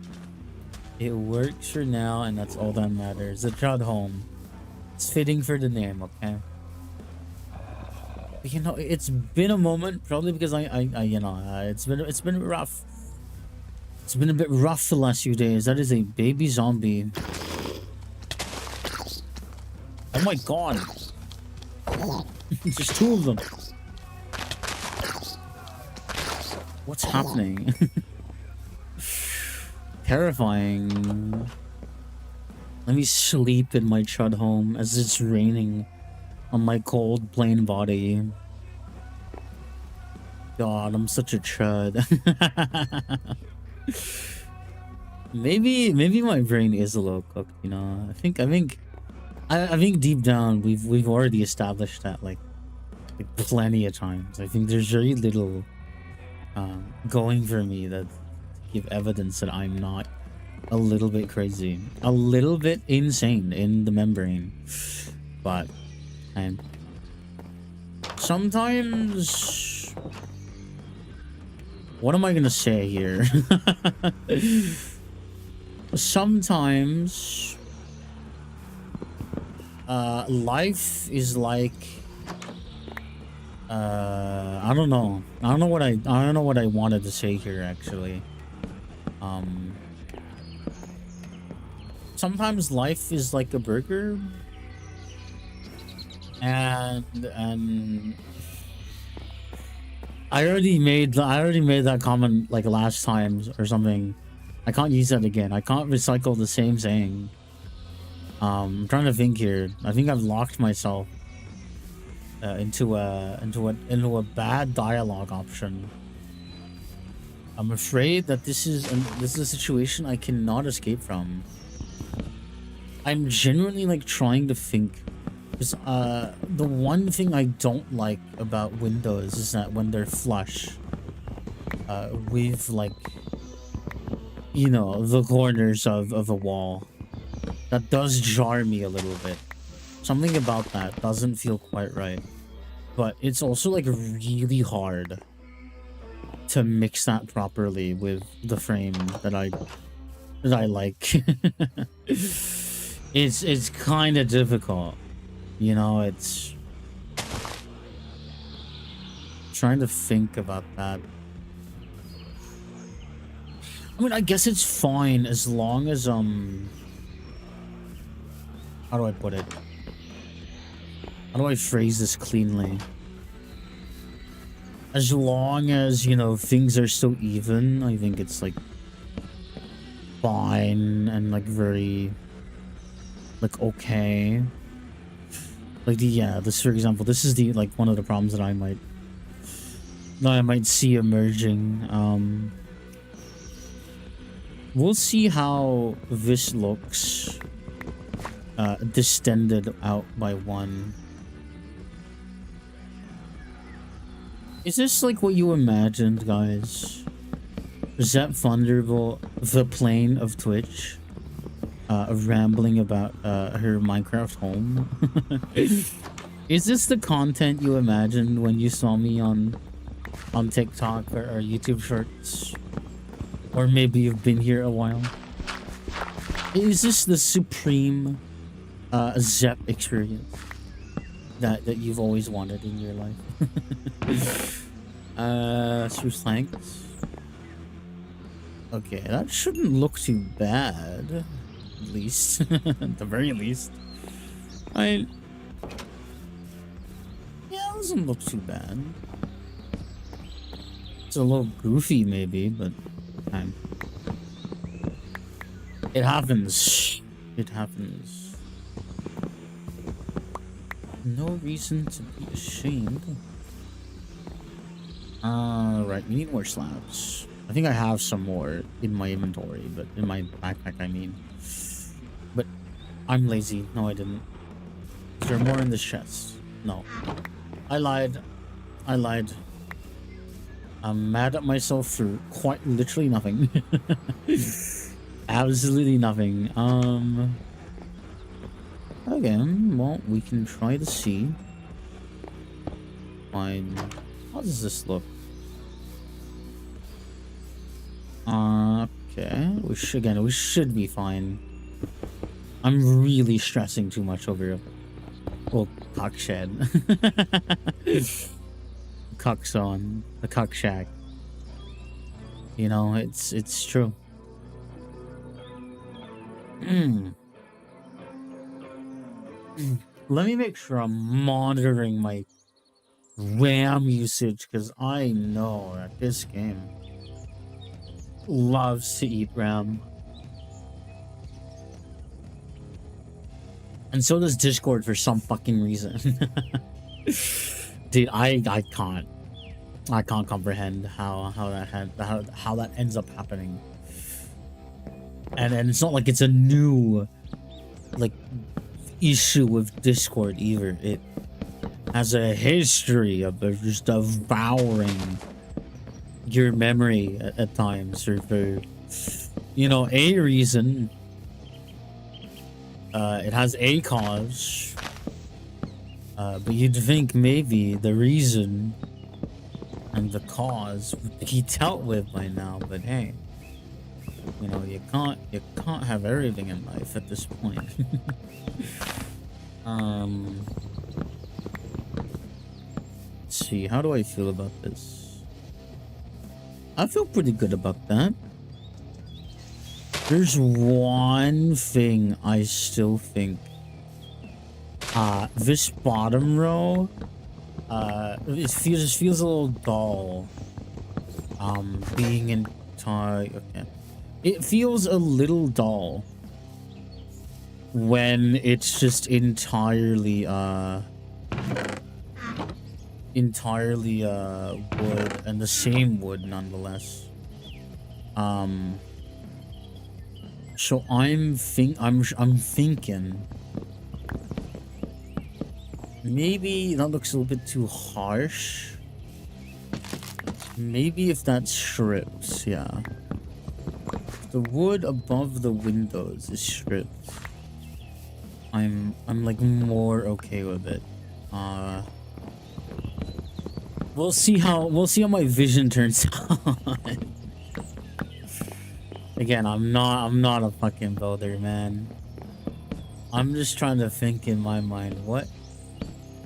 It works for now, and that's all that matters. The child home. It's fitting for the name, okay? But, you know, it's been a moment, probably because I you know, it's been rough. It's been a bit rough the last few days. That is a baby zombie. Oh my god. There's two of them. What's happening? Terrifying. Let me sleep in my chud home as it's raining on my cold plain body. God, I'm such a chud. Maybe my brain is a little cooked, you know. I think deep down we've already established that like plenty of times. I think there's very little going for me that give evidence that I'm not a little bit crazy, a little bit insane in the membrane. But sometimes, what am I gonna say here? Sometimes life is like I don't know what I wanted to say here, actually. sometimes life is like a burger, and I already made that comment like last time or something. I can't use that again. I can't recycle the same saying. I'm trying to think here. I think I've locked myself into a bad dialogue option. I'm afraid that this is a situation I cannot escape from. I'm genuinely like trying to think. Because the one thing I don't like about windows is that when they're flush with like, you know, the corners of a wall, that does jar me a little bit. Something about that doesn't feel quite right. But it's also like really hard to mix that properly with the frame that I like. It's kind of difficult. You know, it's trying to think about that. I mean, I guess it's fine as long as how do I put it? How do I phrase this cleanly? As long as, you know, things are so even, I think it's like fine and like very like okay. Like this for example, this is the like one of the problems that I might see emerging. We'll see how this looks distended out by one. Is this like what you imagined, guys? Zepp Thunderbolt, the plane of Twitch, rambling about her Minecraft home? Is this the content you imagined when you saw me on TikTok or YouTube Shorts? Or maybe you've been here a while? Is this the supreme Zepp experience that you've always wanted in your life? Through thanks. Okay, that shouldn't look too bad. At least. At the very least. Yeah, it doesn't look too bad. It's a little goofy maybe, but it happens. It happens. No reason to be ashamed. Right, we need more slabs. I think I have some more in my inventory, but in my backpack, I mean. But I'm lazy. No, I didn't. Is there more in this chest? No. I lied. I'm mad at myself for quite literally nothing. Absolutely nothing. Okay, well, we can try to see. Fine. How does this look? Okay, we should be fine. I'm really stressing too much over cock shed. Cockson, the cock shack. You know, it's true. Let me make sure I'm monitoring my RAM usage, because I know that this game loves to eat RAM. And so does Discord for some fucking reason. Dude, I can't comprehend how that ends up happening. And it's not like it's a new like issue with Discord either. It has a history of just devouring your memory at times, or for, you know, a reason. It has a cause, but you'd think maybe the reason and the cause would be dealt with by now. But hey, you know, you can't have everything in life at this point. Let's see, how do I feel about this? I feel pretty good about that. There's one thing I still think. This bottom row, it feels a little dull. Being okay. It feels a little dull when it's just entirely wood and the same wood nonetheless. So I'm thinking maybe that looks a little bit too harsh. Maybe if that's strips, yeah. The wood above the windows is stripped. I'm like more okay with it. We'll see how my vision turns out. Again, I'm not a fucking builder, man. I'm just trying to think in my mind what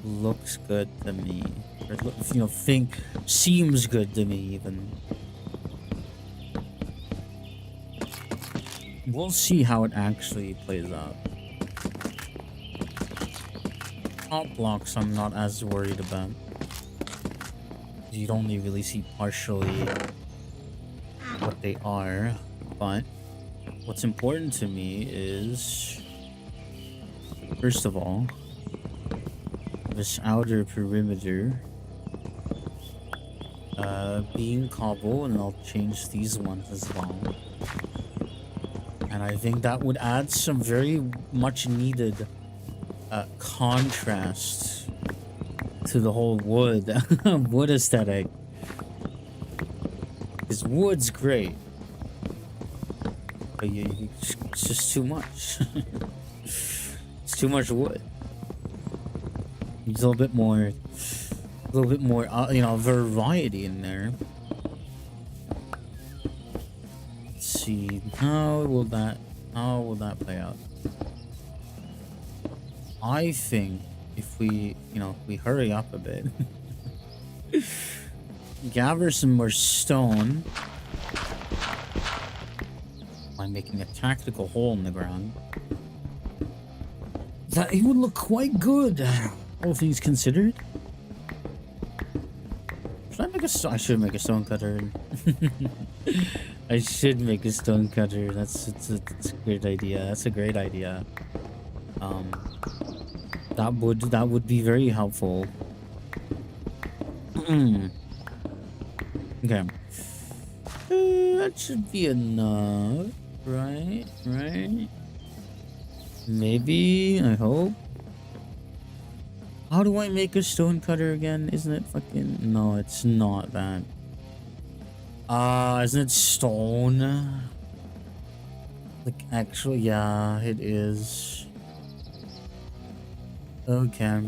looks good to me. Or, you know, seems good to me even. We'll see how it actually plays out. Top blocks I'm not as worried about. You'd only really see partially what they are, but what's important to me is, first of all, this outer perimeter being cobble, and I'll change these ones as well. And I think that would add some very much needed contrast to the whole wood aesthetic. Because wood's great, but it's just too much. It's too much wood. There's a little bit more, you know, variety in there. Let's see, how will that play out? I think if we hurry up a bit, gather some more stone by making a tactical hole in the ground, that it would look quite good, all things considered. I should make a stone cutter. I should make a stone cutter. That's a great idea. That's a great idea. That would be very helpful. Okay. That should be enough, right? Maybe, I hope. How do I make a stone cutter again? Isn't it fucking... No, it's not that. Isn't it stone? Like, actually, yeah, it is. Okay.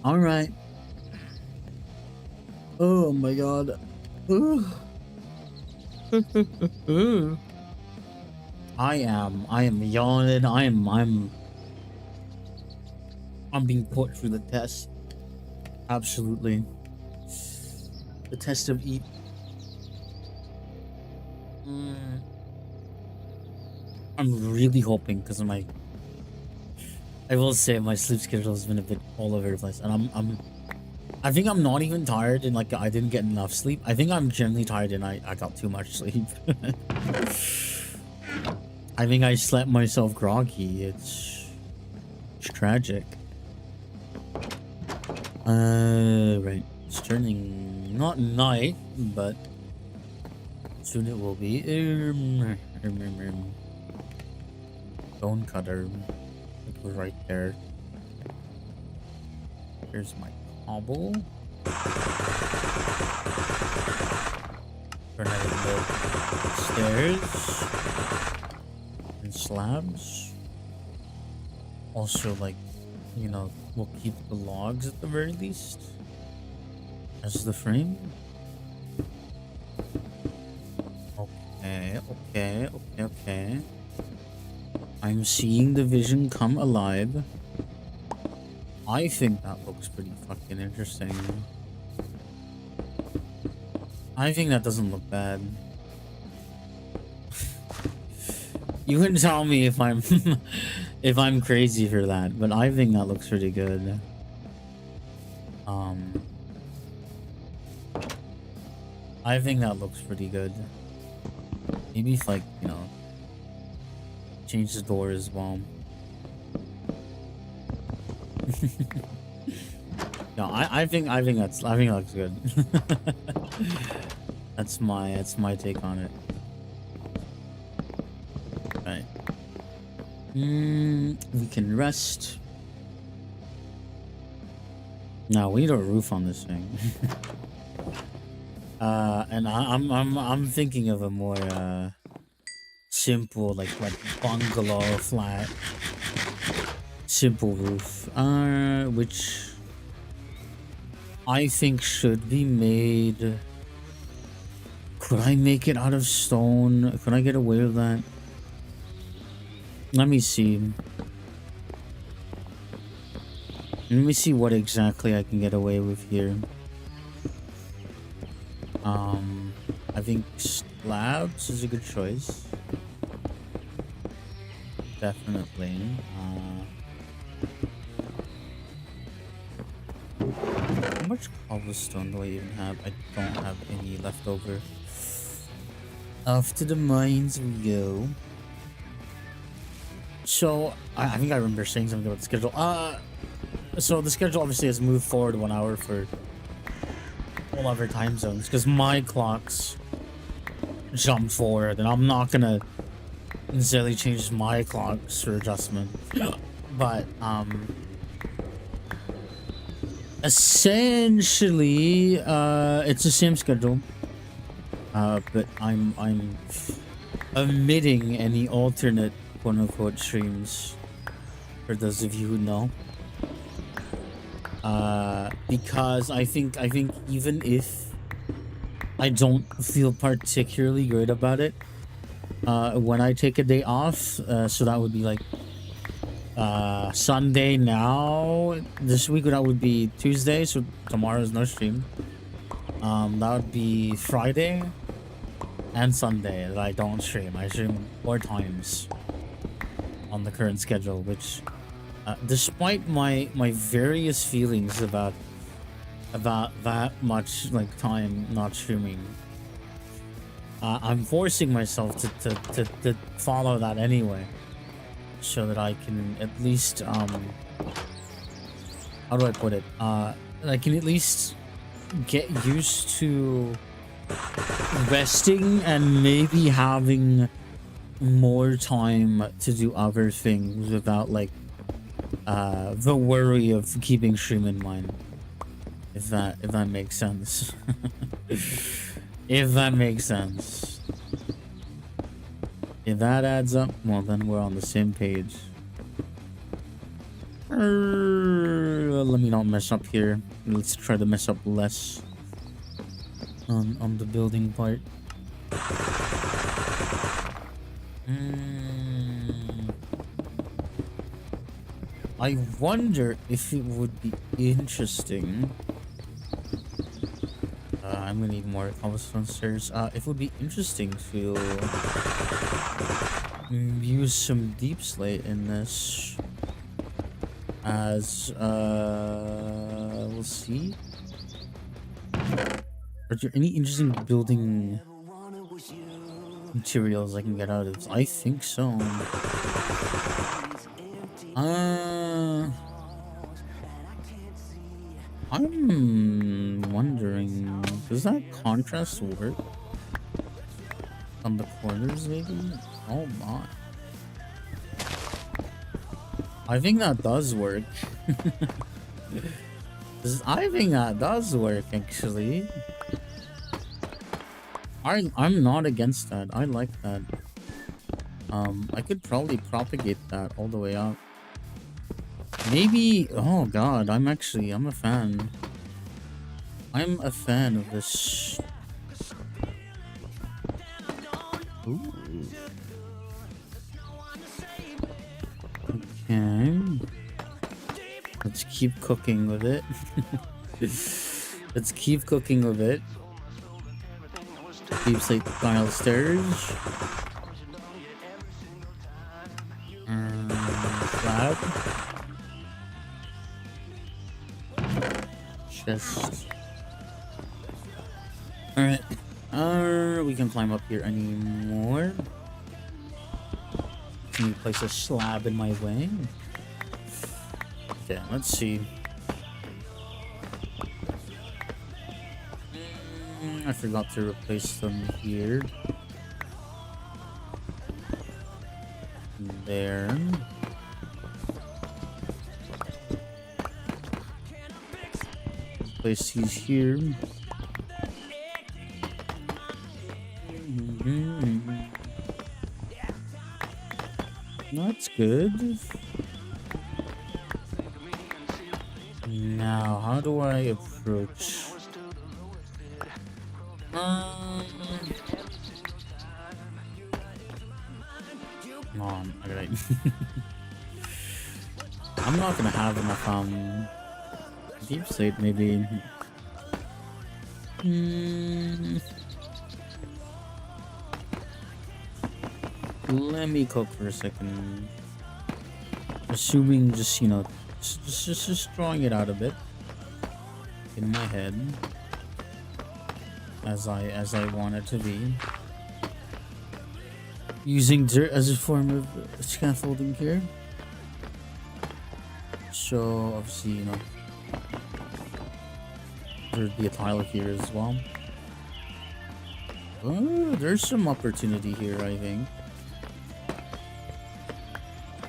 Alright. Oh my god. I am yawning. I'm being put through the test. Absolutely. The test of eat. I'm really hoping, because I will say my sleep schedule has been a bit all over the place, and I think I'm not even tired and like I didn't get enough sleep. I think I'm generally tired and I got too much sleep. I think I slept myself groggy. It's tragic. Right. It's turning not night, but soon it will be. Stone cutter, like right there. Here's my cobble. Turn it into stairs and slabs. Also, like, you know, we'll keep the logs at the very least as the frame. Okay. I'm seeing the vision come alive. I think that looks pretty fucking interesting. I think that doesn't look bad. You can tell me if I'm if I'm crazy for that, but I think that looks pretty good. I think that looks pretty good. Maybe if, like, you know, change the door as well. No, I think that looks good. That's my take on it. Right. We can rest. No, we need a roof on this thing. And I'm thinking of a more simple, like bungalow flat, simple roof, which I think should be made. Could I make it out of stone? Could I get away with that? Let me see. Let me see what exactly I can get away with here. I think slabs is a good choice. Definitely. How much cobblestone do I even have? I don't have any left over. Off to the mines we go. So, I think I remember saying something about the schedule. So the schedule obviously has moved forward 1 hour for all other time zones, because my clocks jump forward, and I'm not gonna necessarily change my clocks for adjustment. But, essentially, it's the same schedule. But I'm omitting any alternate quote-unquote streams, for those of you who know. Because I think even if I don't feel particularly good about it, when I take a day off, so that would be like Sunday now, this week that would be Tuesday, so tomorrow's no stream. That would be Friday and Sunday that I don't stream. I stream 4 times on the current schedule, which despite my various feelings about that much like time not streaming, I'm forcing myself to follow that anyway, so that I can at least how do I put it, I can at least get used to resting and maybe having more time to do other things without like the worry of keeping stream in mind, if that makes sense. If that makes sense. If that adds up, well then we're on the same page. Let me not mess up here. Let's try to mess up less on the building part. I wonder if it would be interesting. I'm gonna need more cobblestone stairs. If it would be interesting to use some deep slate in this, as we'll see. Are there any interesting building materials I can get out of this? I think so. I'm wondering, does that contrast work on the corners maybe? Oh my. I think that does work. I think that does work actually. I'm not against that. I like that. I could probably propagate that all the way up. Maybe, oh god, I'm a fan. I'm a fan of this. Ooh. Okay. Let's keep cooking with it. Let's keep cooking with it. Deep slate tile stairs. Slab. Chest. Alright. We can climb up here anymore. Can you place a slab in my way? Okay, let's see. I forgot to replace them here. There. Place these here. That's good. Now, how do I approach? Come on, alright. I'm not gonna have enough deep slate maybe. Let me cook for a second. Assuming just, you know, just drawing it out a bit in my head as I want it to be. Using dirt as a form of scaffolding here. So obviously, you know, there'd be a tile here as well. Oh, there's some opportunity here, I think.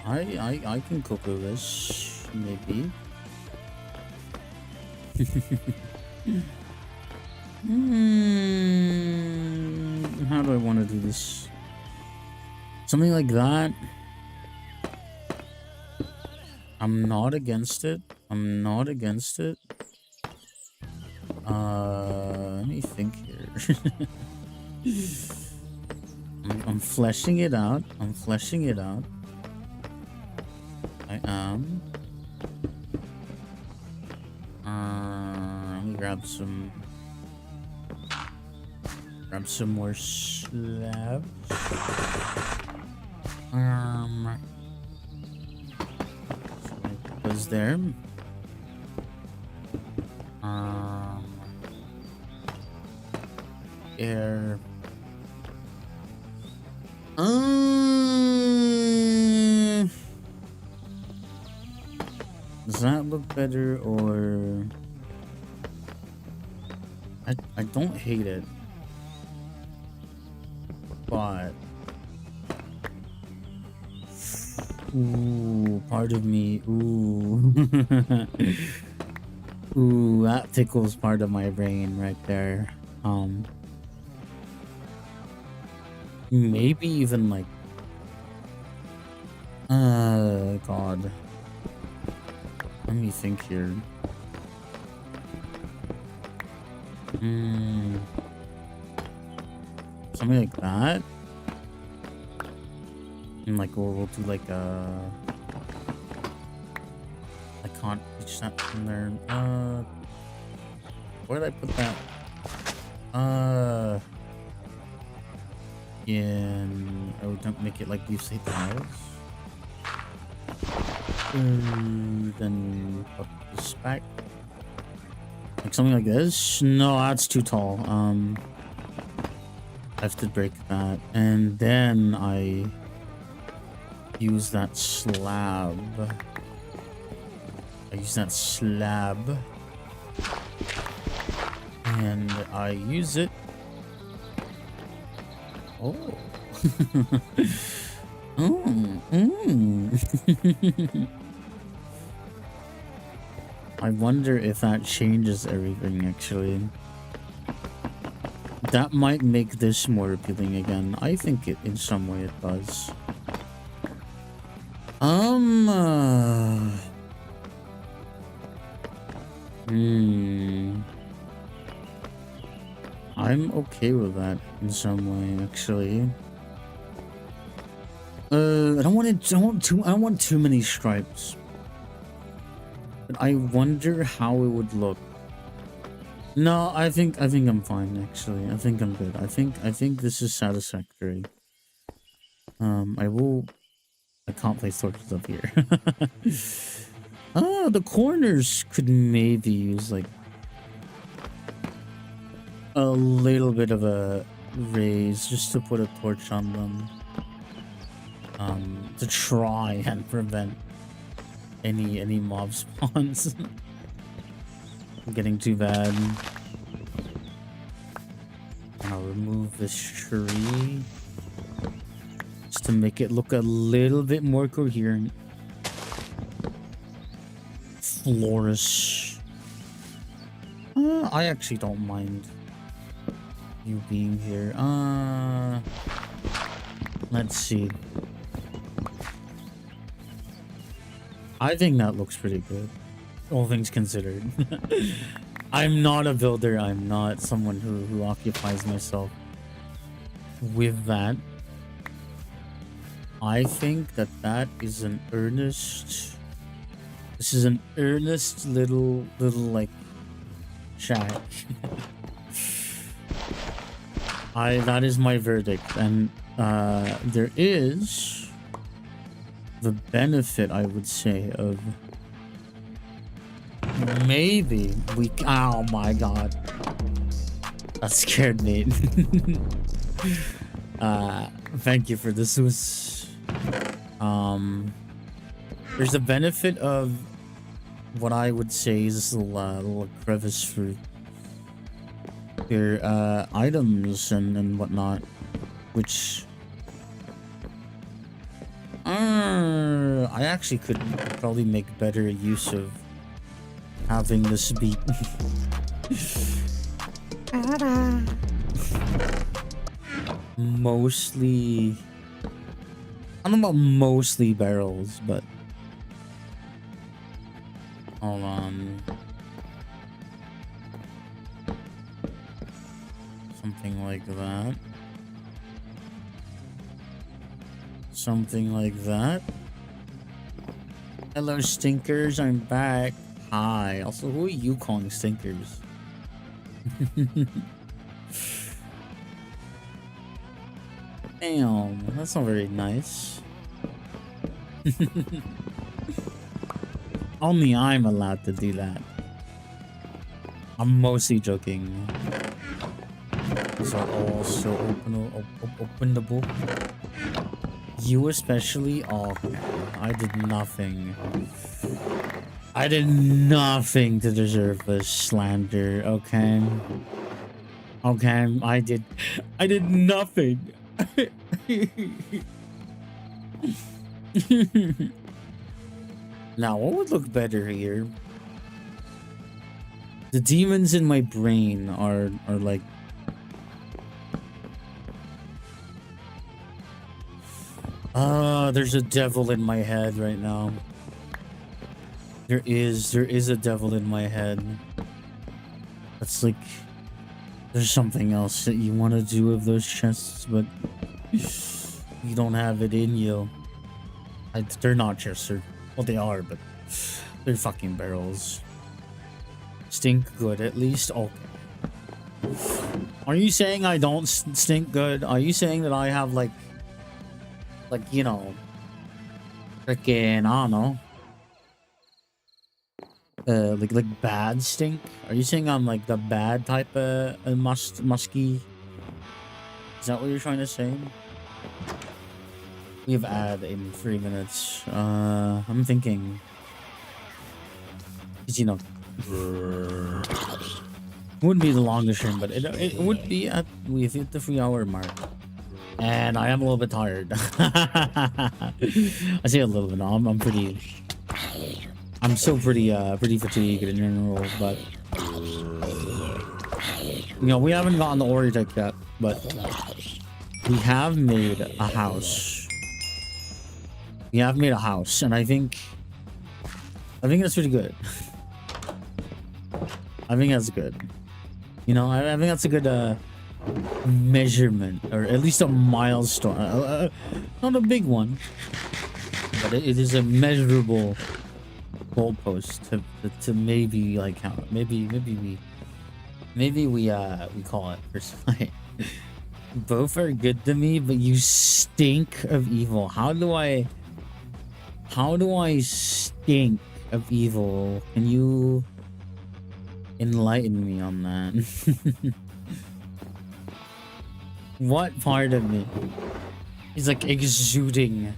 I can cook with this, maybe. How do I want to do this? Something like that. I'm not against it. I'm not against it. Let me think here. I'm fleshing it out. I'm fleshing it out. I am. Let me grab some more slabs. So it goes there. Air. Does that look better, or I don't hate it, but ooh, part of me, ooh. Ooh, that tickles part of my brain right there. Maybe even like, God. Let me think here. Something like that. And like we'll do like a. I can't reach that from there. Where did I put that? Oh, don't make it like you say tiles. Then put this back. Like something like this. No, that's too tall. I have to break that, and then I use that slab. And I use it. Oh. I wonder if that changes everything, actually. That might make this more appealing again. I think it, in some way, it does. I'm okay with that in some way, actually. I don't want too many stripes. But I wonder how it would look No, I think I'm fine actually. I think I'm good. I think this is satisfactory. I can't place torches up here. Ah, the corners could maybe use like a little bit of a raise just to put a torch on them. To try and prevent any mob spawns getting too bad. I'll remove this tree just to make it look a little bit more coherent. Flourish. I actually don't mind you being here. Let's see. I think that looks pretty good, all things considered. I'm not a builder. I'm not someone who occupies myself with that. I think that is an earnest. This is an earnest little like shack. That is my verdict, and there is the benefit, I would say, of maybe we. Oh my god, that scared me. Thank you for this. Was there's a benefit of what I would say is this little crevice for your items and whatnot, which I actually could probably make better use of having this beat. Mostly, I don't know about mostly barrels, but hold on. Something like that. Something like that. Hello, stinkers. I'm back. Hi. Also, who are you calling stinkers? Damn, that's not very nice. Only I'm allowed to do that. I'm mostly joking. These are all so openable. You especially? Oh, I did nothing. I did nothing to deserve this slander, okay? Okay, I did nothing. Now, what would look better here? The demons in my brain are like there's a devil in my head right now. There is a devil in my head. That's like there's something else that you want to do with those chests, but you don't have it in you. They're not chests, well, they are, but they're fucking barrels. Stink good, at least. Okay. Are you saying I don't stink good? Are you saying that I have like you know, freaking, I don't know, like bad stink? Are you saying I'm like the bad type of musky? Is that what you're trying to say? We have ad in 3 minutes. I'm thinking, 'cause, you know, it wouldn't be the longest stream, but it would be at, we've hit the 3-hour mark. And I am a little bit tired. I say a little bit. No, I'm still pretty fatigued in general. But you know, we haven't gotten the Ori deck yet, but we have made a house. We have made a house, and I think that's pretty good. I think that's good. You know, I think that's a good measurement, or at least a milestone. Not a big one, but it is a measurable goalpost to maybe like how maybe we Maybe we call it first fight. Both are good to me, but you stink of evil. How do I stink of evil? Can you enlighten me on that? What part of me is like exuding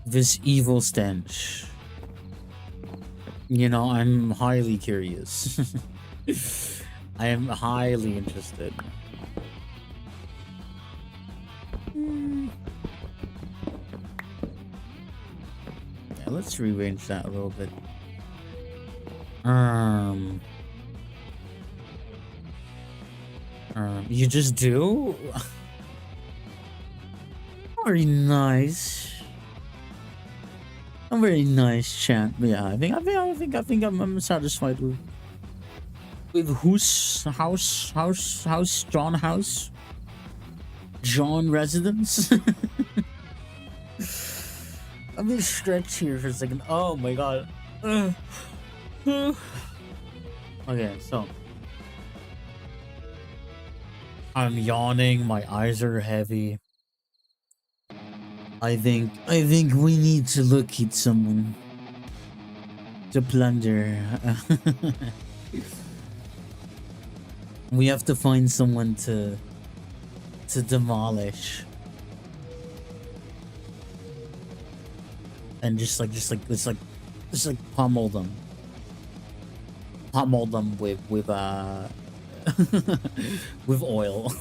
this evil stench? You know, I'm highly curious. I am highly interested. Yeah, let's rearrange that a little bit. You just do? Very nice. A very nice chat. But yeah, I think I'm satisfied with John Residence. Let me stretch here for a second. Oh my god. Okay, so I'm yawning, my eyes are heavy. I think we need to locate someone to plunder. We have to find someone to demolish. And just pummel them. Pummel them with with oil.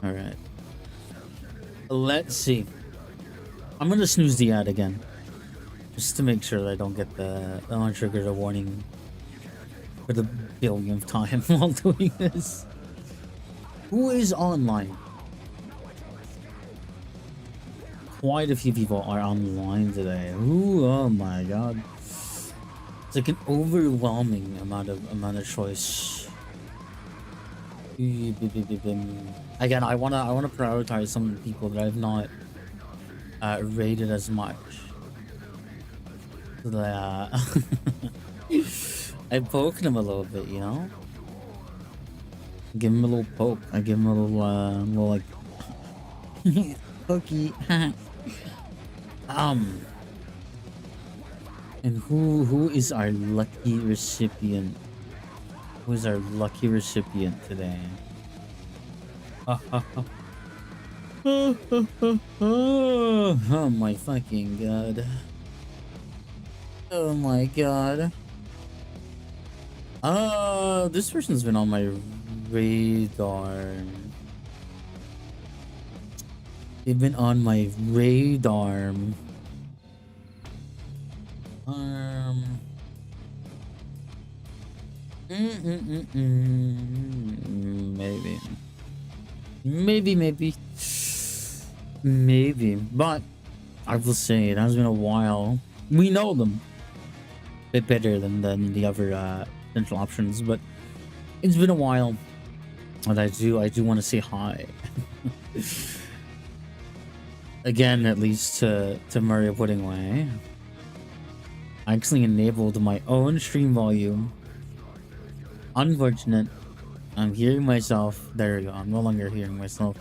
All right. Let's see. I'm gonna snooze the ad again, just to make sure that I don't get the trigger warning for the billionth time while doing this. Who is online? Quite a few people are online today. Ooh, oh my god. It's like an overwhelming amount of choice. Again, I wanna prioritize some of the people that I've not rated as much. So that I poke them a little bit, you know. Give him a little poke. I give him a little like pokey. And who is our lucky recipient? Who is our lucky recipient today? Oh my fucking god. Oh my god. This person's been on my radar. They've been on my radar. Maybe, but I will say it has been a while. We know them a bit better than the other potential options, but it's been a while, and I do want to say hi. Again, at least to Mario Pudding Way. I actually enabled my own stream volume. Unfortunate. I'm hearing myself. There we go. I'm no longer hearing myself.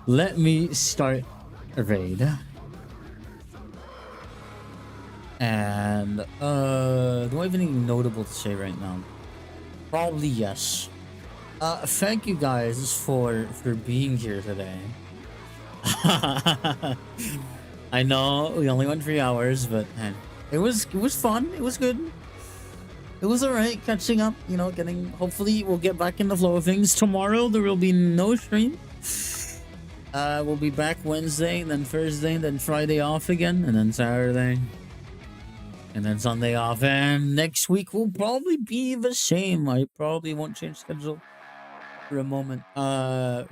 Let me start a raid. And do I have anything notable to say right now? Probably yes. Thank you guys for being here today. I know we only went 3 hours, but man, it was fun. It was good. It was alright catching up, you know, hopefully we'll get back in the flow of things. Tomorrow there will be no stream. We'll be back Wednesday, then Thursday, then Friday off again, and then Saturday. And then Sunday off, and next week will probably be the same. I probably won't change schedule for a moment.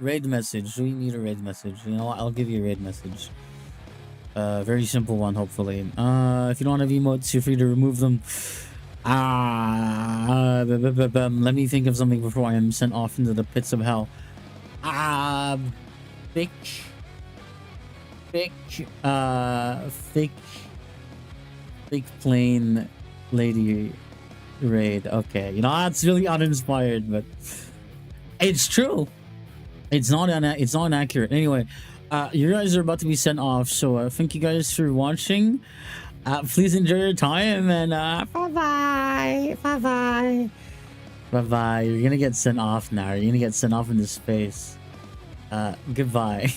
Raid message. We need a raid message. You know what? I'll give you a raid message. Very simple one, hopefully. If you don't have emotes, you're free to remove them. Let me think of something before I am sent off into the pits of hell. Thick, plain lady raid. Okay, you know that's really uninspired, but it's true. It's not inaccurate. Anyway, you guys are about to be sent off, so thank you guys for watching. Please enjoy your time, and bye bye. You're gonna get sent off now. You're gonna get sent off into space. Goodbye.